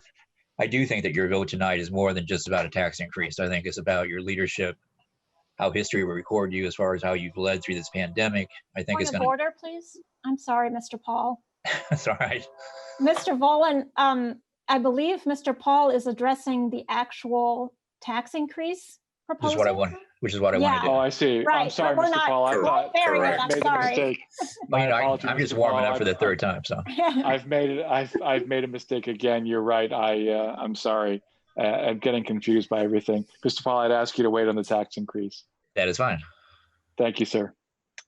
I do think that your vote tonight is more than just about a tax increase. I think it's about your leadership, how history will record you as far as how you've led through this pandemic. I think it's going to. Point of order, please. I'm sorry, Mr. Paul. That's all right. Mr. Volan, I believe Mr. Paul is addressing the actual tax increase proposal. Which is what I want to do. Oh, I see. Right, I'm sorry, Mr. Paul. I thought I'm made sorry. a mistake. Well, I'm just warming up for the third time, so. I've made a mistake again. You're right. I'm sorry. I'm getting confused by everything. Mr. Paul, I'd ask you to wait on the tax increase. That is fine. Thank you, sir.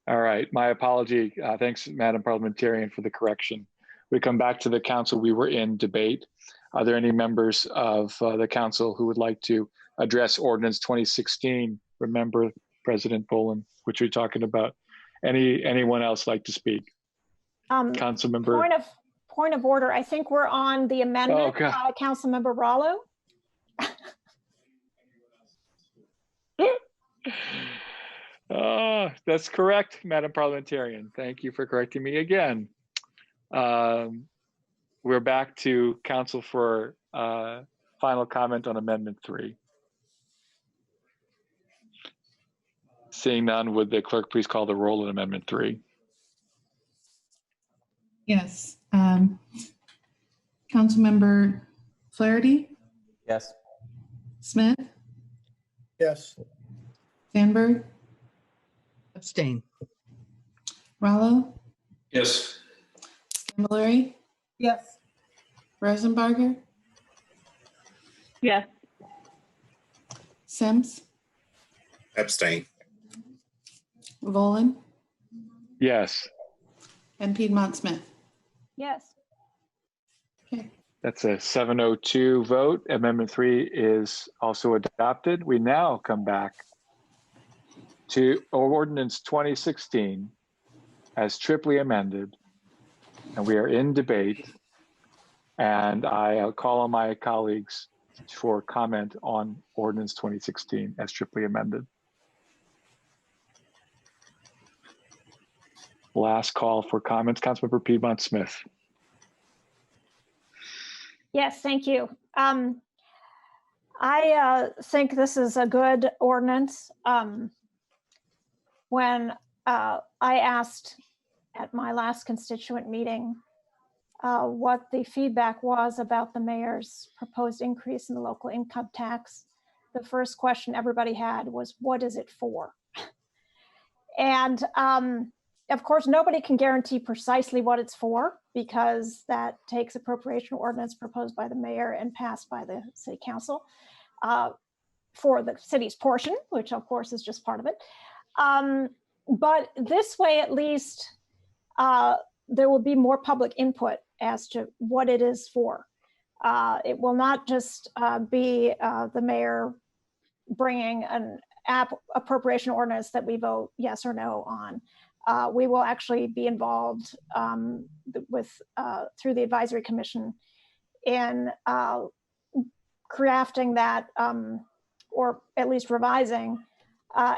All right. My apology. Thanks, Madam Parliamentarian, for the correction. We come back to the council. We were in debate. Are there any members of the council who would like to address Ordinance 2016? Remember, President Volan, which we're talking about. Anyone else like to speak? Council member. Point of order. I think we're on the amendment. Council member Rallo. That's correct, Madam Parliamentarian. Thank you for correcting me again. We're back to council for final comment on Amendment 3. Seeing none, would the clerk please call the roll on Amendment 3? Yes. Councilmember Flaherty? Yes. Smith? Yes. Sandberg? Abstain. Rallo? Yes. Camilleri? Yes. Rosenbarger? Yes. Sims? Abstain. Volan? Yes. And Piedmont Smith? Yes. Okay. That's a 702 vote. Amendment 3 is also adopted. We now come back to Ordinance 2016 as triply amended, and we are in debate. And I'll call on my colleagues for comment on Ordinance 2016 as strictly amended? Last call for comments. Councilmember Piedmont Smith. Yes, thank you. I think this is a good ordinance. When I asked at my last constituent meeting what the feedback was about the mayor's proposed increase in the local income tax, the first question everybody had was, what is it for? And of course, nobody can guarantee precisely what it's for, because that takes appropriation ordinance proposed by the mayor and passed by the city council for the city's portion, which of course is just part of it. But this way, at least, there will be more public input as to what it is for. It will not just be the mayor bringing an appropriation ordinance that we vote yes or no on. We will actually be involved with through the advisory commission in crafting that, or at least revising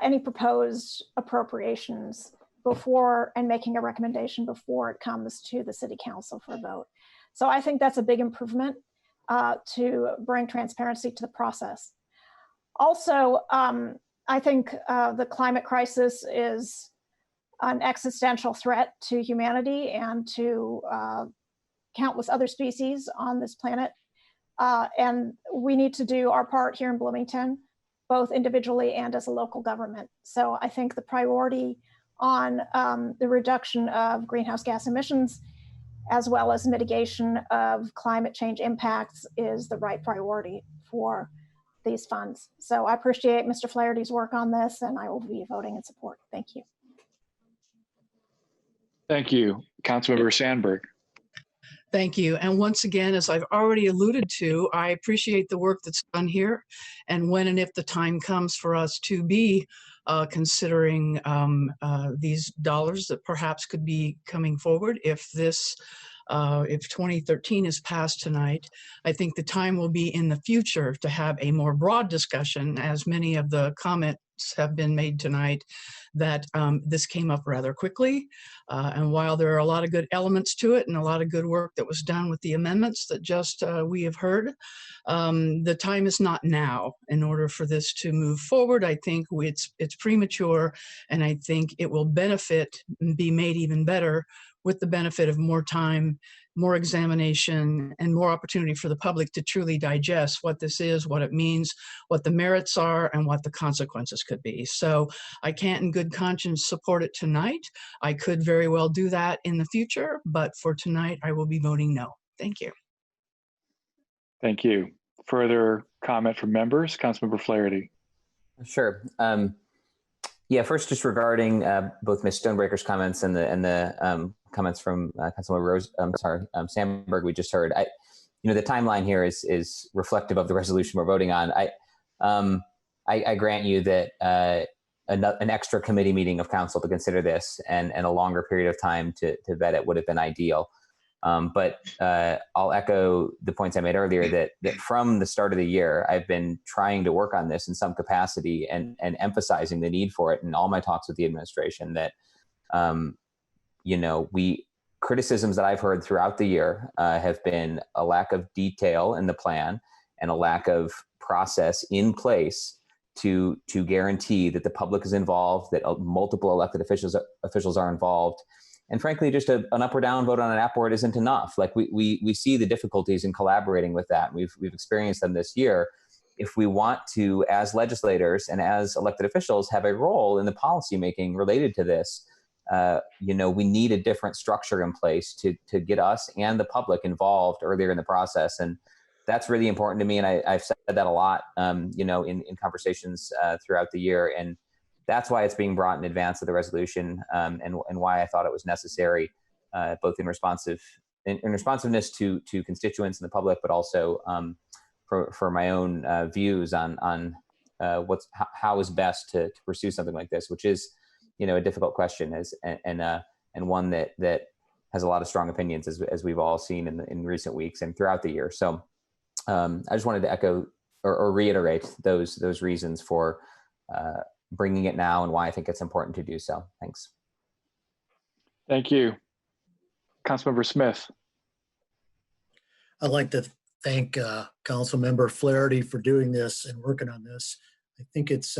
any proposed appropriations before, and making a recommendation before it comes to the city council for a vote. So I think that's a big improvement to bring transparency to the process. Also, I think the climate crisis is an existential threat to humanity and to countless other species on this planet. And we need to do our part here in Bloomington, both individually and as a local government. So I think the priority on the reduction of greenhouse gas emissions, as well as mitigation of climate change impacts, is the right priority for these funds. So I appreciate Mr. Flaherty's work on this, and I will be voting in support. Thank you. Thank you. Councilmember Sandberg. Thank you. And once again, as I've already alluded to, I appreciate the work that's done here. And when and if the time comes for us to be considering these dollars that perhaps could be coming forward, if 2013 is passed tonight, I think the time will be in the future to have a more broad discussion, as many of the comments have been made tonight, that this came up rather quickly. And while there are a lot of good elements to it and a lot of good work that was done with the amendments that just we have heard, the time is not now in order for this to move forward. I think it's premature, and I think it will benefit and be made even better with the benefit of more time, more examination, and more opportunity for the public to truly digest what this is, what it means, what the merits are, and what the consequences could be. So I can't in good conscience support it tonight. I could very well do that in the future, but for tonight, I will be voting no. Thank you. Thank you. Further comment from members? Councilmember Flaherty. Sure. Yeah, first, just regarding both Ms. Stonebreaker's comments and the comments from Councilmember Sandberg we just heard. The timeline here is reflective of the resolution we're voting on. I grant you that an extra committee meeting of council to consider this and a longer period of time to vet it would have been ideal. But I'll echo the points I made earlier that from the start of the year, I've been trying to work on this in some capacity and emphasizing the need for it in all my talks with the administration, that, criticisms that I've heard throughout the year have been a lack of detail in the plan and a lack of process in place to guarantee that the public is involved, that multiple elected officials are involved. And frankly, just an up or down vote on an app board isn't enough. Like we see the difficulties in collaborating with that. We've experienced them this year. If we want to, as legislators and as elected officials, have a role in the policymaking related to this, we need a different structure in place to get us and the public involved earlier in the process. And that's really important to me. And I've said that a lot, in conversations throughout the year. And that's why it's being brought in advance of the resolution, and why I thought it was necessary, both in responsiveness to constituents and the public, but also for my own views on how is best to pursue something like this, which is a difficult question, and one that has a lot of strong opinions, as we've all seen in recent weeks and throughout the year. So I just wanted to echo or reiterate those reasons for bringing it now and why I think it's important to do so. Thanks. Thank you. Councilmember Smith. I'd like to thank Councilmember Flaherty for doing this and working on this. I think it's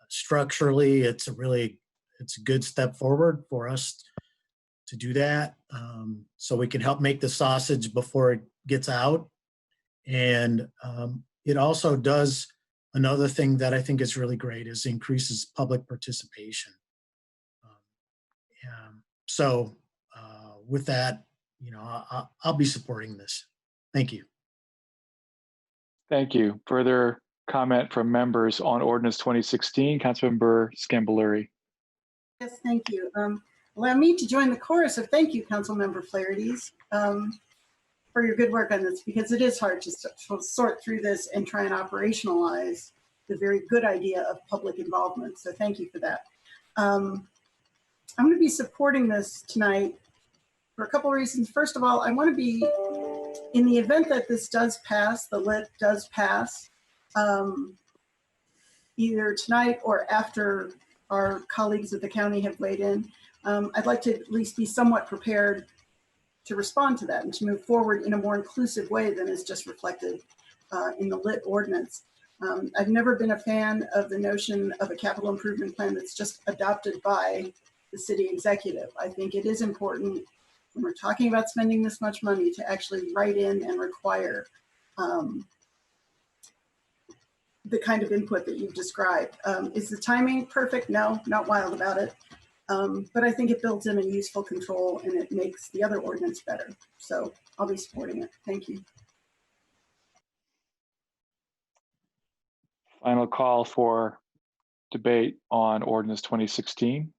structurally, it's a good step forward for us to do that, so we can help make the sausage before it gets out. And it also does another thing that I think is really great is increases public participation. So with that, I'll be supporting this. Thank you. Thank you. Further comment from members on Ordinance 2016, Councilmember Scambaluri. Yes, thank you. Allow me to join the chorus of thank you, Councilmember Flaherty's, for your good work on this, because it is hard to sort through this and try and operationalize the very good idea of public involvement. So thank you for that. I'm going to be supporting this tonight for a couple of reasons. First of all, I want to be, in the event that this does pass, the lit does pass, either tonight or after our colleagues at the county have weighed in, I'd like to at least be somewhat prepared to respond to that and to move forward in a more inclusive way than is just reflected in the lit ordinance. I've never been a fan of the notion of a capital improvement plan that's just adopted by the city executive. I think it is important when we're talking about spending this much money to actually write in and require the kind of input that you've described. Is the timing perfect? No, not wild about it. But I think it builds in a useful control and it makes the other ordinance better. So I'll be supporting it. Thank you. Final call for debate on Ordinance 2016.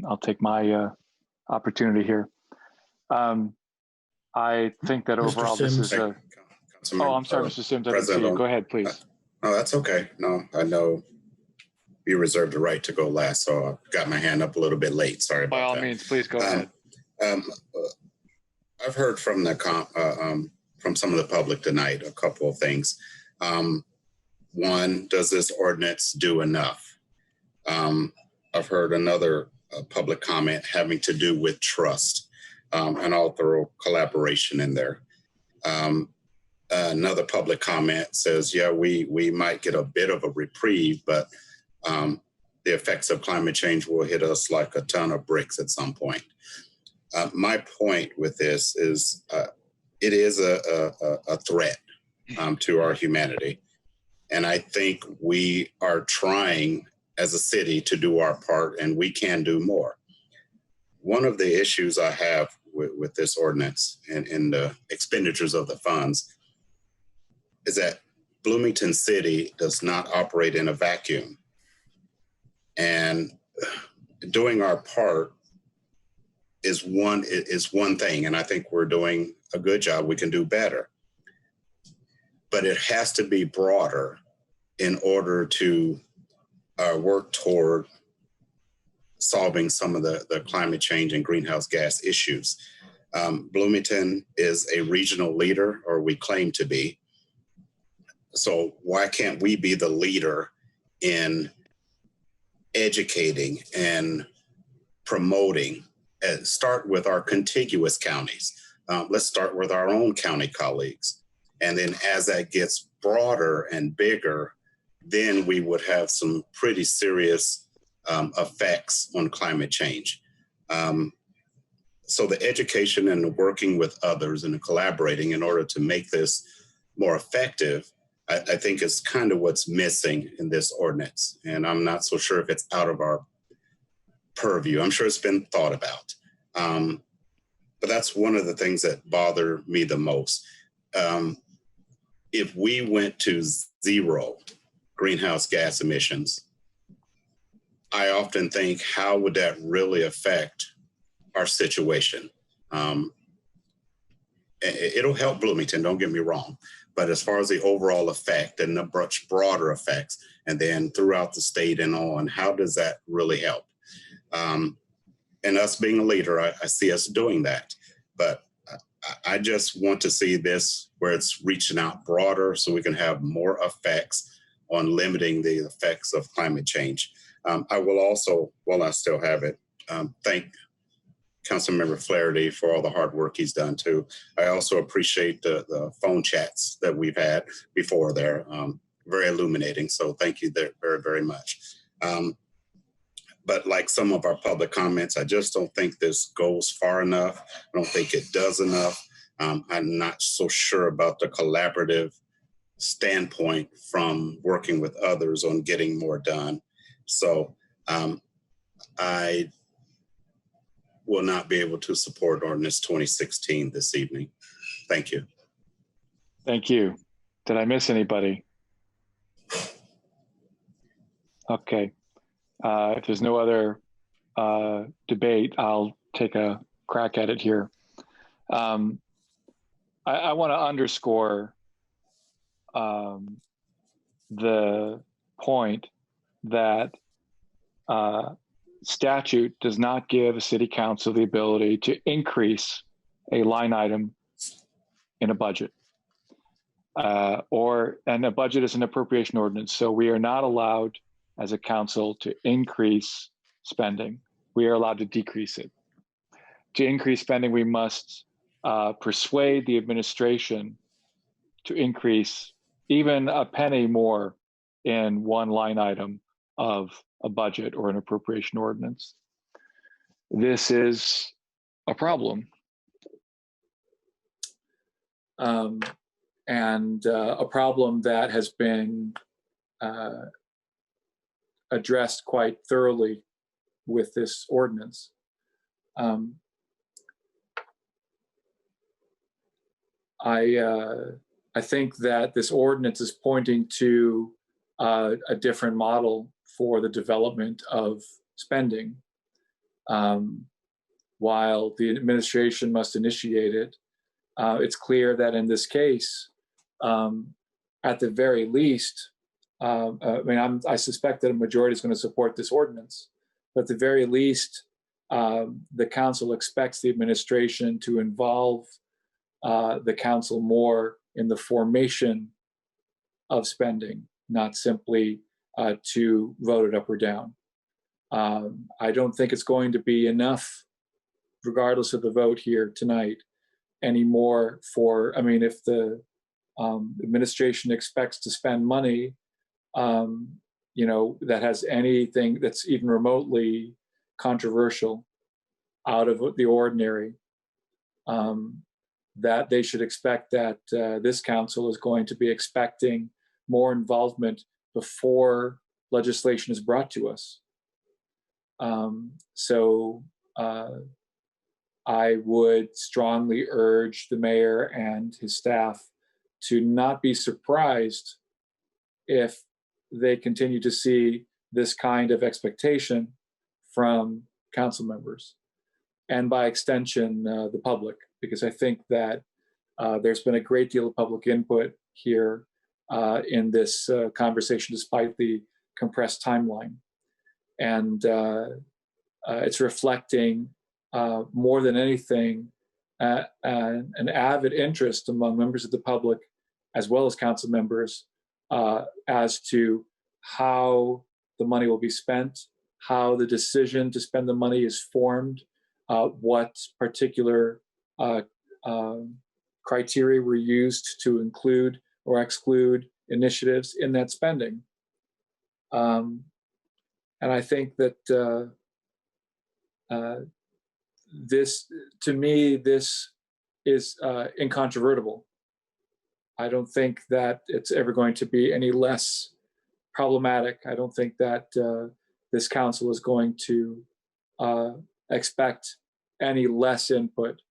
I'll take my opportunity here. I think that overall this is a... Oh, I'm sorry, Mr. Sims, I didn't see you. Go ahead, please. No, that's okay. No, I know you reserved the right to go last, so I got my hand up a little bit late. Sorry about that. By all means, please go ahead. I've heard from from some of the public tonight a couple of things. One, does this ordinance do enough? I've heard another public comment having to do with trust, and I'll throw collaboration in there. Another public comment says, yeah, we might get a bit of a reprieve, but the effects of climate change will hit us like a ton of bricks at some point. My point with this is it is a threat to our humanity. And I think we are trying as a city to do our part, and we can do more. One of the issues I have with this ordinance and in the expenditures of the funds is that Bloomington City does not operate in a vacuum. And doing our part is one thing, and I think we're doing a good job. We can do better. But it has to be broader in order to work toward solving some of the climate change and greenhouse gas issues. Bloomington is a regional leader, or we claim to be. So why can't we be the leader in educating and promoting? And start with our contiguous counties. Let's start with our own county colleagues. And then as that gets broader and bigger, then we would have some pretty serious effects on climate change. So the education and the working with others and the collaborating in order to make this more effective, I think is kind of what's missing in this ordinance. And I'm not so sure if it's out of our purview. I'm sure it's been thought about. But that's one of the things that bother me the most. If we went to zero greenhouse gas emissions, I often think, how would that really affect our situation? It'll help Bloomington, don't get me wrong. But as far as the overall effect and the much broader effects, and then throughout the state and on, how does that really help? And us being a leader, I see us doing that. But I just want to see this where it's reaching out broader so we can have more effects on limiting the effects of climate change. I will also, while I still have it, thank Councilmember Flaherty for all the hard work he's done too. I also appreciate the phone chats that we've had before there. Very illuminating. So thank you there very, very much. But like some of our public comments, I just don't think this goes far enough. I don't think it does enough. I'm not so sure about the collaborative standpoint from working with others on getting more done. So I will not be able to support Ordinance 2016 this evening. Thank you. Thank you. Did I miss anybody? Okay. If there's no other debate, I'll take a crack at it here. I want to underscore the point that statute does not give a city council the ability to increase a line item in a budget. And a budget is an appropriation ordinance. So we are not allowed as a council to increase spending. We are allowed to decrease it. To increase spending, we must persuade the administration to increase even a penny more in one line item of a budget or an appropriation ordinance. This is a problem. And a problem that has been addressed quite thoroughly with this ordinance. I think that this ordinance is pointing to a different model for the development of spending. While the administration must initiate it, it's clear that in this case, at the very least, I suspect that a majority is going to support this ordinance, but at the very least, the council expects the administration to involve the council more in the formation of spending, not simply to vote it up or down. I don't think it's going to be enough, regardless of the vote here tonight, anymore for, if the administration expects to spend money, that has anything that's even remotely controversial out of the ordinary, that they should expect that this council is going to be expecting more involvement before legislation is brought to us. So I would strongly urge the mayor and his staff to not be surprised if they continue to see this kind of expectation from council members and by extension, the public, because I think that there's been a great deal of public input here in this conversation, despite the compressed timeline. And it's reflecting more than anything an avid interest among members of the public, as well as council members, as to how the money will be spent, how the decision to spend the money is formed, what particular criteria were used to include or exclude initiatives in that spending. And I think that this, to me, this is incontrovertible. I don't think that it's ever going to be any less problematic. I don't think that this council is going to expect any less input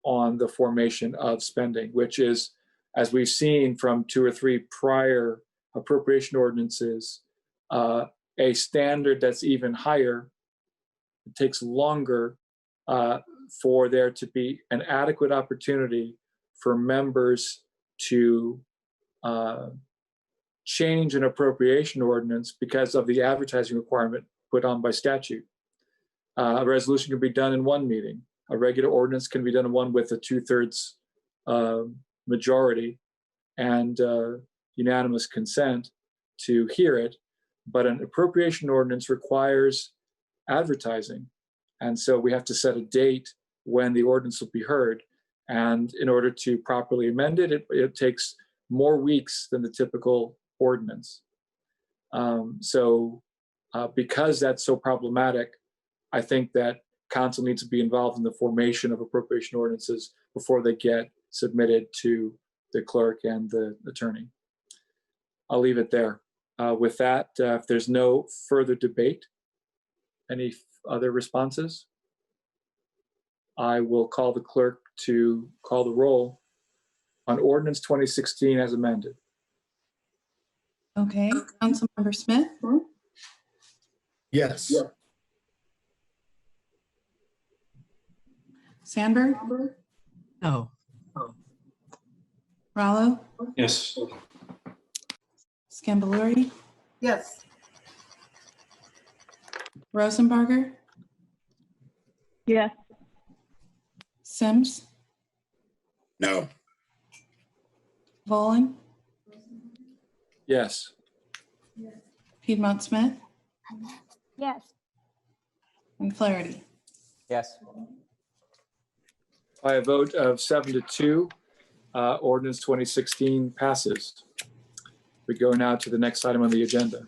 on the formation of spending, which is, as we've seen from 2 or 3 prior appropriation ordinances, a standard that's even higher. It takes longer for there to be an adequate opportunity for members to change an appropriation ordinance because of the advertising requirement put on by statute. A resolution can be done in 1 meeting. A regular ordinance can be done one with a 2/3 majority and unanimous consent to hear it, but an appropriation ordinance requires advertising. And so we have to set a date when the ordinance will be heard. And in order to properly amend it, it takes more weeks than the typical ordinance. Because that's so problematic, I think that council needs to be involved in the formation of appropriation ordinances before they get submitted to the clerk and the attorney. I'll leave it there. With that, if there's no further debate, any other responses? I will call the clerk to call the roll on Ordinance 2016 as amended. Okay, Councilmember Smith? Yes. Sandberg? No. Rallo? Yes. Scambaluri? Yes. Rosenbarger? Yes. Sims? No. Volin? Yes. Piedmont Smith? Yes. And Flaherty? Yes. By a vote of 7-2, Ordinance 2016 passes. We go now to the next item on the agenda.